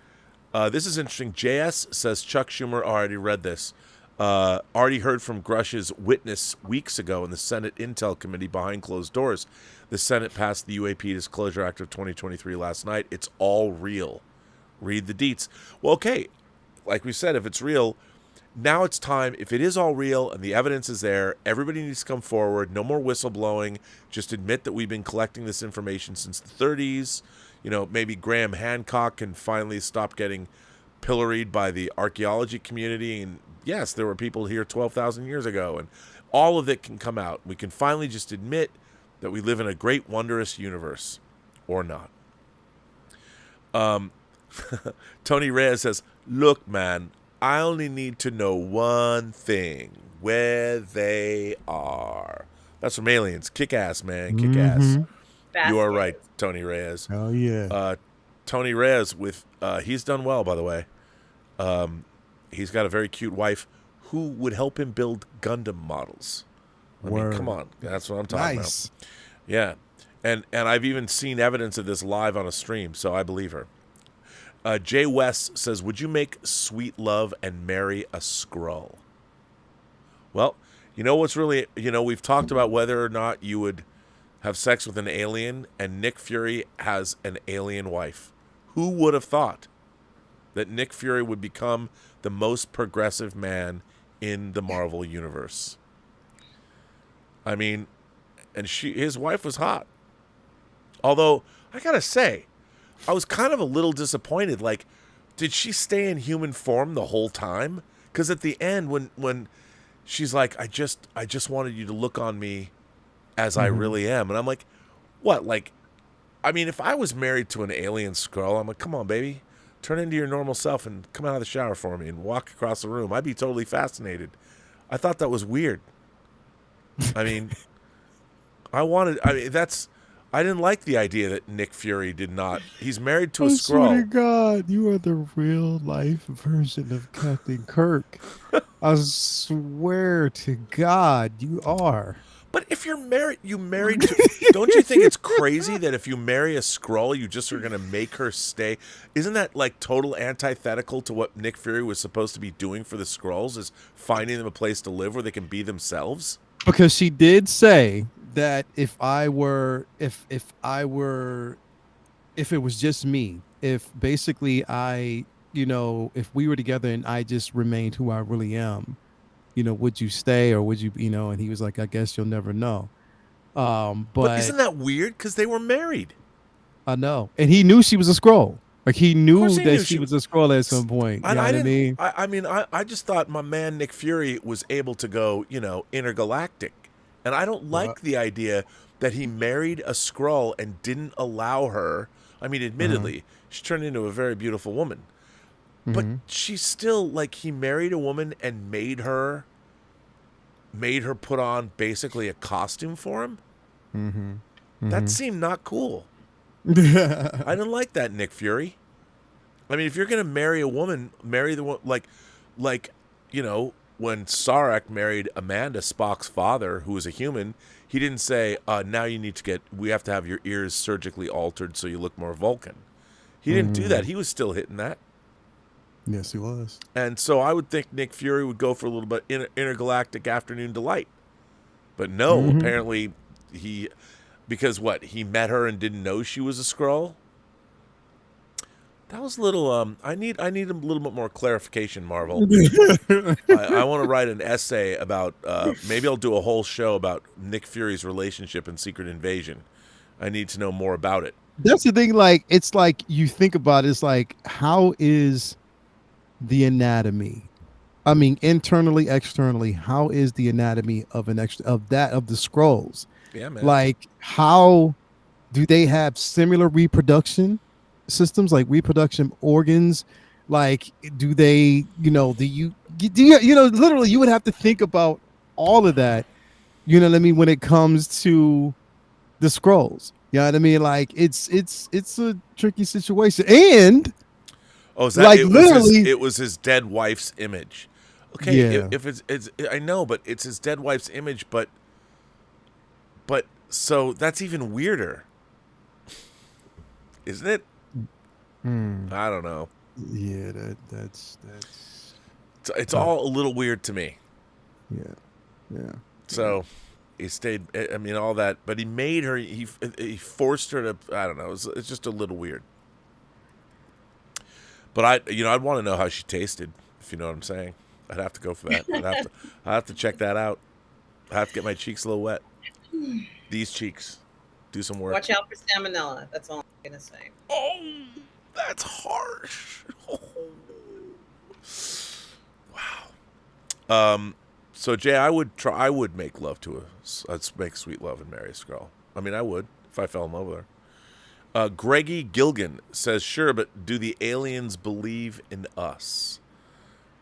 This is interesting. JS says Chuck Schumer already read this. Already heard from Grush's witness weeks ago in the Senate Intel Committee behind closed doors. The Senate passed the UAP Disclosure Act of 2023 last night. It's all real. Read the deets. Well, okay. Like we said, if it's real, now it's time. If it is all real and the evidence is there, everybody needs to come forward. No more whistleblowing. Just admit that we've been collecting this information since the 30s. You know, maybe Graham Hancock can finally stop getting pilloried by the archaeology community. And yes, there were people here 12,000 years ago. And all of it can come out. We can finally just admit that we live in a great, wondrous universe. Or not. Tony Reyes says, look, man, I only need to know one thing, where they are. That's from Aliens. Kick ass, man. Kick ass. You are right, Tony Reyes. Oh, yeah. Tony Reyes, with he's done well, by the way. He's got a very cute wife who would help him build Gundam models. I mean, come on. That's what I'm talking about. Yeah. And I've even seen evidence of this live on a stream, so I believe her. Jay West says, would you make sweet love and marry a Skrull? Well, you know what's really, we've talked about whether or not you would have sex with an alien, and Nick Fury has an alien wife. Who would have thought that Nick Fury would become the most progressive man in the Marvel universe? I mean, and his wife was hot. Although, I gotta say, I was kind of a little disappointed. Like, did she stay in human form the whole time? Because at the end, when she's like, I just wanted you to look on me as I really am. And I'm like, what? Like, I mean, if I was married to an alien Skrull, I'm like, come on, baby. Turn into your normal self and come out of the shower for me and walk across the room. I'd be totally fascinated. I thought that was weird. I mean, I didn't like the idea that Nick Fury did not. He's married to a I swear to Skrull. God, you are the real life version of Captain Kirk. I swear to God, you are. But if you're married, you married to. Don't you think it's crazy that if you marry a Skrull, you just are going to make her stay? Isn't that like total antithetical to what Nick Fury was supposed to be doing for the Skrulls? Is finding them a place to live where they can be themselves? Because she did say that if it was just me, if basically if we were together and I just remained who I really am, would you stay or would you, and he was like, I guess you'll never know. But But isn't that weird? Because they were married. I know. And he knew she was a scroll. Like he knew course he knew that she she was a scroll at some point. You know what I mean? I just thought my man Nick Fury was able to go, intergalactic. And I don't like the idea that he married a Skrull and didn't allow her. I mean, admittedly, she turned into a very beautiful woman. But she's still like he married a woman and made her put on basically a costume for him. That seemed not cool. I didn't like that, Nick Fury. I mean, if you're going to marry a woman, marry the one like when Sarek married Amanda, Spock's father, who was a human, he didn't say, now we have to have your ears surgically altered so you look more Vulcan. He didn't do that. He was still hitting that. Yes, he was. And so I would think Nick Fury would go for a little bit intergalactic afternoon delight. But no, apparently because he met her and didn't know she was a Skrull? That was a little I need a little bit more clarification, Marvel. I want to write an essay about maybe I'll do a whole show about Nick Fury's relationship in Secret Invasion. I need to know more about it. That's the thing, like it's like you think about it, it's like how is the anatomy? I mean, internally, externally, how is the anatomy of the Skrulls? Yeah, man. Like, how do they have similar reproduction systems, like reproduction organs? Like, do they, literally, you would have to think about all of that. You know what I mean? When it comes to the Skrulls, you know what I mean? Like, it's a tricky situation, and is that like it was his dead wife's image? Okay, Yeah. if it's I know, but it's his dead wife's image, but so that's even weirder, isn't it? I don't know. Yeah, that's It's all a little weird to me. yeah. So he stayed. I mean, all that, but he made her. He forced her to. I don't know. It's just a little weird. But I'd want to know how she tasted. If you know what I'm saying, I'd have to go for that. I'd have to check that out. I have to get my cheeks a little wet. These cheeks, do some work. Watch out for salmonella. That's all I'm gonna say. Oh, that's harsh. Wow. So Jay, I would make love to let's make sweet love and marry a Skrull. I mean, I would if I fell in love with her. Greggy Gilgan says, sure, but do the aliens believe in us?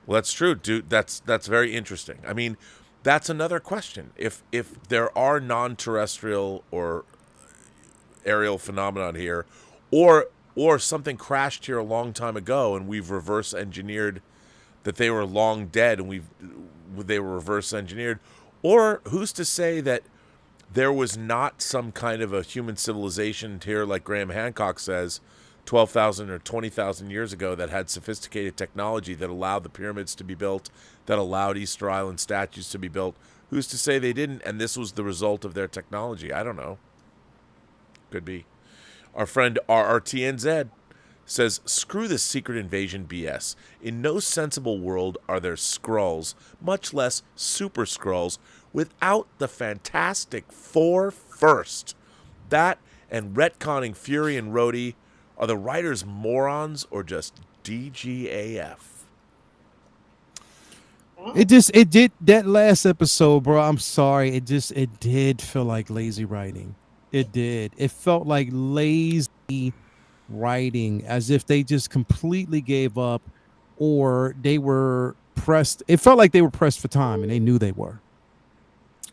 Well, that's true, dude. That's very interesting. I mean, that's another question. If there are non-terrestrial or aerial phenomenon here, or something crashed here a long time ago and we've reverse engineered that they were long dead and they were reverse engineered, or who's to say that there was not some kind of a human civilization here, like Graham Hancock says, 12,000 or 20,000 years ago, that had sophisticated technology that allowed the pyramids to be built, that allowed Easter Island statues to be built. Who's to say they didn't, and this was the result of their technology? I don't know. Could be. Our friend RRTNZ says, screw this secret invasion BS. In no sensible world are there Skrulls, much less super Skrulls, without the Fantastic Four first. That and retconning Fury and Rhodey. Are the writers morons or just DGAF? It did that last episode, bro. I'm sorry. It did feel like lazy writing. It did. It felt like lazy writing, as if they just completely gave up, or they were pressed. It felt like they were pressed for time, and they knew they were.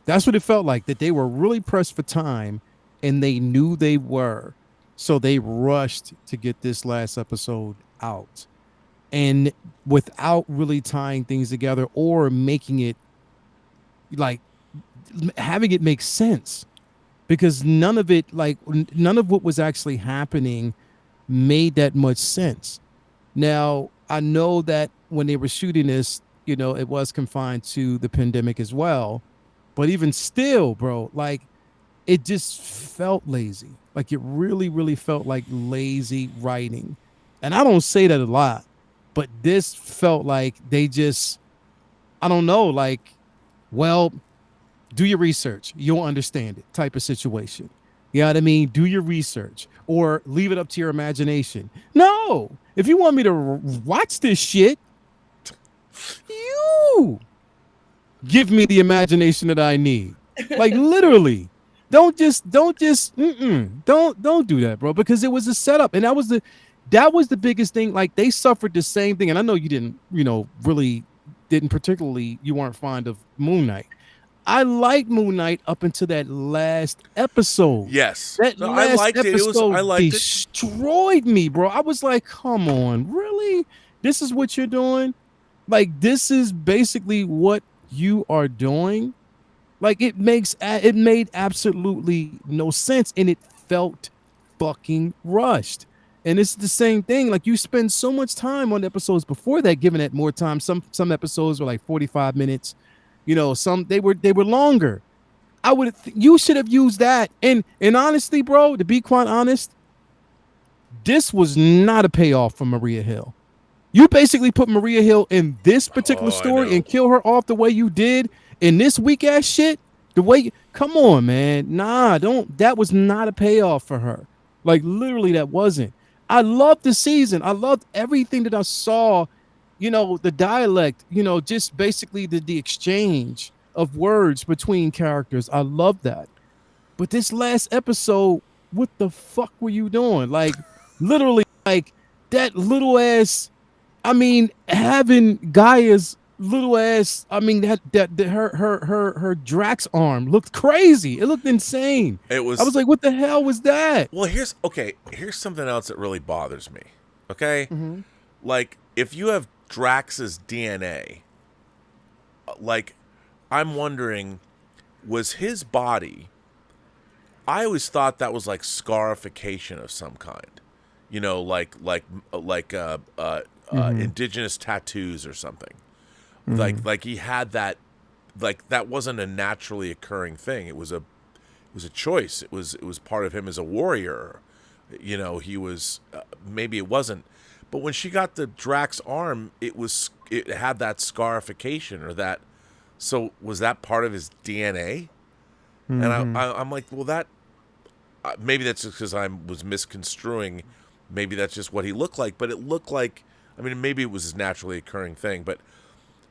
That's what it felt like, that they were really pressed for time, and they knew they were. So they rushed to get this last episode out, and without really tying things together or making it like having it make sense, because none of what was actually happening made that much sense. Now, I know that when they were shooting this, it was confined to the pandemic as well, but even still, bro, like, it just felt lazy. Like, it really, really felt like lazy writing. And I don't say that a lot, but this felt like they just, I don't know, like, well, do your research, you'll understand it type of situation. You know what I mean? Do your research or leave it up to your imagination. No, if you want me to watch this shit, you give me the imagination that I need. Like, literally. Don't do that, bro, because it was a setup, and that was the biggest thing. Like, they suffered the same thing, and I know you didn't, really didn't particularly, you weren't fond of Moon Knight. I liked Moon Knight up until that last episode. Yes. That No, last I liked episode it. I liked it. destroyed me, bro. I was like, come on, really? This is what you're doing? Like, this is basically what you are doing? Like, it made absolutely no sense, and it felt fucking rushed. And it's the same thing. Like, you spend so much time on episodes before that, giving it more time. Some episodes were like 45 minutes. Some they were longer. You should have used that. And honestly, bro, to be quite honest, this was not a payoff for Maria Hill. You basically put Maria Hill in this particular story and kill her off the way you did in this weak ass shit. Come on, man. Nah, that was not a payoff for her. Like, literally, that wasn't. I loved the season. I loved everything that I saw. The dialect, just basically the exchange of words between characters. I love that. But this last episode, what the fuck were you doing? Like, literally, like, that little ass, having Gaia's little ass, her Drax arm looked crazy. It looked insane. I was like, what the hell was that? Well, here's something else that really bothers me. Okay? Mm-hmm. Like, if you have Drax's DNA, like, I'm wondering, was his body, I always thought that was like scarification of some kind, indigenous tattoos or something. Mm-hmm. Like he had that, like, that wasn't a naturally occurring thing. It was a choice. It was part of him as a warrior. He was, maybe it wasn't. But when she got the Drax arm, it had that scarification or that. So was that part of his DNA? Mm-hmm. And I'm like, well, that maybe that's just because I was misconstruing. Maybe that's just what he looked like. But it looked like, maybe it was his naturally occurring thing. But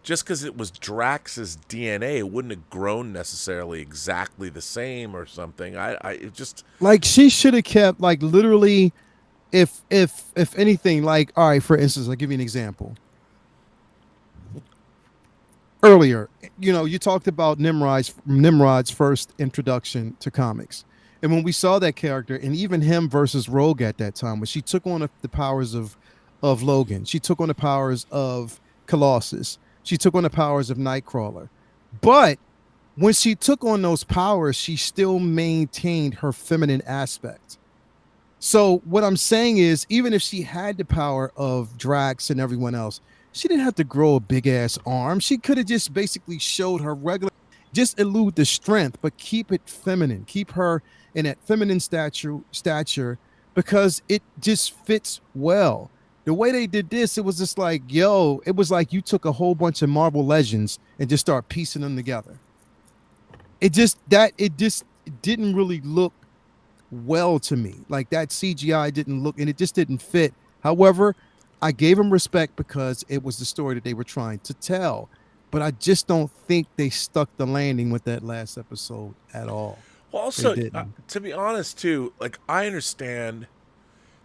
just because it was Drax's DNA, it wouldn't have grown necessarily exactly the same or something. It just, like, she should have kept, like, literally. If anything, like, all right, for instance, I'll give you an example. Earlier, you talked about Nimrod's first introduction to comics. And when we saw that character, and even him versus Rogue at that time, when she took on the powers of Logan, she took on the powers of Colossus, she took on the powers of Nightcrawler. But when she took on those powers, she still maintained her feminine aspect. So what I'm saying is, even if she had the power of Drax and everyone else, she didn't have to grow a big ass arm. She could have just basically showed her regular, just elude the strength, but keep it feminine. Keep her in that feminine stature, because it just fits well. The way they did this, it was just like, it was like you took a whole bunch of Marvel Legends and just start piecing them together. It just didn't really look well to me. Like, that CGI didn't look, and it just didn't fit. However, I gave them respect because it was the story that they were trying to tell. But I just don't think they stuck the landing with that last episode at all. Well, also, to be honest, too, like, I understand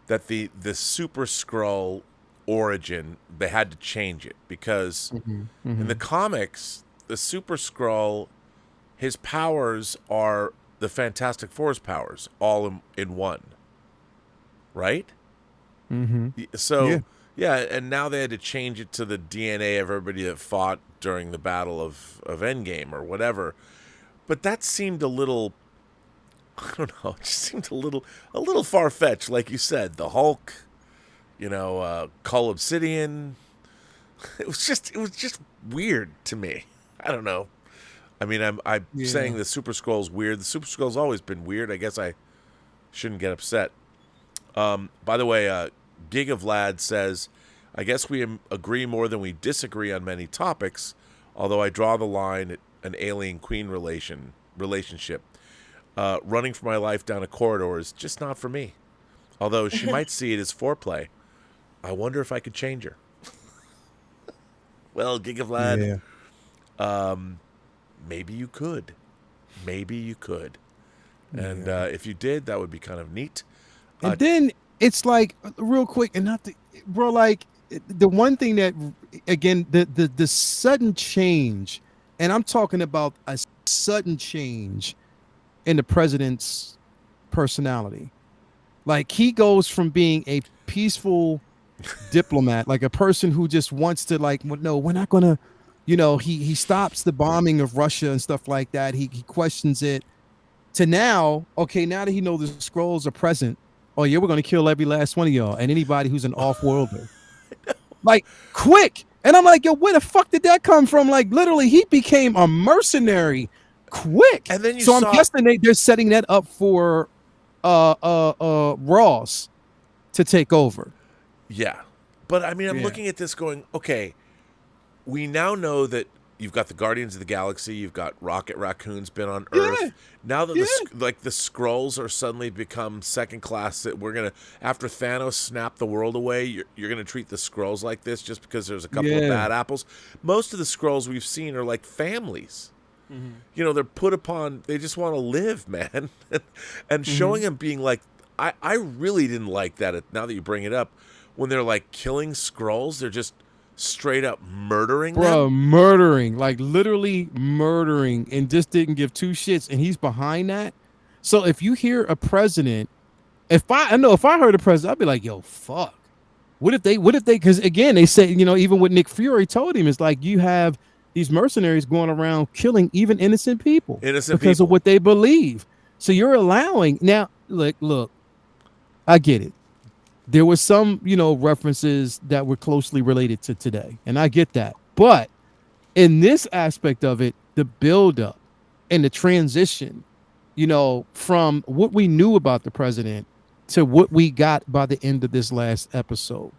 that the Super Skrull origin, they had to change it because Mhm, in the mhm. comics, the Super Skrull, his powers are the Fantastic Four's powers, all in one, right? Mhm. Yeah. So, yeah, and now they had to change it to the DNA of everybody that fought during the Battle of Endgame or whatever. But that seemed a little, I don't know, it just seemed a little far fetched, like you said. The Hulk, Cull Obsidian. It was just weird to me. I don't know. I mean, I'm Yeah. saying the Super Skrull's weird. The Super Skrull's always been weird. I guess I shouldn't get upset. By the way, Gig of Lad says, I guess we agree more than we disagree on many topics, although I draw the line at an alien queen relationship. Running for my life down a corridor is just not for me. Although she might see it as foreplay. I wonder if I could change her. Well, Gig of Lad, Yeah. maybe you could. Maybe you could. And Yeah. if you did, that would be kind of neat. And then it's like real quick, and not the bro. Like the one thing that again, the sudden change, and I'm talking about a sudden change in the president's personality. Like he goes from being a peaceful diplomat, like a person who just wants to like, well, no, we're not gonna, he stops the bombing of Russia and stuff like that. He questions it to now, okay, now that he knows the scrolls are present, oh yeah, we're gonna kill every last one of y'all and anybody who's an off-worlder. Like quick. And I'm like, yo, where the fuck did that come from? Like literally he became a mercenary quick. And then you so I'm saw- guessing they're setting that up for Ross to take over. Yeah. But I mean, I'm Yeah. looking at this going, okay, we now know that you've got the Guardians of the Galaxy, you've got Rocket Raccoon's been on Yeah. Earth. Now that Yeah. the Skrulls are suddenly become second class, that we're going to, after Thanos snapped the world away, you're going to treat the Skrulls like this just because there's a couple of Yeah. bad apples. Most of the Skrulls we've seen are like families. They're put upon, they just want to live, man. And showing them being like, I really didn't like that, now that you bring it up, when they're like killing Skrulls, they're just straight up murdering Bro, them. murdering, like literally murdering, and just didn't give two shits, and he's behind that. So if you hear a president, if I heard a president, I'd be like, yo, fuck. What if they, because again, they say, even what Nick Fury told him is like, you have these mercenaries going around killing even innocent people because people. of what they believe. So you're allowing, now, look, I get it. There was some, references that were closely related to today, and I get that. But in this aspect of it, the buildup and the transition, from what we knew about the president to what we got by the end of this last episode,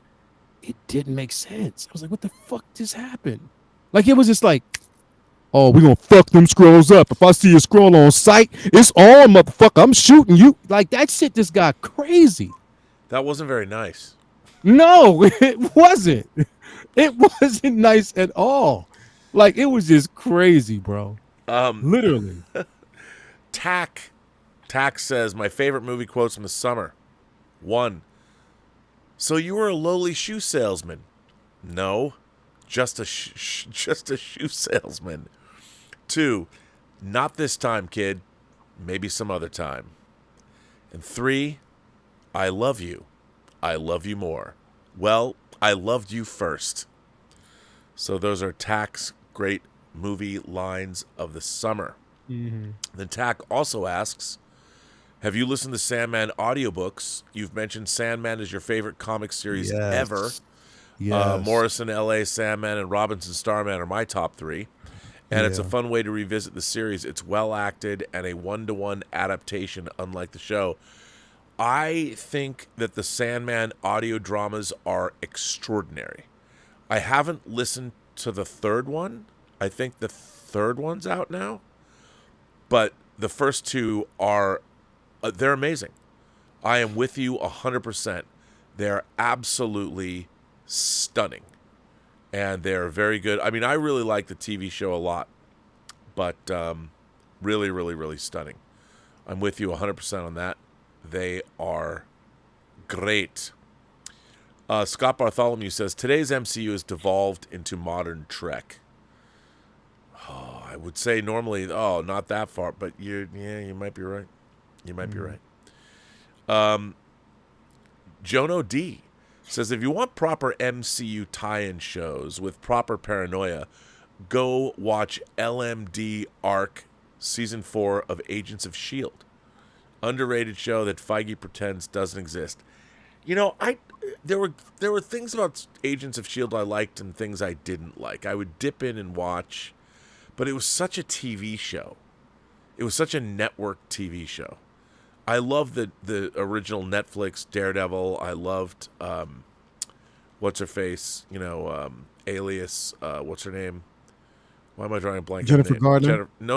it didn't make sense. I was like, what the fuck just happened? Like, it was just like, oh, we're gonna fuck them scrolls up. If I see a scroll on sight, it's on, motherfucker. I'm shooting you. Like, that shit just got crazy. That wasn't very nice. No, it wasn't. It wasn't nice at all. Like, it was just crazy, bro. Literally. Tack says, my favorite movie quotes from the summer. 1, so you were a lowly shoe salesman. No, just a shoe salesman. 2, not this time, kid. Maybe some other time. And 3, I love you. I love you more. Well, I loved you first. So those are Tack's great movie lines of the summer. Then Tack also asks, have you listened to Sandman audiobooks? You've mentioned Sandman as your favorite comic series ever. Yes. Morrison, L.A., Sandman, and Robinson Starman are my top 3. And it's a fun way to revisit the series. It's well acted and a one-to-one adaptation, unlike the show. I think that the Sandman audio dramas are extraordinary. I haven't listened to the third one. I think the third one's out now. But the first 2 are, they're amazing. I am with you 100%. They're absolutely stunning. And they're very good. I mean, I really like the TV show a lot. But really, really, really stunning. I'm with you 100% on that. They are great. Scott Bartholomew says today's MCU has devolved into modern Trek. Oh, I would say normally, not that far, but you might be right. You might be right. Jono D says if you want proper MCU tie-in shows with proper paranoia, go watch LMD Arc Season 4 of Agents of S.H.I.E.L.D. Underrated show that Feige pretends doesn't exist. You know, there were things about Agents of S.H.I.E.L.D. I liked and things I didn't like. I would dip in and watch, but it was such a TV show. It was such a network TV show. I loved the original Netflix Daredevil. I loved what's her face, Alias, what's her name? Why am I drawing a blank? Jennifer Gardner? No.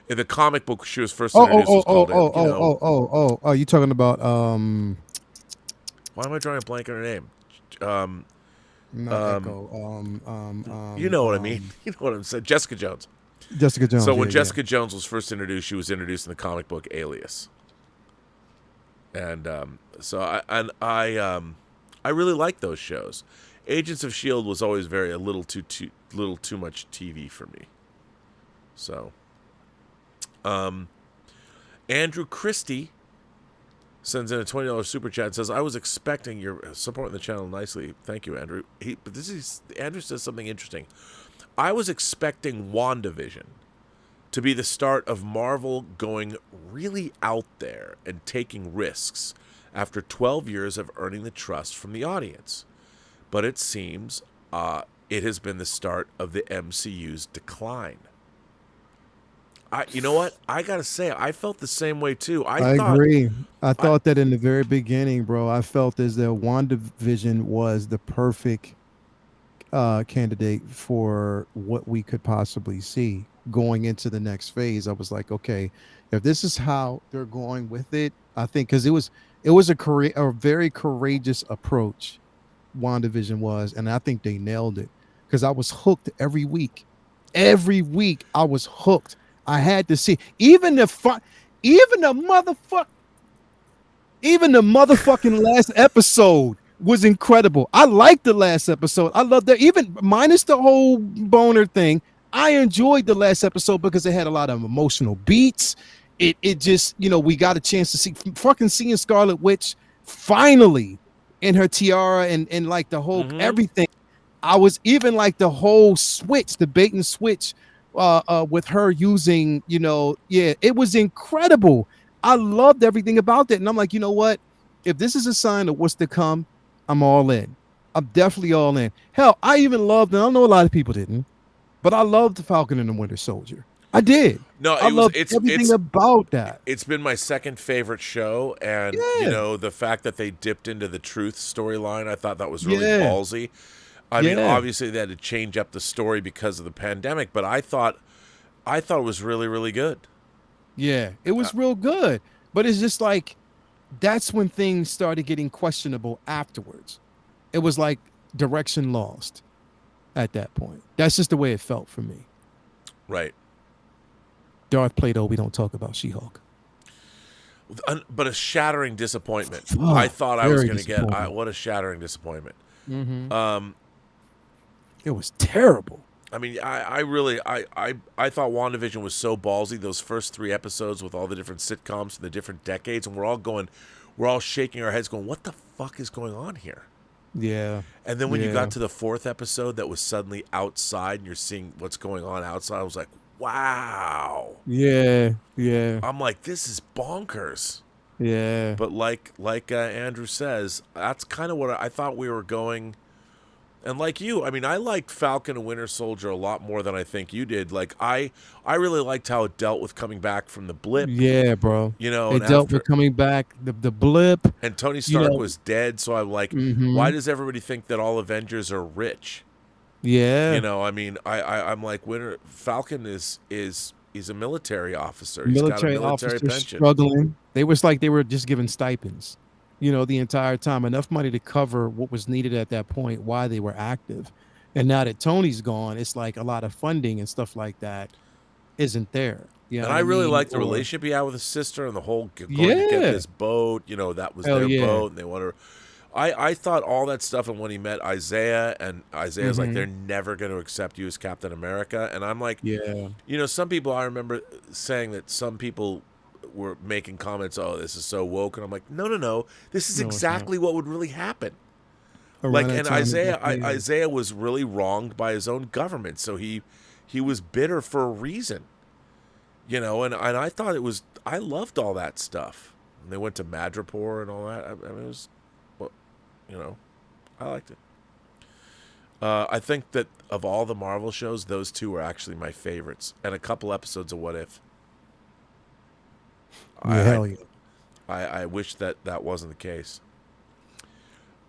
In the comic book she was first introduced was called you talking about why am I drawing a blank on her name? not Echo. You know what I mean. You know what I'm saying. Jessica Jones. Jessica Jones. So when Jessica Jones was first introduced, she was introduced in the comic book Alias. And I really like those shows. Agents of S.H.I.E.L.D. was always a little too much TV for me. So, Andrew Christie sends in a $20 super chat and says, I was expecting you're supporting the channel nicely. Thank you, Andrew. Andrew says something interesting. I was expecting WandaVision to be the start of Marvel going really out there and taking risks after 12 years of earning the trust from the audience. But it seems it has been the start of the MCU's decline. You know what? I got to say, I felt the same way too. I agree. I thought that in the very beginning, bro, I felt as though WandaVision was the perfect candidate for what we could possibly see going into the next phase. I was like, okay, if this is how they're going with it, I think because it was a very courageous approach. WandaVision was, and I think they nailed it because I was hooked every week. Every week I was hooked. I had to see even the motherfucking last episode was incredible. I liked the last episode. I loved that, even minus the whole boner thing. I enjoyed the last episode because it had a lot of emotional beats. It just, we got a chance to see fucking seeing Scarlet Witch finally in her tiara and like the whole everything. I was even like the whole switch, the bait and switch with her using, it was incredible. I loved everything about that. And I'm like, you know what? If this is a sign of what's to come, I'm all in. I'm definitely all in. Hell, I even loved, and I know a lot of people didn't, but I loved the Falcon and the Winter Soldier. I did. No, I loved everything about that. It's been my second favorite show, and the fact that they dipped into the truth storyline, I thought that was really ballsy. I mean, obviously they had to change up the story because of the pandemic, but I thought it was really, really good. Yeah, it was real good, but it's just like that's when things started getting questionable afterwards. It was like direction lost at that point. That's just the way it felt for me. Right. Darth Plato, we don't talk about She-Hulk. But a shattering disappointment. Oh, I thought I was going to get what a shattering disappointment. It was terrible. I mean, I thought WandaVision was so ballsy. Those first 3 episodes with all the different sitcoms from the different decades, and we're all shaking our heads, going, "What the fuck is going on here?" Yeah. And then when you got to the 4th episode, that was suddenly outside, and you're seeing what's going on outside. I was like, "Wow." Yeah. I'm like, "This is bonkers." Yeah. But like Andrew says, that's kind of what I thought we were going. And like you, I mean, I liked Falcon and Winter Soldier a lot more than I think you did. Like, I really liked how it dealt with coming back from the blip. Yeah, bro. It dealt with coming back, the blip. And Tony Stark was dead, so I'm like, why does everybody think that all Avengers are rich? Yeah. I mean, I'm like, Falcon is a military officer. Military He's got a military officer pension. struggling. They were just given stipends. The entire time, enough money to cover what was needed at that point while they were active. And now that Tony's gone, it's like a lot of funding and stuff like that isn't there. And I really liked the relationship he had with his sister and the whole going to get this boat. That was their boat, and they wanted. I thought all that stuff, and when he met Isaiah, and Isaiah's like, they're never going to accept you as Captain America, and I'm like, Yeah. you know, some people, I remember saying that some people were making comments, oh, this is so woke, and I'm like, no, this is No, it's exactly what would really happen. Around Like, that and time, Isaiah was really wronged by his own government, so he was bitter for a reason, you know, and I thought I loved all that stuff. And they went to Madripoor and all that. I mean, it was, well, you know, I liked it. I think that of all the Marvel shows, those two were actually my favorites, and a couple episodes of What If. hell yeah. I wish that wasn't the case.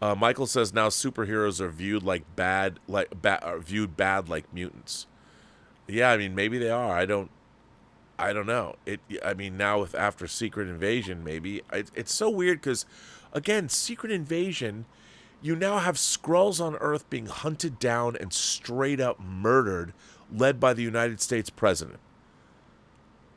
Michael says now superheroes are viewed viewed bad like mutants. Yeah, I mean maybe they are. I don't know. I mean now after Secret Invasion, maybe it's so weird because, again, Secret Invasion, you now have Skrulls on Earth being hunted down and straight up murdered, led by the United States president.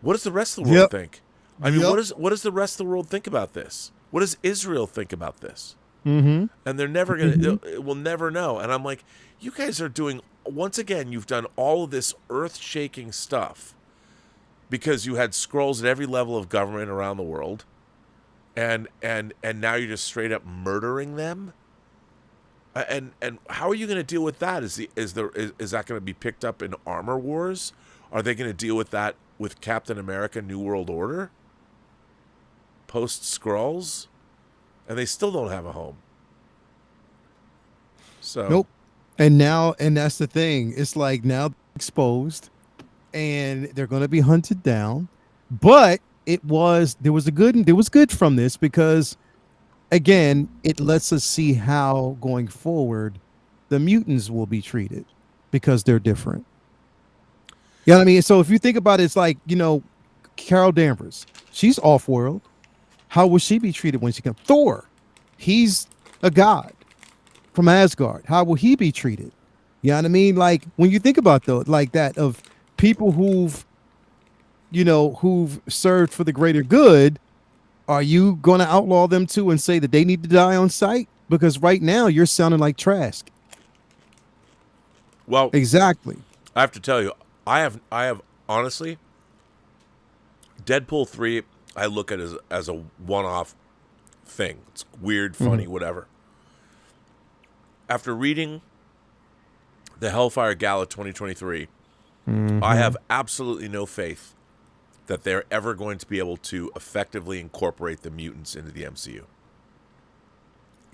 What does the rest of the world think? I mean, what does the rest of the world think about this? What does Israel think about this? Mm-hmm. And they're never gonna. We'll never know. And I'm like, you guys are doing, once again, you've done all of this earth-shaking stuff because you had Skrulls at every level of government around the world, and now you're just straight up murdering them. And how are you going to deal with that? Is that going to be picked up in Armor Wars? Are they going to deal with that with Captain America: New World Order? Post Skrulls? And they still don't have a home. So Nope. And that's the thing. It's like now exposed, and they're going to be hunted down. But there was good from this because, again, it lets us see how going forward the mutants will be treated because they're different. You know what I mean? So if you think about it, it's like, you know, Carol Danvers, she's off-world. How will she be treated when she comes? Thor, he's a god from Asgard. How will he be treated? You know what I mean? Like when you think about like that of people who've served for the greater good, are you going to outlaw them too and say that they need to die on sight? Because right now you're sounding like Trask. Well, exactly. I have to tell you, I have honestly, Deadpool 3, I look at it as a one-off thing. It's weird, funny, whatever. After reading the Hellfire Gala 2023, I have absolutely no faith that they're ever going to be able to effectively incorporate the mutants into the MCU.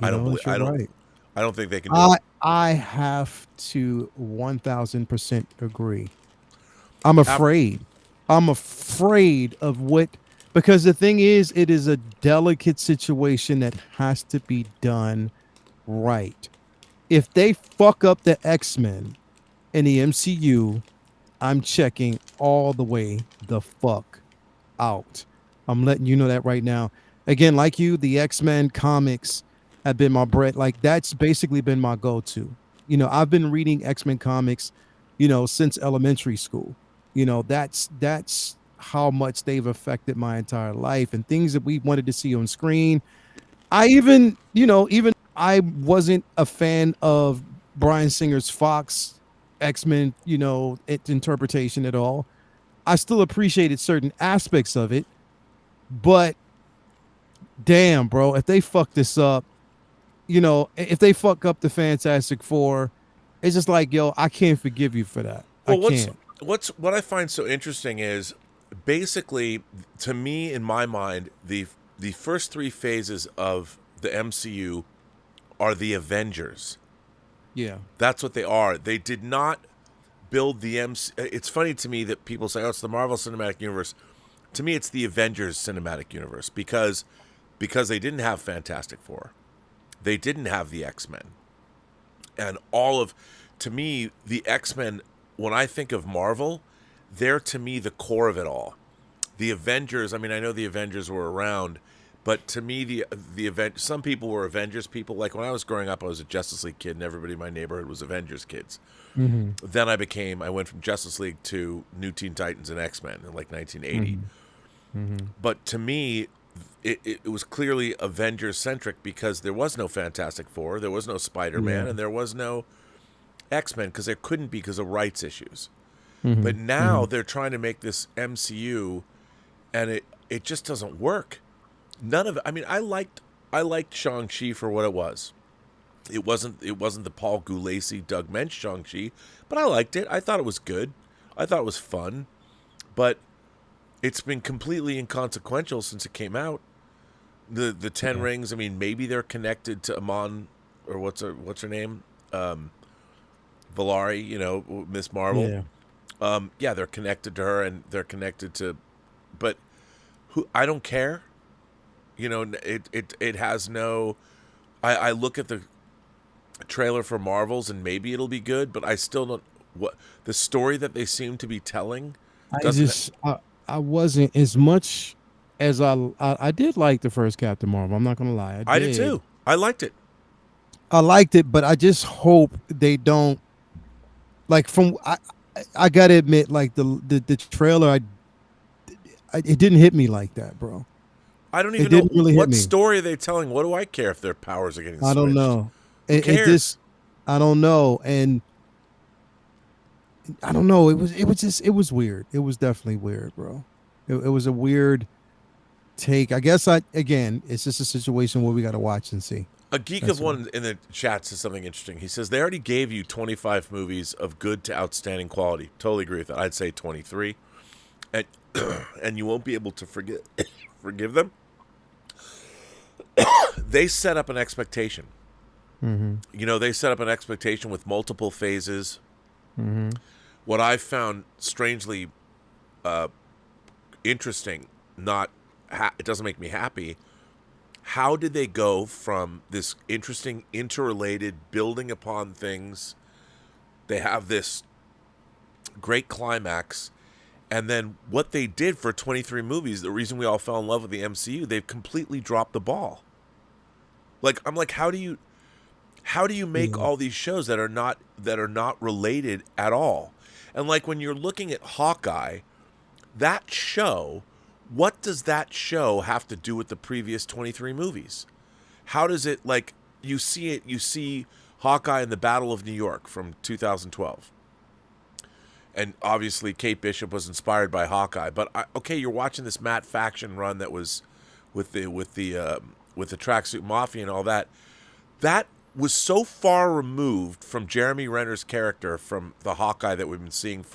I don't think they can do it. I have to 1000% agree. I'm afraid. I'm afraid of what, because the thing is, it is a delicate situation that has to be done right. If they fuck up the X-Men in the MCU, I'm checking all the way the fuck out. I'm letting you know that right now. Again, like you, the X-Men comics have been my bread. Like that's basically been my go-to. You know, I've been reading X-Men comics, you know, since elementary school. You know, that's how much they've affected my entire life and things that we wanted to see on screen. Even I wasn't a fan of Bryan Singer's Fox X-Men, you know, interpretation at all. I still appreciated certain aspects of it, but damn, bro, if they fuck this up, you know, if they fuck up the Fantastic Four, it's just like, yo, I can't forgive you for that. Well, I can't. What I find so interesting is basically, to me, in my mind, the first three phases of the MCU are the Avengers. Yeah. That's what they are. They did not build the MC. It's funny to me that people say, oh, it's the Marvel Cinematic Universe. To me, it's the Avengers Cinematic Universe because they didn't have Fantastic Four. They didn't have the X-Men. And to me, the X-Men, when I think of Marvel, they're to me the core of it all. The Avengers, I mean, I know the Avengers were around, but to me, some people were Avengers people. Like when I was growing up, I was a Justice League kid, and everybody in my neighborhood was Avengers kids. Then I went from Justice League to New Teen Titans and X-Men in like 1980. But to me, it was clearly Avengers centric because there was no Fantastic Four, there was no Spider-Man, Yeah. and there was no X-Men because there couldn't be because of rights issues. Mhm, But now mhm. they're trying to make this MCU, and it just doesn't work. None of it. I mean, I liked Shang-Chi for what it was. It wasn't the Paul Gulacy, Doug Mensch Shang-Chi, but I liked it. I thought it was good. I thought it was fun, but it's been completely inconsequential since it came out. The Ten Rings. I mean, maybe they're connected to Amon, or what's her name, Valari. You know, Miss Marvel. Yeah. Yeah, they're connected to her, and they're connected to, but who? I don't care. You know, it has no. I look at the trailer for Marvels, and maybe it'll be good, but I still don't. What the story that they seem to be telling doesn't. I wasn't as much as I did like the first Captain Marvel. I'm not gonna lie, I did too. I liked it. I liked it, but I just hope they don't like from. I gotta admit, like the trailer, it didn't hit me like that, bro. I don't It even know didn't really hit what me. story are they telling. What do I care if their powers are getting switched? I don't know. Who It cares? just I don't know, and I don't know. It was weird. It was definitely weird, bro. It was a weird take. I guess it's just a situation where we got to watch and see. A geek That's of one in the chat says something interesting. He says they already gave you 25 movies of good to outstanding quality. Totally agree with that. I'd say 23, and and you won't be able to forgive them. They set up an expectation. Mm-hmm. You know, they set up an expectation with multiple phases. Mm-hmm. What I found strangely interesting, it doesn't make me happy. How did they go from this interesting, interrelated, building upon things? They have this great climax, and then what they did for 23 movies, the reason we all fell in love with the MCU, they've completely dropped the ball. Like, I'm like, how do you make all these shows that are not related at all? And like when you're looking at Hawkeye, that show, what does that show have to do with the previous 23 movies? How does it, like, you see Hawkeye in the Battle of New York from 2012. And obviously Kate Bishop was inspired by Hawkeye, but okay, you're watching this Matt Faction run that was with the Tracksuit Mafia and all that. That was so far removed from Jeremy Renner's character from the Hawkeye that we've been seeing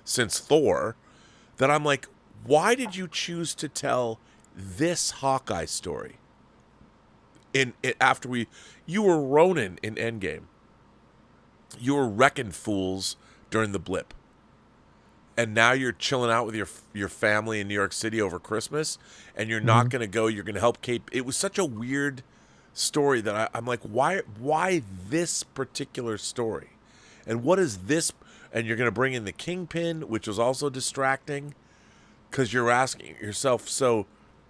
since Thor, that I'm like, why did you choose to tell this Hawkeye story? You were Ronin in Endgame. You were wrecking fools during the blip. And now you're chilling out with your family in New York City over Christmas, and you're not going to go. You're going to help Kate. It was such a weird story that I'm like, why this particular story? And what is this? And you're going to bring in the Kingpin, which was also distracting, because you're asking yourself, so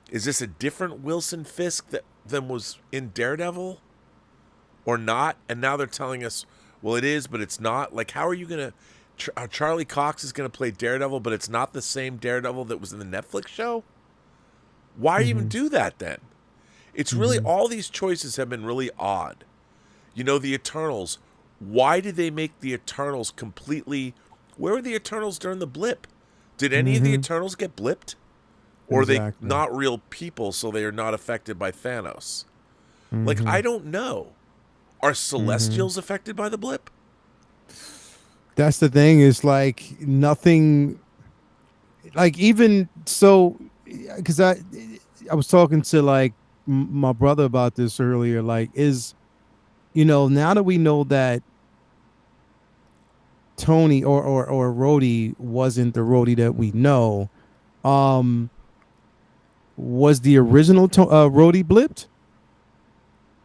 is this a different Wilson Fisk than was in Daredevil or not? And now they're telling us, well, it is, but it's not. Like, how are you going to... Charlie Cox is going to play Daredevil, but it's not the same Daredevil that was in the Netflix show? Why even do that then? It's really, all these choices have been really odd. You know, the Eternals, why did they make the Eternals completely... Where were the Eternals during the blip? Did any of the Eternals get blipped? Or are they not real people, so they are not affected by Thanos? Like, I don't know. Are Celestials affected by the blip? That's the thing, is like nothing, like even so, because I was talking to like my brother about this earlier, like now that we know that Tony or Rhodey wasn't the Rhodey that we know, was the original Rhodey blipped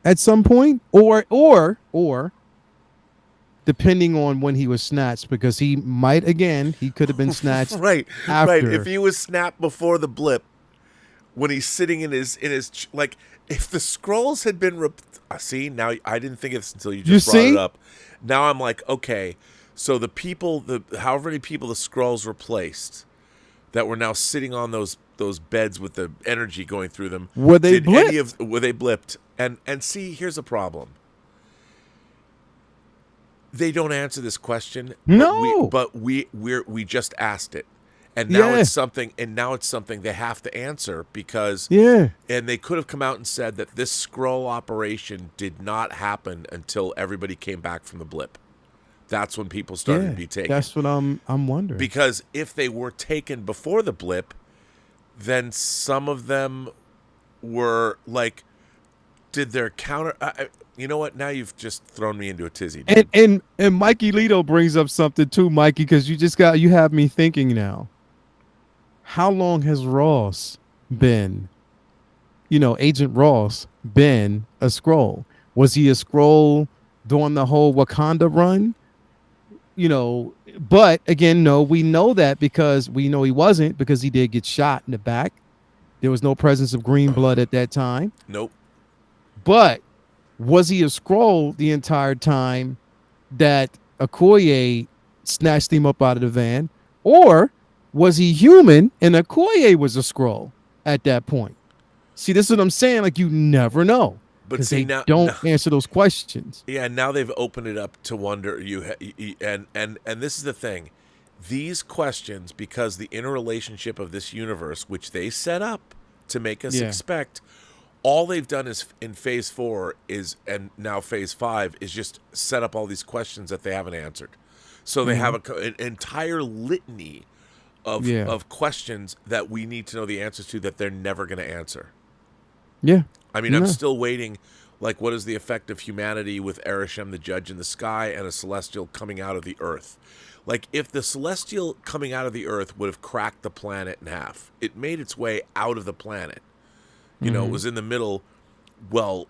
at some point, or depending on when he was snatched, because he could have been snatched right after. If he was snapped before the blip, when he's sitting in his like, if the scrolls had been see, now I didn't think of this until you just brought it up. Now I'm like, okay, so however many people the scrolls replaced that were now sitting on those those beds with the energy going through them. Were they Were they blipped? And see, here's the problem. They don't answer this question. No. But we just asked it. And now Yeah. it's something they have to answer because Yeah. and they could have come out and said that this scroll operation did not happen until everybody came back from the blip. That's when people started to be taken. That's what I'm wondering. Because if they were taken before the blip, then some of them were like, did their counter? You know what? Now you've just thrown me into a tizzy. Dude. And Mikey Lito brings up something too, Mikey, because you have me thinking now. How long has Ross been? Agent Ross been a Skrull? Was he a Skrull during the whole Wakanda run? But again, no, we know that because we know he wasn't, because he did get shot in the back. There was no presence of green blood at that time. Nope. But was he a Skrull the entire time that Okoye snatched him up out of the van? Or was he human and Okoye was a Skrull at that point? See, this is what I'm saying. Like, you never know. But Because see, they don't answer those questions. Yeah, now they've opened it up to wonder. And this is the thing, these questions, because the interrelationship of this universe, which they set up to make us expect, all they've done is in Phase 4 and now Phase 5 is just set up all these questions that they haven't answered. So they have an entire litany of questions that we need to know the answers to that they're never going to answer. Yeah. I mean, I'm still waiting. Like, what is the effect of humanity with Arishem, the judge in the sky, and a celestial coming out of the earth? Like, if the celestial coming out of the earth would have cracked the planet in half, it made its way out of the planet. It was in the middle. Well,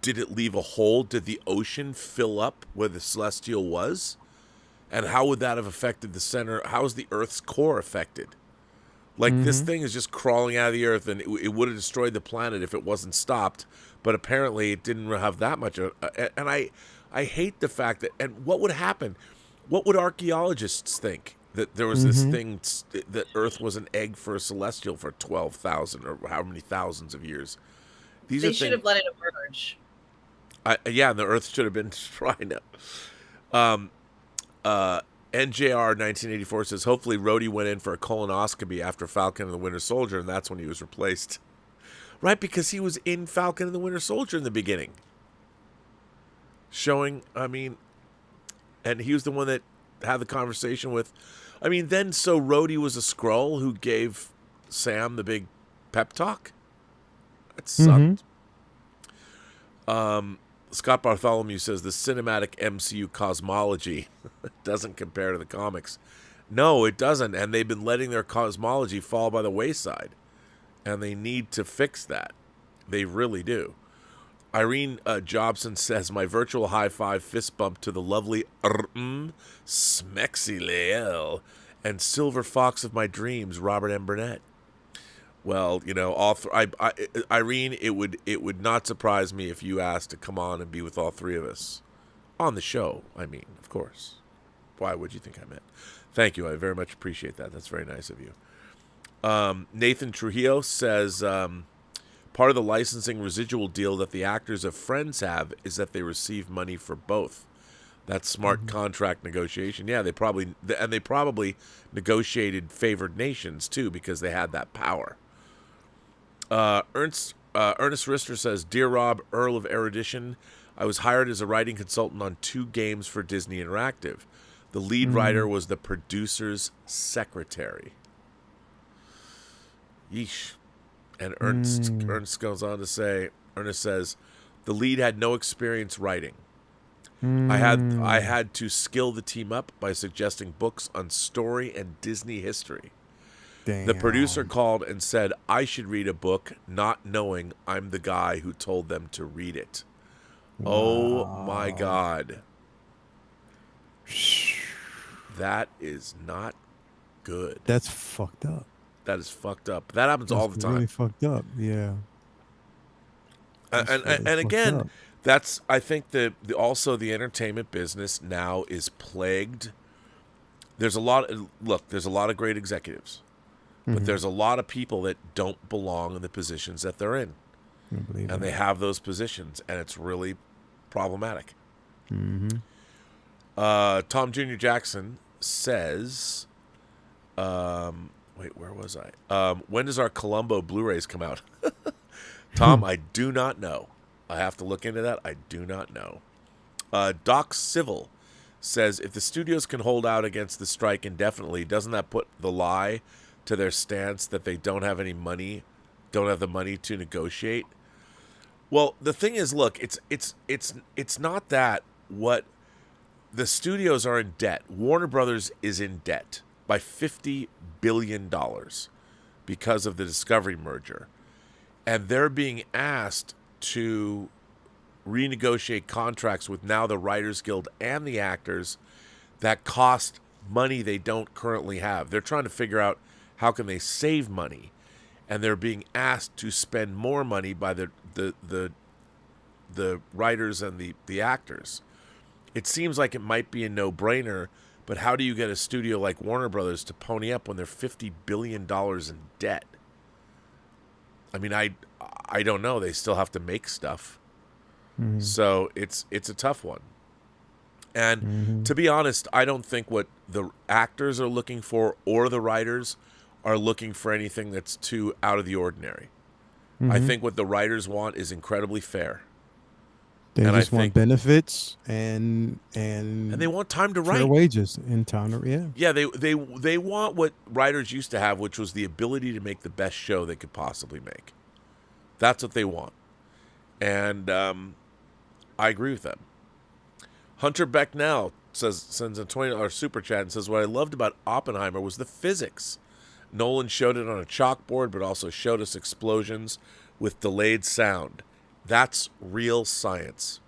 did it leave a hole? Did the ocean fill up where the celestial was? And how would that have affected the center? How is the Earth's core affected? Like, this thing is just crawling out of the earth, and it would have destroyed the planet if it wasn't stopped. But apparently it didn't have that much. And I hate the fact that, and what would happen? What would archaeologists think? That there was this thing, that Earth was an egg for a celestial for 12,000 or how many thousands of years. They should have let it emerge. Yeah, the Earth should have been destroyed. NJR 1984 says, hopefully Rhodey went in for a colonoscopy after Falcon and the Winter Soldier, and that's when he was replaced. Right, because he was in Falcon and the Winter Soldier in the beginning. Showing, and he was the one that had the conversation with, then so Rhodey was a Skrull who gave Sam the big pep talk? That sucked. Scott Bartholomew says the cinematic MCU cosmology doesn't compare to the comics. No, it doesn't. And they've been letting their cosmology fall by the wayside. And they need to fix that. They really do. Irene Jobson says, my virtual high five fist bump to the lovely Smexy Lael and silver fox of my dreams, Robert M. Burnett. Well, Irene, it would not surprise me if you asked to come on and be with all three of us on the show. Of course. Why would you think I meant? Thank you. I very much appreciate that. That's very nice of you. Nathan Trujillo says, part of the licensing residual deal that the actors of Friends have is that they receive money for both. That's smart contract negotiation. Yeah, they probably negotiated favored nations too because they had that power. Ernest Rister says, Dear Rob, Earl of Erudition, I was hired as a writing consultant on 2 games for Disney Interactive. The lead writer was the producer's secretary. Yeesh. And Ernest goes on to say, Ernest says, the lead had no experience writing. I had to skill the team up by suggesting books on story and Disney history. Damn. The producer called and said I should read a book, not knowing I'm the guy who told them to read it. Wow. Oh my God. That is not good. That's fucked up. That is fucked up. That happens all the time. Really fucked up. Yeah. And again, that's, I think also the entertainment business now is plagued. There's a lot of great executives. But there's a lot of people that don't belong in the positions that they're in. I believe And that. they have those positions, and it's really problematic. Mm-hmm. Tom Jr. Jackson says, wait, where was I? When does our Columbo Blu-rays come out? Tom, I do not know. I have to look into that. I do not know. Doc Civil says, if the studios can hold out against the strike indefinitely, doesn't that put the lie to their stance that they don't have any money, don't have the money to negotiate? Well, the thing is, look, it's not that. What the studios are in debt. Warner Brothers is in debt by $50 billion because of the Discovery merger. And they're being asked to renegotiate contracts with now the Writers Guild and the actors that cost money they don't currently have. They're trying to figure out how can they save money, and they're being asked to spend more money by the writers and the actors. It seems like it might be a no-brainer, but how do you get a studio like Warner Brothers to pony up when they're $50 billion in debt? I mean, I don't know. They still have to make stuff. Mm-hmm. So it's a tough one. And to be honest, I don't think what the actors are looking for or the writers are looking for anything that's too out of the ordinary. I think what the writers want is incredibly fair. They And I just want think- benefits and they want time to fair write. wages in town. Yeah. Yeah, they want what writers used to have, which was the ability to make the best show they could possibly make. That's what they want. And I agree with them. Hunter Becknell sends a $20 super chat and says, what I loved about Oppenheimer was the physics. Nolan showed it on a chalkboard, but also showed us explosions with delayed sound. That's real science.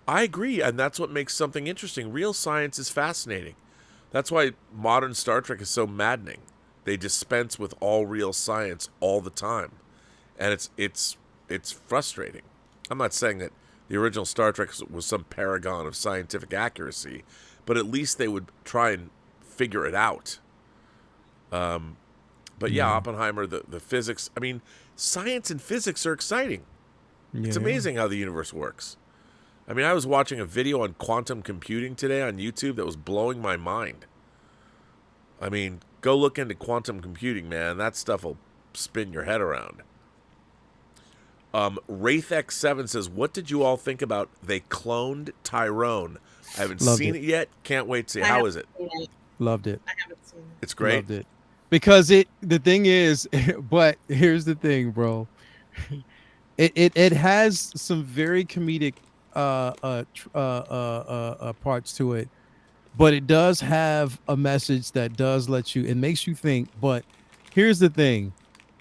I agree, and that's what makes something interesting. Real science is fascinating. That's why modern Star Trek is so maddening. They dispense with all real science all the time, and it's frustrating. I'm not saying that the original Star Trek was some paragon of scientific accuracy, but at least they would try and figure it out. But yeah, Oppenheimer, the physics. I mean, science and physics are exciting. It's amazing how the universe works. I mean, I was watching a video on quantum computing today on YouTube that was blowing my mind. I mean, go look into quantum computing, man. That stuff will spin your head around. WraithX7 says, what did you all think about they cloned Tyrone? I haven't Loved seen it. it yet. Can't wait to see. I How haven't is it? seen it. Loved it. I haven't seen it. It's great. Loved it. Because the thing is, but here's the thing, bro. It has some very comedic parts to it, but it does have a message that does let you, it makes you think. But here's the thing.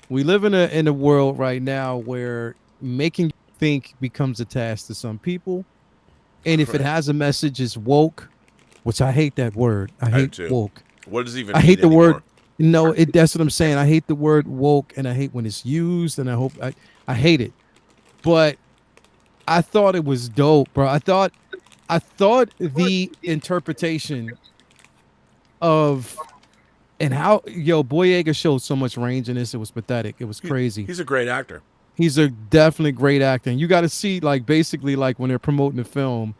We live in a world right now where making you think becomes a task to some people. And if it Correct. has a message, it's woke, which I hate that word. I hate too. woke. What does it even I mean hate the anymore? word. No, that's what I'm saying. I hate the word woke, and I hate when it's used, and I hate it. But I thought it was dope, bro. I thought the interpretation of and how Boyega showed so much range in this. It was pathetic. It was crazy. He's a great actor. He's a definitely great actor. And you got to see, like, basically, like when they're promoting the film,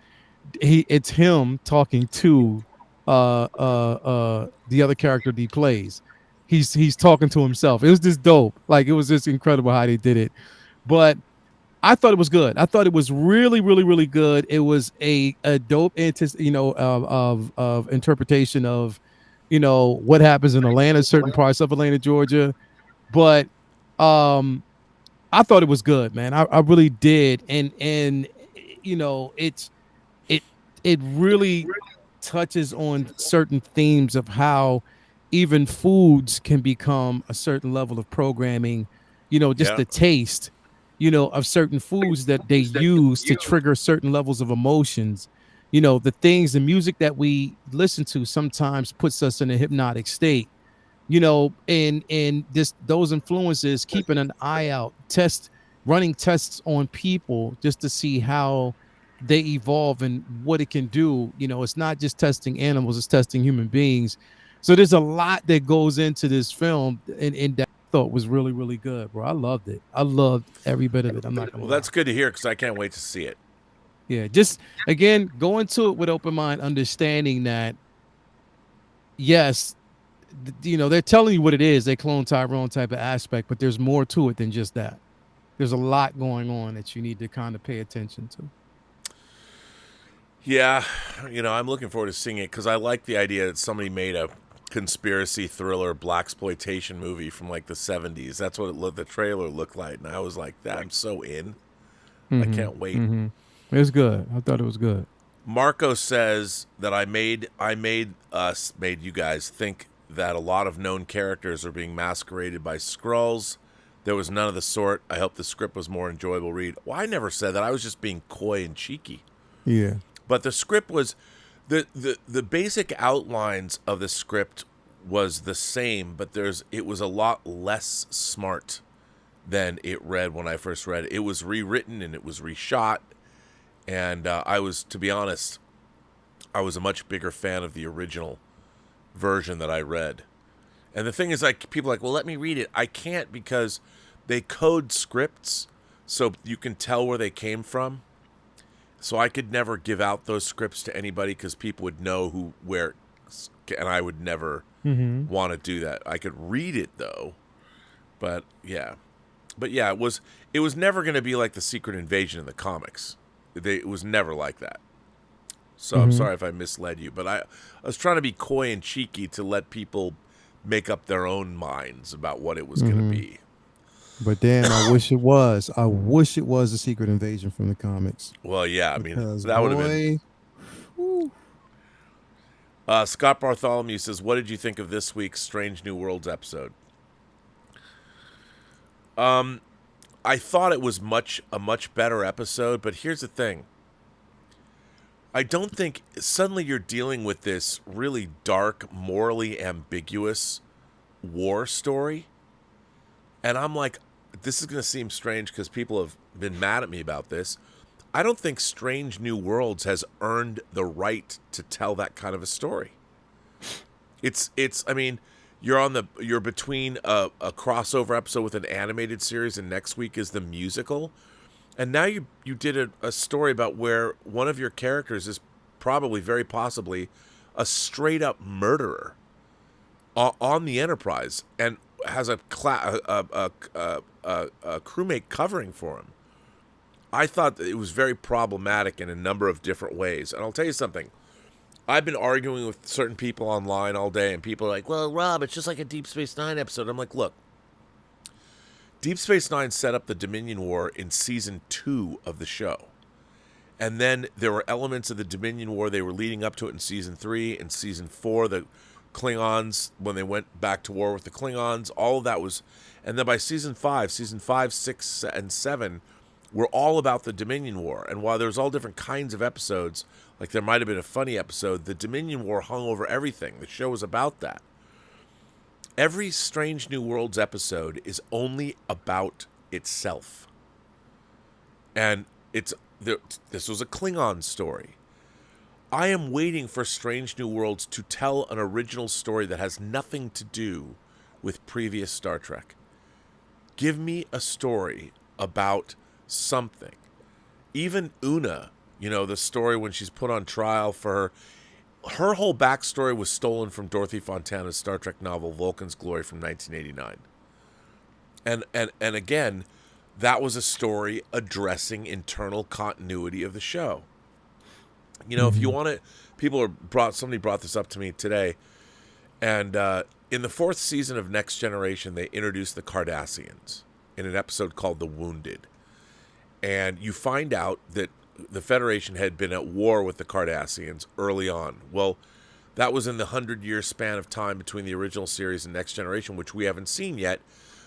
it's him talking to the other character that he plays. He's talking to himself. It was just dope. Like, it was just incredible how they did it. But I thought it was good. I thought it was really, really, really good. It was a dope of interpretation of what happens in Atlanta, certain parts of Atlanta, Georgia. But I thought it was good, man. I really did. And it really touches on certain themes of how even foods can become a certain level of programming, just the taste, of certain foods that they use to trigger certain levels of emotions. The things, the music that we listen to sometimes puts us in a hypnotic state, and those influences, keeping an eye out, running tests on people just to see how they evolve and what it can do. It's not just testing animals, it's testing human beings. So there's a lot that goes into this film, and that I thought was really, really good, bro. I loved it. I loved every bit of it. I'm not gonna Well, lie. that's good to hear because I can't wait to see it. Yeah, just again, go into it with open mind, understanding that yes, they're telling you what it is. They clone Tyrone type of aspect, but there's more to it than just that. There's a lot going on that you need to kind of pay attention to. Yeah, I'm looking forward to seeing it because I like the idea that somebody made a conspiracy thriller blaxploitation movie from like the 70s. That's what the trailer looked like, and I was like, "That I'm so in. I can't wait." It was good. I thought it was good. Marco says that I made you guys think that a lot of known characters are being masqueraded by Skrulls. There was none of the sort. I hope the script was more enjoyable read. Well, I never said that. I was just being coy and cheeky. Yeah. But the script was the basic outlines of the script was the same, but it was a lot less smart than it read when I first read it. It was rewritten and it was reshot, and to be honest, I was a much bigger fan of the original version that I read. And the thing is, like, people are like, well, let me read it. I can't because they code scripts so you can tell where they came from. So I could never give out those scripts to anybody because people would know where, and I would never want to do that. I could read it though, but yeah, it was never going to be like the Secret Invasion in the comics. It was never like that. So I'm sorry if I misled you, but I was trying to be coy and cheeky to let people make up their own minds about what it was going to be. But damn, I wish it was. I wish it was a Secret Invasion from the comics. Well, yeah, I mean, Because, that would have been. whew. Scott Bartholomew says, what did you think of this week's Strange New Worlds episode? I thought it was a much better episode, but here's the thing. I don't think suddenly you're dealing with this really dark, morally ambiguous war story. And I'm like, this is going to seem strange because people have been mad at me about this. I don't think Strange New Worlds has earned the right to tell that kind of a story. I mean, you're between a crossover episode with an animated series, and next week is the musical. And now you did a story about where one of your characters is probably, very possibly, a straight up murderer on the Enterprise and has a crewmate covering for him. I thought that it was very problematic in a number of different ways. And I'll tell you something. I've been arguing with certain people online all day, and people are like, well, Rob, it's just like a Deep Space Nine episode. I'm like, look, Deep Space Nine set up the Dominion War in season 2 of the show. And then there were elements of the Dominion War. They were leading up to it in season 3. In season 4, the Klingons, when they went back to war with the Klingons, all of that was... And then by season 5, 6, and 7 were all about the Dominion War. And while there's all different kinds of episodes, like there might have been a funny episode, the Dominion War hung over everything. The show was about that. Every Strange New Worlds episode is only about itself. And this was a Klingon story. I am waiting for Strange New Worlds to tell an original story that has nothing to do with previous Star Trek. Give me a story about something. Even Una, the story when she's put on trial for her whole backstory was stolen from Dorothy Fontana's Star Trek novel Vulcan's Glory from 1989. And again, that was a story addressing internal continuity of the show. If you want to, somebody brought this up to me today, and in the 4th season of Next Generation, they introduced the Cardassians in an episode called The Wounded. And you find out that the Federation had been at war with the Cardassians early on. Well, that was in the 100-year span of time between the original series and Next Generation, which we haven't seen yet.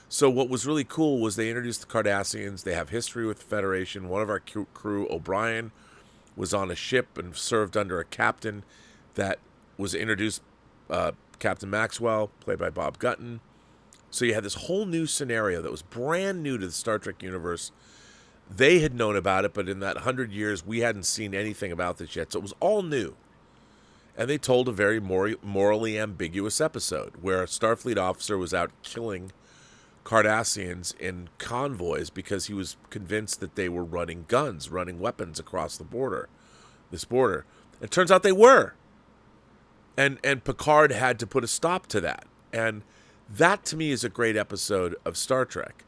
So what was really cool was they introduced the Cardassians. They have history with the Federation. One of our crew, O'Brien, was on a ship and served under a captain that was introduced, Captain Maxwell, played by Bob Gutton. So you had this whole new scenario that was brand new to the Star Trek universe. They had known about it, but in that 100 years, we hadn't seen anything about this yet. So it was all new. and they told a very morally ambiguous episode where a Starfleet officer was out killing Cardassians in convoys because he was convinced that they were running guns, running weapons across the border, this border. It turns out they were. And Picard had to put a stop to that. And that, to me, is a great episode of Star Trek.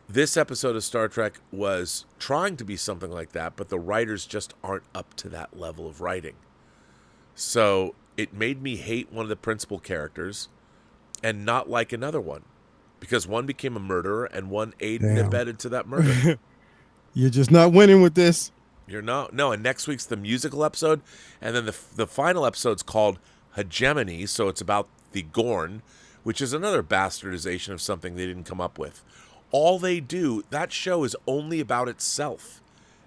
This episode of Star Trek was trying to be something like that, but the writers just aren't up to that level of writing. So it made me hate one of the principal characters and not like another one, because one became a murderer and one aided and abetted to that murder. You're just not winning with this. You're not. No, and next week's the musical episode, and then the final episode's called Hegemony, so it's about the Gorn, which is another bastardization of something they didn't come up with. All they do, that show is only about itself.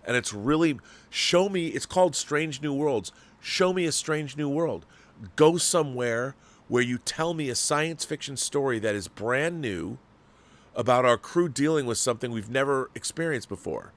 And it's really, show me, it's called Strange New Worlds. Show me a strange new world. Go somewhere where you tell me a science fiction story that is brand new about our crew dealing with something we've never experienced before.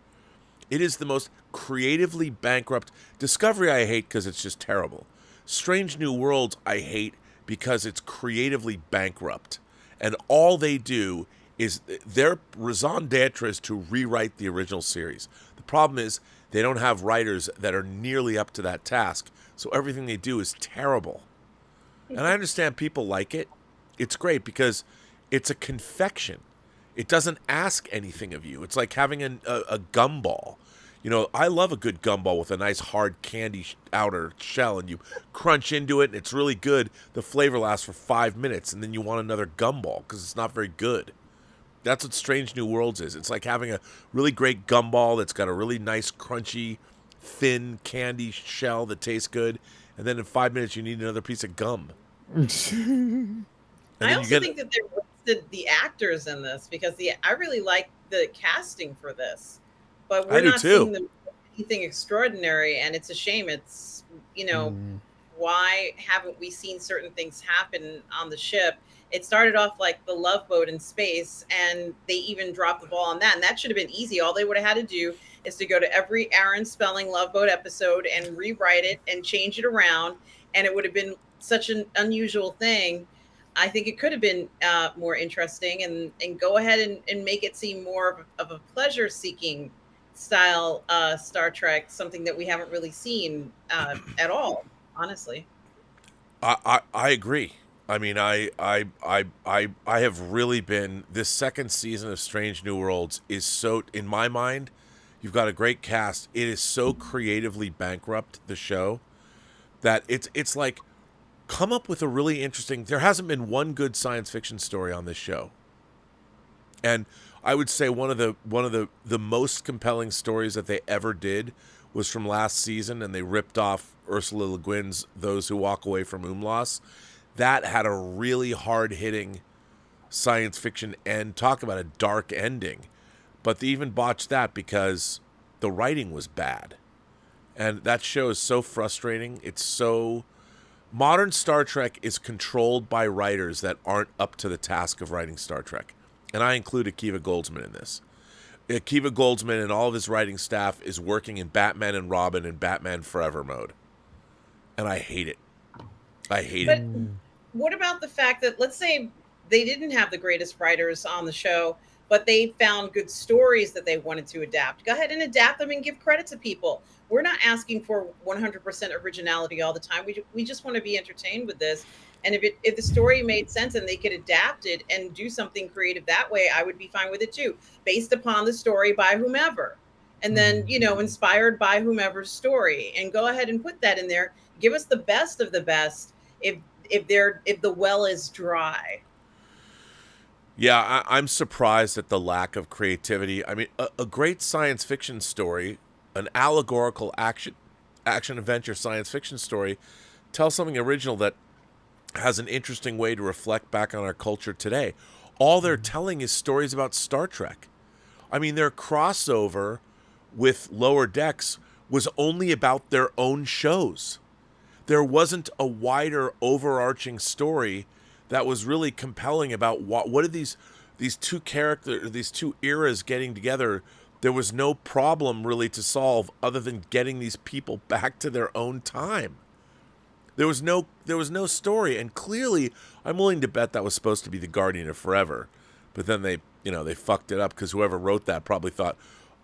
It is the most creatively bankrupt. Discovery I hate because it's just terrible. Strange New Worlds I hate because it's creatively bankrupt. And all they do is their raison d'etre is to rewrite the original series. The problem is they don't have writers that are nearly up to that task, so everything they do is terrible. And I understand people like it. It's great because it's a confection. It doesn't ask anything of you. It's like having a gumball. You know, I love a good gumball with a nice hard candy outer shell, and you crunch into it, and it's really good. The flavor lasts for 5 minutes, and then you want another gumball because it's not very good. That's what Strange New Worlds is. It's like having a really great gumball that's got a really nice, crunchy, thin candy shell that tastes good, and then in 5 minutes you need another piece of gum. I also think that they wasted the actors in this because I really like the casting for this, but we're not seeing them do anything extraordinary, and it's a shame. It's, you know, why haven't we seen certain things happen on the ship? It started off like the Love Boat in space, and they even dropped the ball on that, and that should have been easy. All they would have had to do is to go to every Aaron Spelling Love Boat episode and rewrite it and change it around, and it would have been such an unusual thing. I think it could have been more interesting, and go ahead and make it seem more of a pleasure-seeking style Star Trek, something that we haven't really seen at all, honestly. I agree. I mean, I have really been, this second season of Strange New Worlds is so, in my mind, you've got a great cast. It is so creatively bankrupt, the show, that it's like, come up with a really interesting, there hasn't been one good science fiction story on this show. And I would say one of the most compelling stories that they ever did was from last season, and they ripped off Ursula Le Guin's Those Who Walk Away from Umlaas. That had a really hard-hitting science fiction end. Talk about a dark ending. But they even botched that because the writing was bad. And that show is so frustrating. It's so... Modern Star Trek is controlled by writers that aren't up to the task of writing Star Trek. And I include Akiva Goldsman in this. Akiva Goldsman and all of his writing staff is working in Batman and Robin and Batman Forever mode. And I hate it. I hate it. What about the fact that, let's say they didn't have the greatest writers on the show, but they found good stories that they wanted to adapt? Go ahead and adapt them and give credit to people. We're not asking for 100% originality all the time. We just want to be entertained with this. And if the story made sense and they could adapt it and do something creative that way, I would be fine with it too, based upon the story by whomever. And then, you know, inspired by whomever's story. And go ahead and put that in there. Give us the best of the best if the well is dry. Yeah, I'm surprised at the lack of creativity. I mean, a great science fiction story, an allegorical action adventure science fiction story, tells something original that has an interesting way to reflect back on our culture today. All they're telling is stories about Star Trek. I mean, their crossover with Lower Decks was only about their own shows. There wasn't a wider overarching story that was really compelling about what are these two characters, these two eras getting together. There was no problem really to solve other than getting these people back to their own time. There was no story, and clearly, I'm willing to bet that was supposed to be the Guardian of Forever, but then they fucked it up because whoever wrote that probably thought,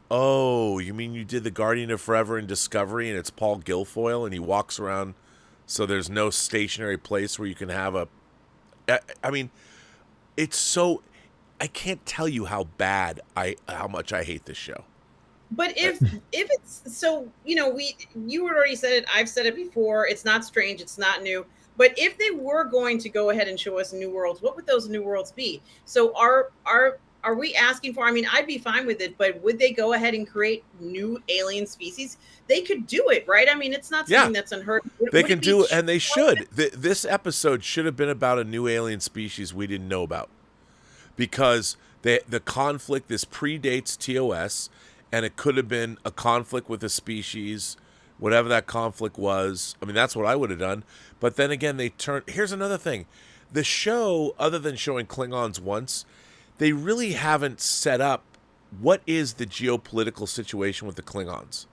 oh, you mean you did the Guardian of Forever in Discovery, and it's Paul Guilfoyle, and he walks around, so there's no stationary place where you can have a. I mean, it's so. I can't tell you how much I hate this show. But if it's so, you already said it. I've said it before. It's not strange. It's not new. But if they were going to go ahead and show us new worlds, what would those new worlds be? So are we asking for? I mean, I'd be fine with it, but would they go ahead and create new alien species? They could do it, right? I mean, it's not something that's unheard of. They can do it, and they should. This episode should have been about a new alien species we didn't know about, because the conflict, this predates TOS. And it could have been a conflict with a species, whatever that conflict was. I mean, that's what I would have done. But then again, here's another thing. The show, other than showing Klingons once, they really haven't set up what is the geopolitical situation with the Klingons.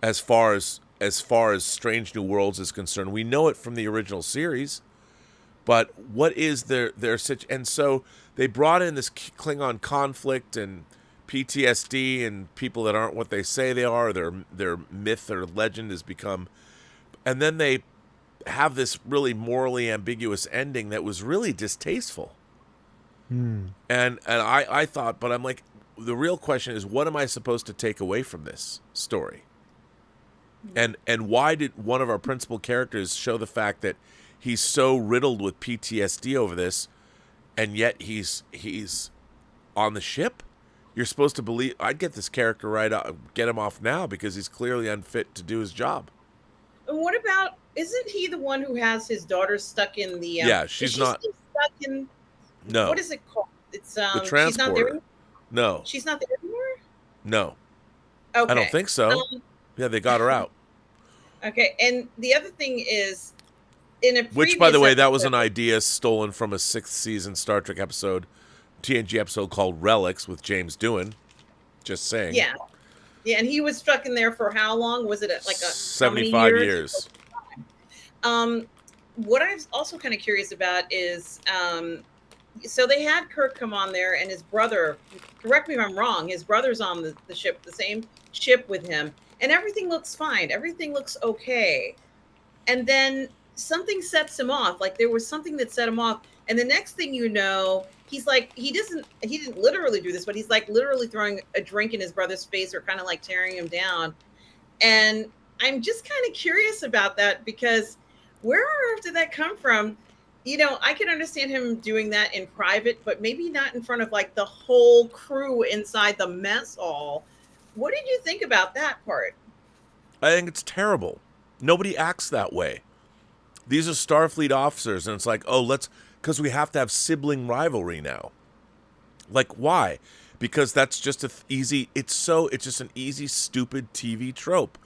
As far as Strange New Worlds is concerned, we know it from the original series, but what is their situation? And so they brought in this Klingon conflict and PTSD and people that aren't what they say they are. Their myth or legend has become, and then they have this really morally ambiguous ending that was really distasteful. And I thought, but I'm like, the real question is, what am I supposed to take away from this story? And why did one of our principal characters show the fact that he's so riddled with PTSD over this, and yet he's on the ship? You're supposed to believe. I'd get this character right out, get him off now, because he's clearly unfit to do his job. And what about? Isn't he the one who has his daughter stuck in the? Yeah, she's not still stuck in. No. What is it called? It's the transporter. She's not there. No. She's not there anymore. No. Okay. I don't think so. Yeah, they got her out. Okay, and the other thing is, which, by the way, that was an idea stolen from a 6th season Star Trek episode. TNG episode called Relics with James Doohan. Just saying. Yeah, and he was stuck in there for how long? Was it like 75 years? What I'm also kind of curious about is, so they had Kirk come on there, and his brother. Correct me if I'm wrong. His brother's on the ship, the same ship with him, and everything looks fine. Everything looks okay, and then something sets him off. Like there was something that set him off, and the next thing you know, he's like, he didn't literally do this, but he's like literally throwing a drink in his brother's face, or kind of like tearing him down. And I'm just kind of curious about that, because where on earth did that come from? I can understand him doing that in private, but maybe not in front of like the whole crew inside the mess hall. What did you think about that part? I think it's terrible. Nobody acts that way. These are Starfleet officers, and it's like, because we have to have sibling rivalry now. Like, why? Because that's just it's just an easy, stupid TV trope.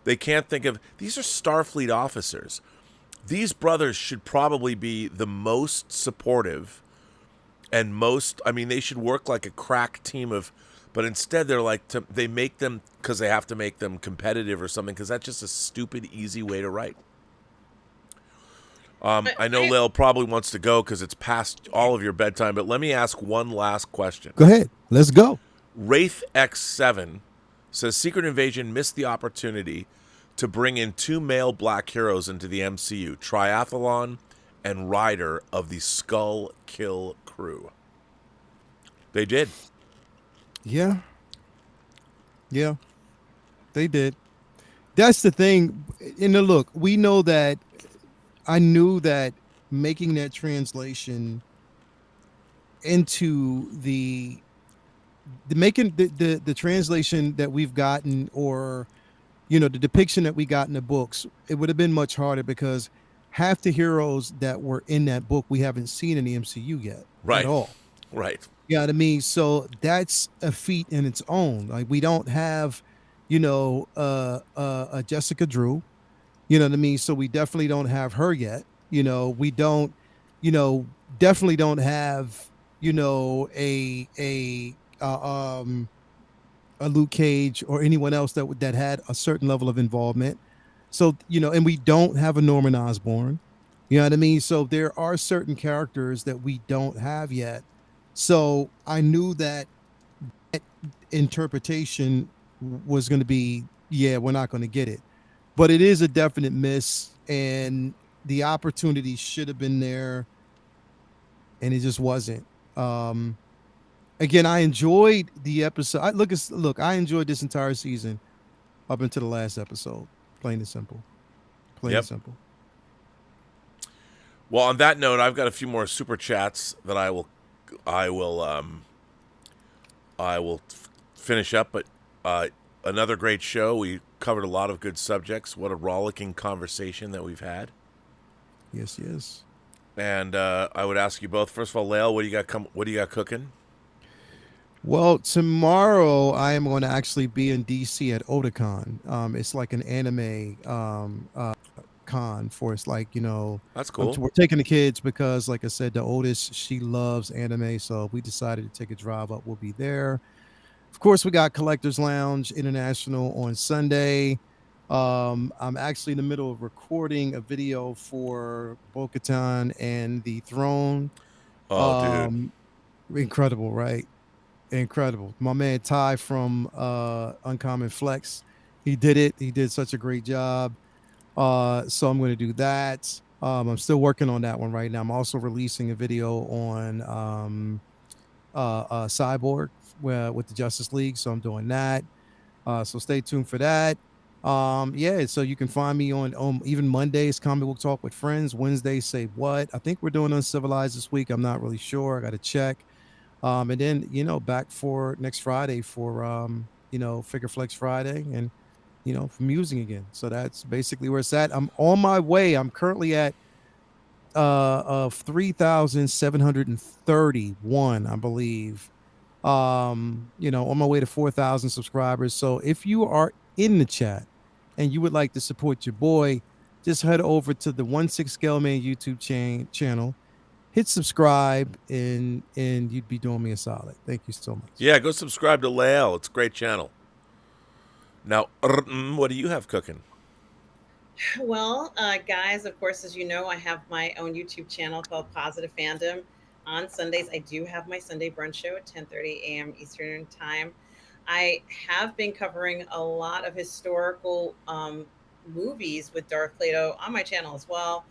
They can't think of, these are Starfleet officers. These brothers should probably be the most supportive and they should work like a crack team but instead they're like, they make them, because they have to make them competitive or something, because that's just a stupid, easy way to write. I know Lael probably wants to go because it's past all of your bedtime, but let me ask one last question. Go ahead. Let's go. Wraith X7 says Secret Invasion missed the opportunity to bring in 2 male black heroes into the MCU, Triathlon and Ryder of the Skull Kill crew. They did. Yeah, they did. That's the thing. Look, we know that. I knew that making that translation into the translation that we've gotten, or the depiction that we got in the books, it would have been much harder, because half the heroes that were in that book we haven't seen in the MCU yet at all. Right. You know what I mean? So that's a feat in its own. Like, we don't have, a Jessica Drew. You know what I mean? So we definitely don't have her yet. We don't, definitely don't have, a Luke Cage or anyone else that had a certain level of involvement. So, and we don't have a Norman Osborn. You know what I mean? So there are certain characters that we don't have yet. So I knew that interpretation was going to be, yeah, we're not going to get it. But it is a definite miss, and the opportunity should have been there, and it just wasn't. Um, Again, I enjoyed the episode. Look, I enjoyed this entire season up until the last episode. Plain and simple. Plain and Yep. simple. Well, on that note, I've got a few more super chats that I will finish up. But another great show. We covered a lot of good subjects. What a rollicking conversation that we've had. Yes, yes. And I would ask you both. First of all, Lael, what do you got cooking? Well, tomorrow I am going to actually be in DC at Otakon. It's like an anime con for us. Like, That's cool. we're taking the kids because, like I said, the oldest, she loves anime. So we decided to take a drive up. We'll be there. Of course, we got Collectors Lounge International on Sunday. I'm actually in the middle of recording a video for Bo-Katan and the Throne. Oh, dude. Incredible, right? Incredible. My man Ty from Uncommon Flex, he did it. He did such a great job. So I'm going to do that. I'm still working on that one right now. I'm also releasing a video on Cyborg with the Justice League. So I'm doing that. So stay tuned for that. Yeah, so you can find me on even Mondays, Comic Book Talk with Friends. Wednesdays, Say What. I think we're doing Uncivilized this week. I'm not really sure. I got to check. And then, back for next Friday for, Figure Flex Friday and, for Musing again. So that's basically where it's at. I'm on my way. I'm currently at 3,731, I believe. On my way to 4,000 subscribers. So if you are in the chat and you would like to support your boy, just head over to the 16 Scale Man YouTube channel. Hit subscribe and you'd be doing me a solid. Thank you so much. Yeah, go subscribe to Lael. It's a great channel. Now, what do you have cooking? Well, guys, of course, as you know, I have my own YouTube channel called Positive Fandom. On Sundays, I do have my Sunday brunch show at 10:30 a.m. Eastern Time. I have been covering a lot of historical movies with Darth Plato on my channel as well,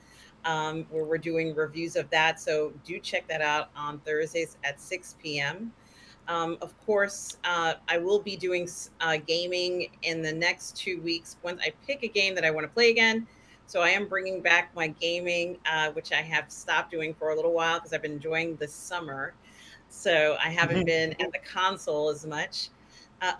where we're doing reviews of that. So do check that out on Thursdays at 6 p.m. Of course, I will be doing gaming in the next 2 weeks once I pick a game that I want to play again. So I am bringing back my gaming, which I have stopped doing for a little while because I've been enjoying the summer. So I haven't been at the console as much.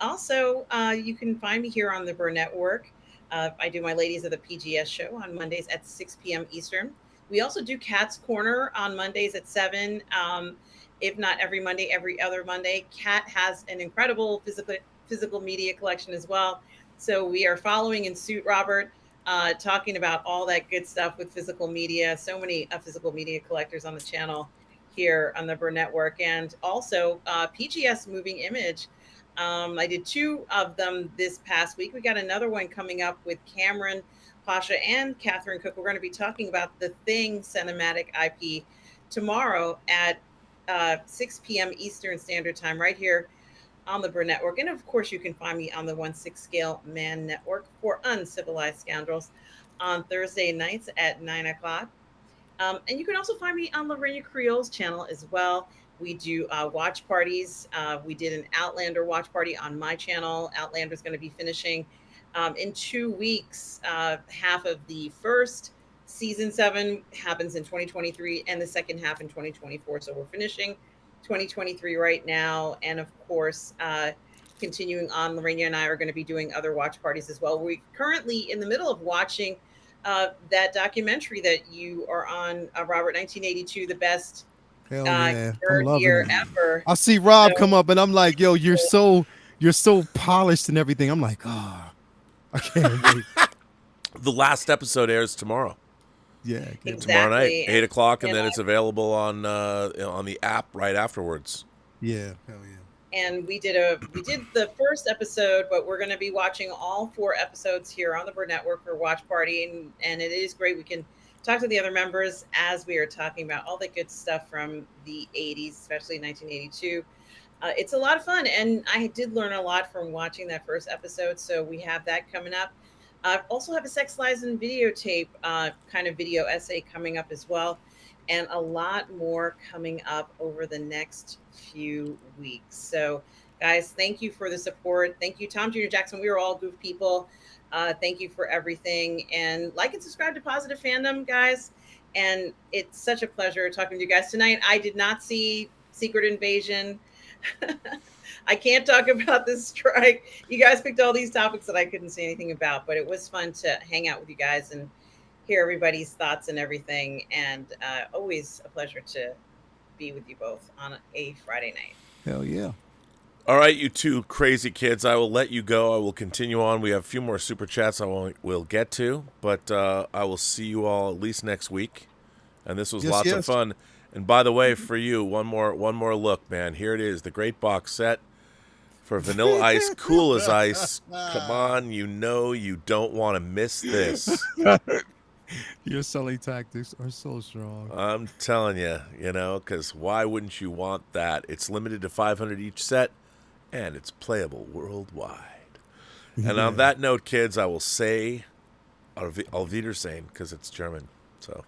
Also, you can find me here on the Burnettwork. I do my Ladies of the PGS show on Mondays at 6 p.m. Eastern. We also do Cat's Corner on Mondays at 7. If not every Monday, every other Monday. Cat has an incredible physical media collection as well. So we are following in suit, Robert, talking about all that good stuff with physical media. So many physical media collectors on the channel here on the Burnettwork. And also PGS Moving Image. I did 2 of them this past week. We got another one coming up with Cameron Pasha and Catherine Cook. We're going to be talking about the Thing cinematic IP tomorrow at 6 p.m. Eastern Standard Time right here on the Burnettwork. And of course, you can find me on the 16 Scale Man Network for Uncivilized Scoundrels on Thursday nights at 9 o'clock. And you can also find me on Lorena Creole's channel as well. We do watch parties. We did an Outlander watch party on my channel. Outlander is going to be finishing in 2 weeks. Half of the first season 7 happens in 2023 and the second half in 2024. So we're finishing 2023 right now. And of course, continuing on, Lorena and I are going to be doing other watch parties as well. We're currently in the middle of watching that documentary that you are on, Robert, 1982, the best Hell yeah. I'm nerd loving year it. ever. I see Rob So- come up and I'm like, yo, you're so polished and everything. I'm like, I can't wait. The last episode airs tomorrow. Yeah. I can't- Tomorrow night, Exactly. 8 o'clock, and And then it's available on the app right afterwards. Yeah. Hell yeah. and we did the first episode, but we're going to be watching all 4 episodes here on the Burnettwork for Watch Party, and it is great. We can talk to the other members as we are talking about all the good stuff from the 80s, especially 1982. It's a lot of fun, and I did learn a lot from watching that first episode, so we have that coming up. Also have a Sex, Lies, and Videotape kind of video essay coming up as well, and a lot more coming up over the next few weeks. So, guys, thank you for the support. Thank you, Tom Jr. Jackson. We are all goof people. Thank you for everything. And like and subscribe to Positive Fandom, guys. And it's such a pleasure talking to you guys tonight. I did not see Secret Invasion. I can't talk about this strike. You guys picked all these topics that I couldn't say anything about, but it was fun to hang out with you guys and hear everybody's thoughts and everything. And always a pleasure to be with you both on a Friday night. Hell yeah. All right, you two crazy kids, I will let you go. I will continue on. We have a few more super chats we'll get to, but I will see you all at least next week. And this was lots of fun. And by the way, for you, one more look, man. Here it is, the great box set for Vanilla Ice, Cool as Ice. Come on, you know you don't want to miss this. Your selling tactics are so strong. I'm telling you, because why wouldn't you want that? It's limited to 500 each set, and it's playable worldwide. Yeah. And on that note, kids, I will say Auf Wiedersehen, because it's German. So,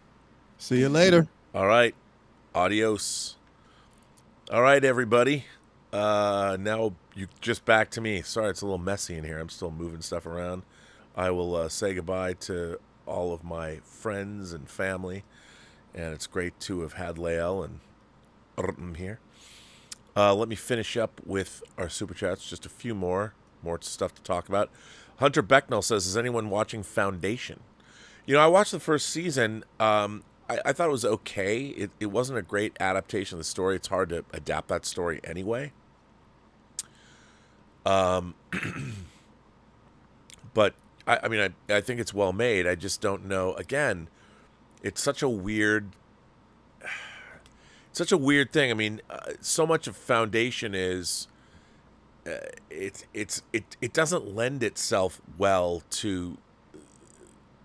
see you later. All right. Adios. All right, everybody. Now you just back to me. Sorry, it's a little messy in here. I'm still moving stuff around. I will say goodbye to all of my friends and family, and it's great to have had Lael and Mmmm here. Let me finish up with our super chats. Just a few more stuff to talk about. Hunter Becknell says, "Is anyone watching Foundation?" I watched the first season. I thought it was okay. It wasn't a great adaptation of the story. It's hard to adapt that story anyway. But I think it's well made. I just don't know. Again, it's such a weird thing. So much of Foundation is it doesn't lend itself well to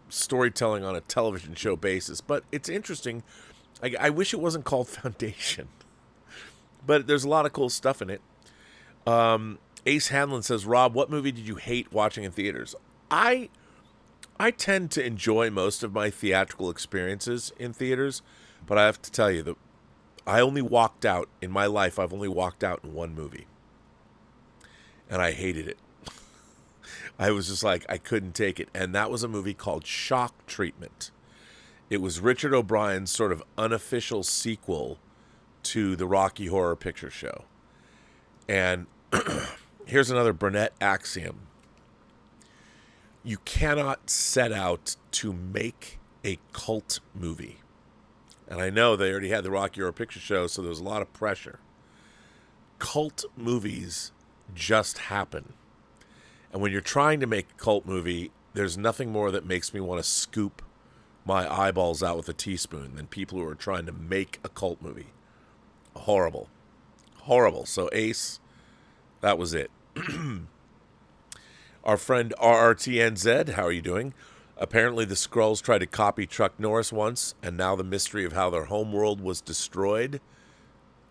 storytelling on a television show basis, but it's interesting. I wish it wasn't called Foundation, but there's a lot of cool stuff in it. Ace Hanlon says, "Rob, what movie did you hate watching in theaters?" I tend to enjoy most of my theatrical experiences in theaters, but I have to tell you that I've only walked out in one movie, and I hated it. I was just like, I couldn't take it. And that was a movie called Shock Treatment. It was Richard O'Brien's sort of unofficial sequel to the Rocky Horror Picture Show. And here's another Burnett axiom. You cannot set out to make a cult movie. And I know they already had the Rocky Horror Picture Show, so there was a lot of pressure. Cult movies just happen. And when you're trying to make a cult movie, there's nothing more that makes me want to scoop my eyeballs out with a teaspoon than people who are trying to make a cult movie. Horrible. Horrible. So Ace, that was it. Our friend RRTNZ, how are you doing? Apparently the Skrulls tried to copy Chuck Norris once, and now the mystery of how their homeworld was destroyed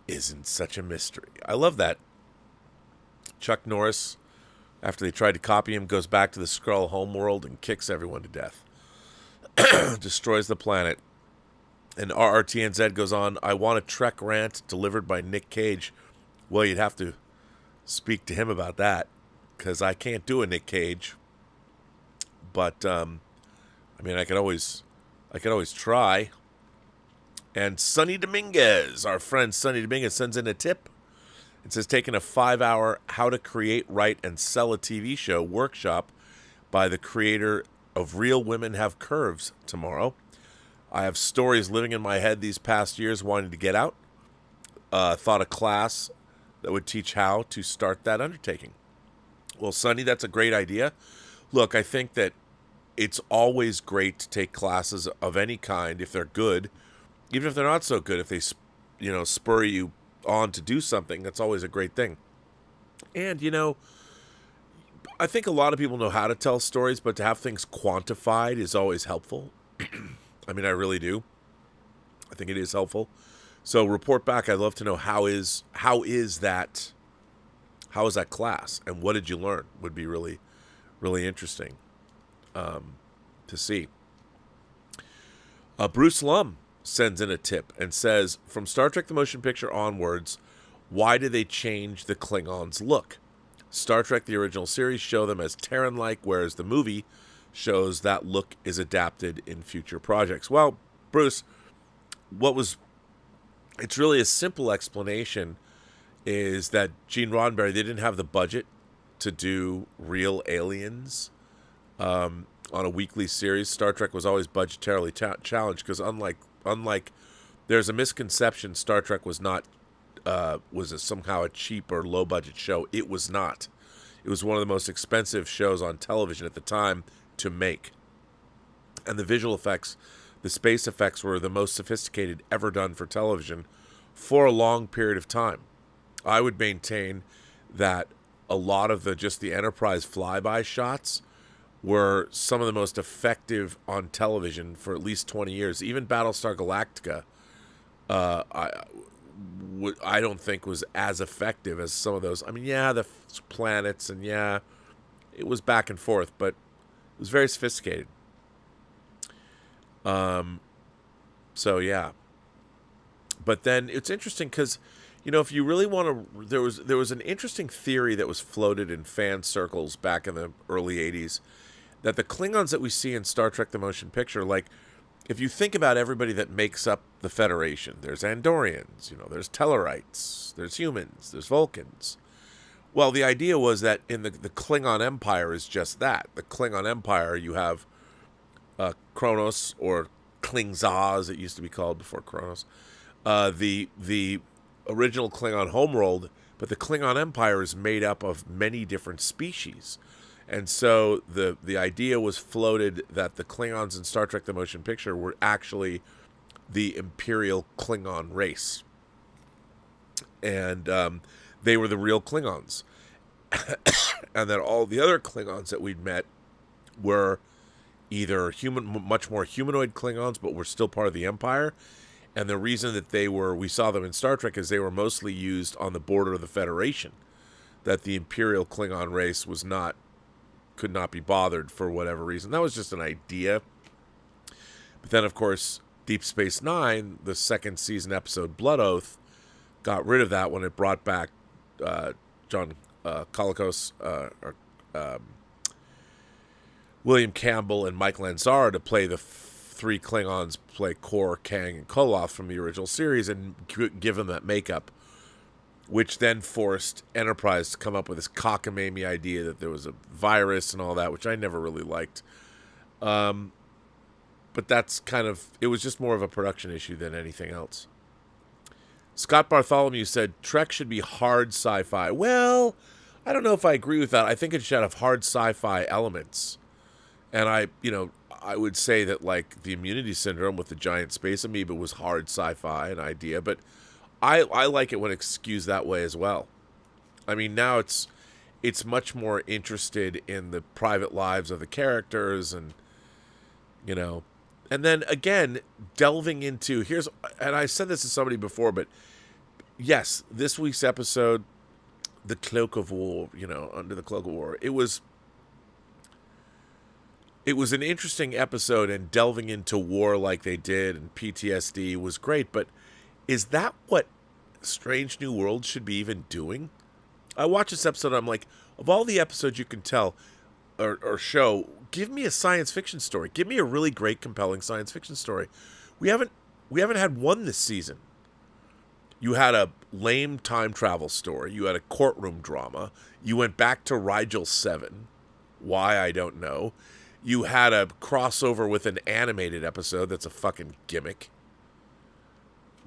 isn't such a mystery. I love that. Chuck Norris, after they tried to copy him, goes back to the Skrull homeworld and kicks everyone to death. Destroys the planet. And RRTNZ goes on, "I want a Trek rant delivered by Nick Cage." Well, you'd have to speak to him about that, because I can't do a Nick Cage. But, I could always try. And Sonny Dominguez, our friend Sonny Dominguez, sends in a tip. It says, taking a 5-hour how to create, write, and sell a TV show workshop by the creator of Real Women Have Curves tomorrow. I have stories living in my head these past years wanting to get out. Thought a class that would teach how to start that undertaking. Well, Sonny, that's a great idea. Look, I think that it's always great to take classes of any kind if they're good, even if they're not so good. If they, spur you on to do something, that's always a great thing. And, I think a lot of people know how to tell stories, but to have things quantified is always helpful. I mean, I really do. I think it is helpful. So report back. I'd love to know how is that class, and what did you learn? Would be really, really interesting to see. Bruce Lum sends in a tip and says, from Star Trek the Motion Picture onwards, why did they change the Klingons' look? Star Trek the original series show them as Terran-like, whereas the movie shows that look is adapted in future projects. Well, Bruce, it's really a simple explanation, is that Gene Roddenberry, they didn't have the budget to do real aliens on a weekly series. Star Trek was always budgetarily challenged because unlike there's a misconception Star Trek was not somehow a cheap or low budget show. It was not. It was one of the most expensive shows on television at the time to make. And the visual effects, the space effects, were the most sophisticated ever done for television for a long period of time. I would maintain that a lot of the Enterprise flyby shots were some of the most effective on television for at least 20 years. Even Battlestar Galactica, I don't think was as effective as some of those. I mean, yeah, the planets, and yeah, it was back and forth, but it was very sophisticated. So yeah. But then it's interesting because, if you really want to, there was an interesting theory that was floated in fan circles back in the early 80s, that the Klingons that we see in Star Trek the Motion Picture, like, if you think about everybody that makes up the Federation, there's Andorians, there's Tellarites, there's humans, there's Vulcans. Well, the idea was that in the Klingon Empire is just that. The Klingon Empire, you have Kronos, or Klingza, as it used to be called before Kronos, the original Klingon homeworld, but the Klingon Empire is made up of many different species. And so the idea was floated that the Klingons in Star Trek the Motion Picture were actually the Imperial Klingon race. And they were the real Klingons. And that all the other Klingons that we'd met were either much more humanoid Klingons, but were still part of the Empire. And the reason that we saw them in Star Trek is they were mostly used on the border of the Federation. That the Imperial Klingon race could not be bothered for whatever reason. That was just an idea. But then, of course, Deep Space Nine, the second season episode Blood Oath, got rid of that when it brought back John Colicos, William Campbell, and Mike Lanzar to play the three Klingons, play Kor, Kang, and Koloth from the original series, and give them that makeup, which then forced Enterprise to come up with this cockamamie idea that there was a virus and all that, which I never really liked. But that's it was just more of a production issue than anything else. Scott Bartholomew said, Trek should be hard sci-fi. Well, I don't know if I agree with that. I think it should have hard sci-fi elements. And I would say that, like, the Immunity Syndrome with the giant space amoeba was hard sci-fi, an idea, but I like it when it's skewed that way as well. I mean, now it's much more interested in the private lives of the characters, and and then again delving into and I said this to somebody before, but yes, this week's episode, The Cloak of War, Under the Cloak of War, it was an interesting episode, and delving into war like they did and PTSD was great, but is that what Strange New Worlds should be even doing? I watched this episode and I'm like, of all the episodes you can tell or show, give me a science fiction story. Give me a really great, compelling science fiction story. We haven't had one this season. You had a lame time travel story. You had a courtroom drama. You went back to Rigel 7. Why, I don't know. You had a crossover with an animated episode that's a fucking gimmick.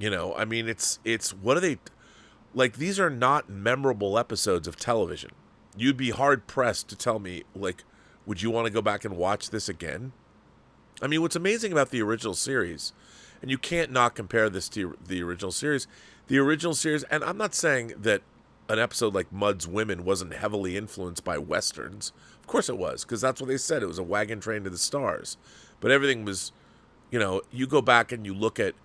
I mean, it's what are they, like, these are not memorable episodes of television. You'd be hard-pressed to tell me, like, would you want to go back and watch this again? I mean, what's amazing about the original series, and you can't not compare this to the original series, and I'm not saying that an episode like Mud's Women wasn't heavily influenced by Westerns. Of course it was, because that's what they said. It was a wagon train to the stars. But everything was, you go back and you look at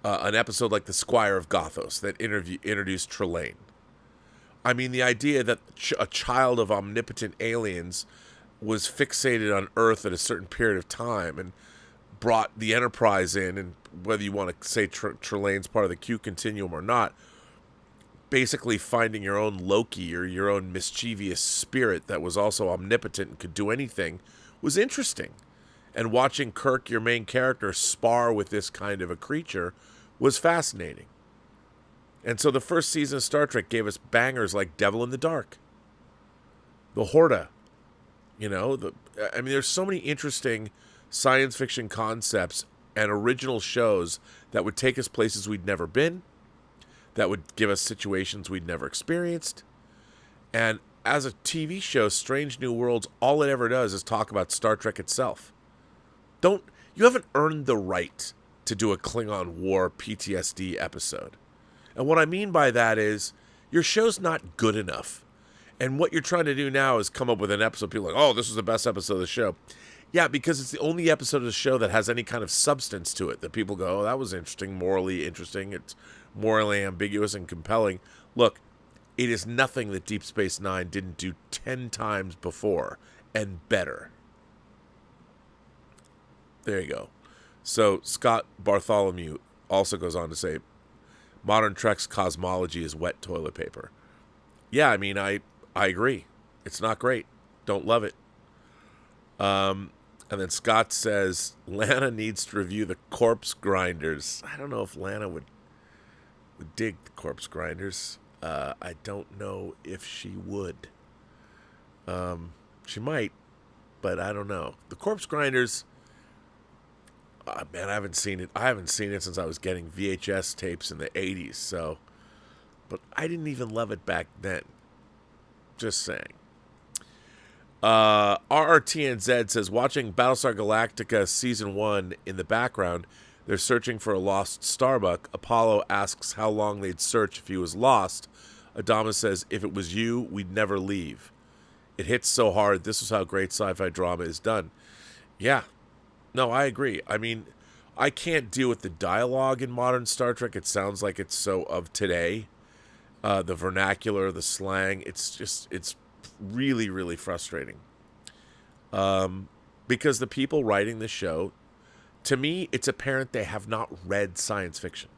an episode like The Squire of Gothos that introduced Trelane. I mean, the idea that a child of omnipotent aliens was fixated on Earth at a certain period of time and brought the Enterprise in, and whether you want to say Trelane's part of the Q continuum or not, basically finding your own Loki or your own mischievous spirit that was also omnipotent and could do anything was interesting. And watching Kirk, your main character, spar with this kind of a creature was fascinating. And so the first season of Star Trek gave us bangers like Devil in the Dark, The Horta. There's so many interesting science fiction concepts and original shows that would take us places we'd never been, that would give us situations we'd never experienced. And as a TV show, Strange New Worlds, all it ever does is talk about Star Trek itself. You haven't earned the right to do a Klingon War PTSD episode. And what I mean by that is your show's not good enough. And what you're trying to do now is come up with an episode. People are like, oh, this is the best episode of the show. Yeah, because it's the only episode of the show that has any kind of substance to it, that people go, oh, that was interesting, morally interesting. It's morally ambiguous and compelling. Look, it is nothing that Deep Space Nine didn't do 10 times before and better. There you go. So Scott Bartholomew also goes on to say, modern Trek's cosmology is wet toilet paper. Yeah, I mean, I agree. It's not great. Don't love it. And then Scott says, Lana needs to review the Corpse Grinders. I don't know if Lana would dig the Corpse Grinders. I don't know if she would. She might, but I don't know. The Corpse Grinders, man, I haven't seen it. I haven't seen it since I was getting VHS tapes in the 80s. So, but I didn't even love it back then. Just saying. RRTNZ says, watching Battlestar Galactica Season 1 in the background, they're searching for a lost Starbuck. Apollo asks how long they'd search if he was lost. Adama says, if it was you, we'd never leave. It hits so hard. This is how great sci-fi drama is done. Yeah. No, I agree. I mean, I can't deal with the dialogue in modern Star Trek. It sounds like it's so of today. The vernacular, the slang, it's really, really frustrating. Because the people writing the show, to me, it's apparent they have not read science fiction.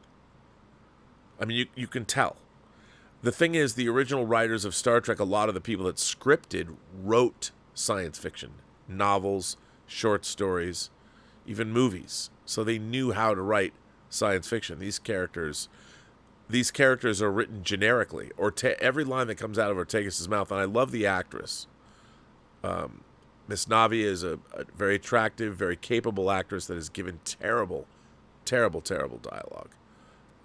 I mean, you can tell. The thing is, the original writers of Star Trek, a lot of the people that scripted, wrote science fiction, novels, short stories, even movies. So they knew how to write science fiction. These characters are written generically, or every line that comes out of Ortegas' mouth. And I love the actress. Miss Navi is a very attractive, very capable actress that has given terrible, terrible, terrible dialogue.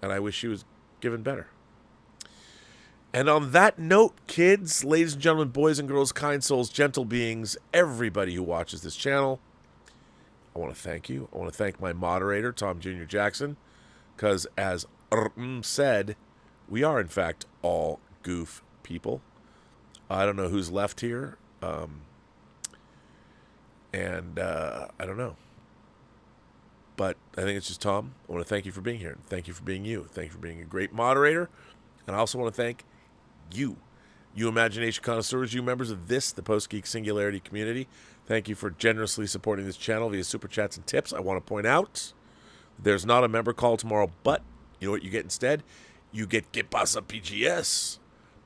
And I wish she was given better. And on that note, kids, ladies and gentlemen, boys and girls, kind souls, gentle beings, everybody who watches this channel, I want to thank you. I want to thank my moderator, Tom Jr. Jackson, because as said, we are, in fact, all goof people. I don't know who's left here. I don't know. But I think it's just Tom. I want to thank you for being here. Thank you for being you. Thank you for being a great moderator. And I also want to thank you imagination connoisseurs, you members of the Post-Geek Singularity community. Thank you for generously supporting this channel via super chats and tips. I want to point out there's not a member call tomorrow, but you know what you get instead? You get Que Pasa PGS,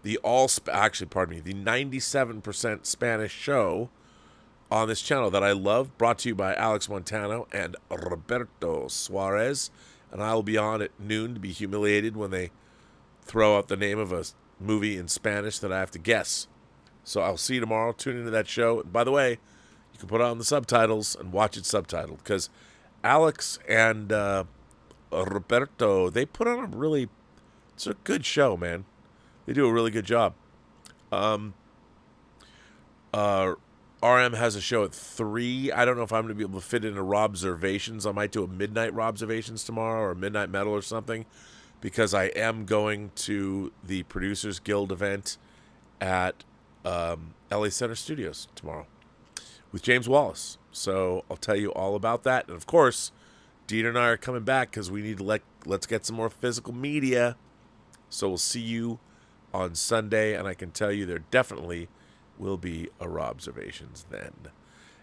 the 97% Spanish show on this channel that I love, brought to you by Alex Montano and Roberto Suarez. And I will be on at noon to be humiliated when they throw out the name of a movie in Spanish that I have to guess. So I'll see you tomorrow. Tune into that show. And by the way, you can put on the subtitles and watch it subtitled, because Alex and Roberto, they put on it's a good show, man. They do a really good job. RM has a show at 3. I don't know if I'm going to be able to fit into Robservations. I might do a midnight Robservations tomorrow, or midnight metal or something. because I am going to the Producers Guild event at LA Center Studios tomorrow with James Wallace. So I'll tell you all about that. And of course, Dieter and I are coming back because we need to let's get some more physical media. So we'll see you on Sunday, and I can tell you there definitely will be a Robservations then.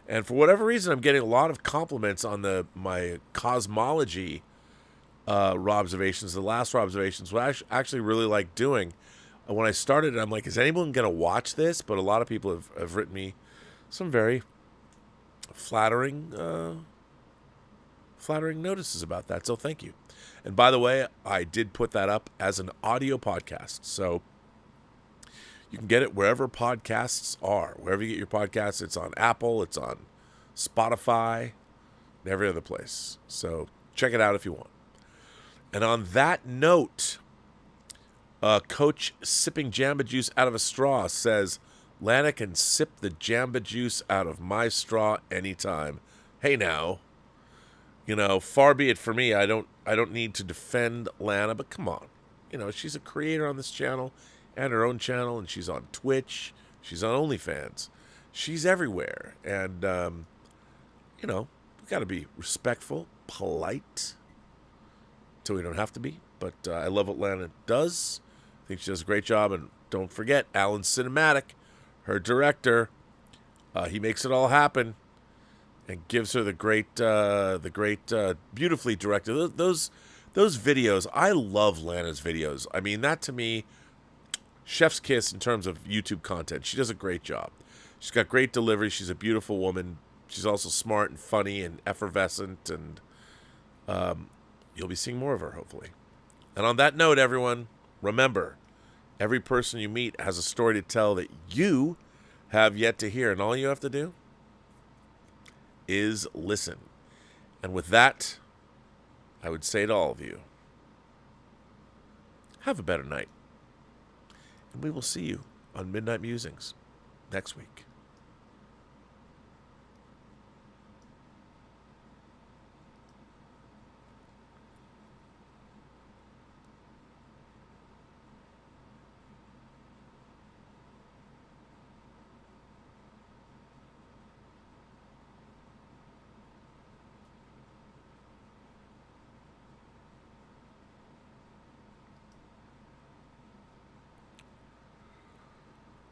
And for whatever reason, I'm getting a lot of compliments on my cosmology Robservations. The last Robservations, what I actually really like doing. When I started, I'm like, is anyone going to watch this? But a lot of people have written me some very flattering notices about that. So thank you. And by the way, I did put that up as an audio podcast. So you can get it wherever podcasts are. Wherever you get your podcasts, it's on Apple, it's on Spotify, and every other place. So check it out if you want. And on that note, Coach sipping Jamba Juice out of a straw says, Lana can sip the Jamba Juice out of my straw anytime. Hey now, far be it for me. I don't need to defend Lana, but come on. She's a creator on this channel and her own channel, and she's on Twitch. She's on OnlyFans. She's everywhere. And, we got to be respectful, polite, until we don't have to be. But I love what Lana does. I think she does a great job. And don't forget, Alan Cinematic, her director, he makes it all happen and gives her the great, beautifully directed. Those videos, I love Lana's videos. I mean, that to me, chef's kiss in terms of YouTube content. She does a great job. She's got great delivery. She's a beautiful woman. She's also smart and funny and effervescent, and you'll be seeing more of her, hopefully. And on that note, everyone, remember, every person you meet has a story to tell that you have yet to hear, and all you have to do is listen. And with that, I would say to all of you, have a better night. And we will see you on Midnight Musings next week.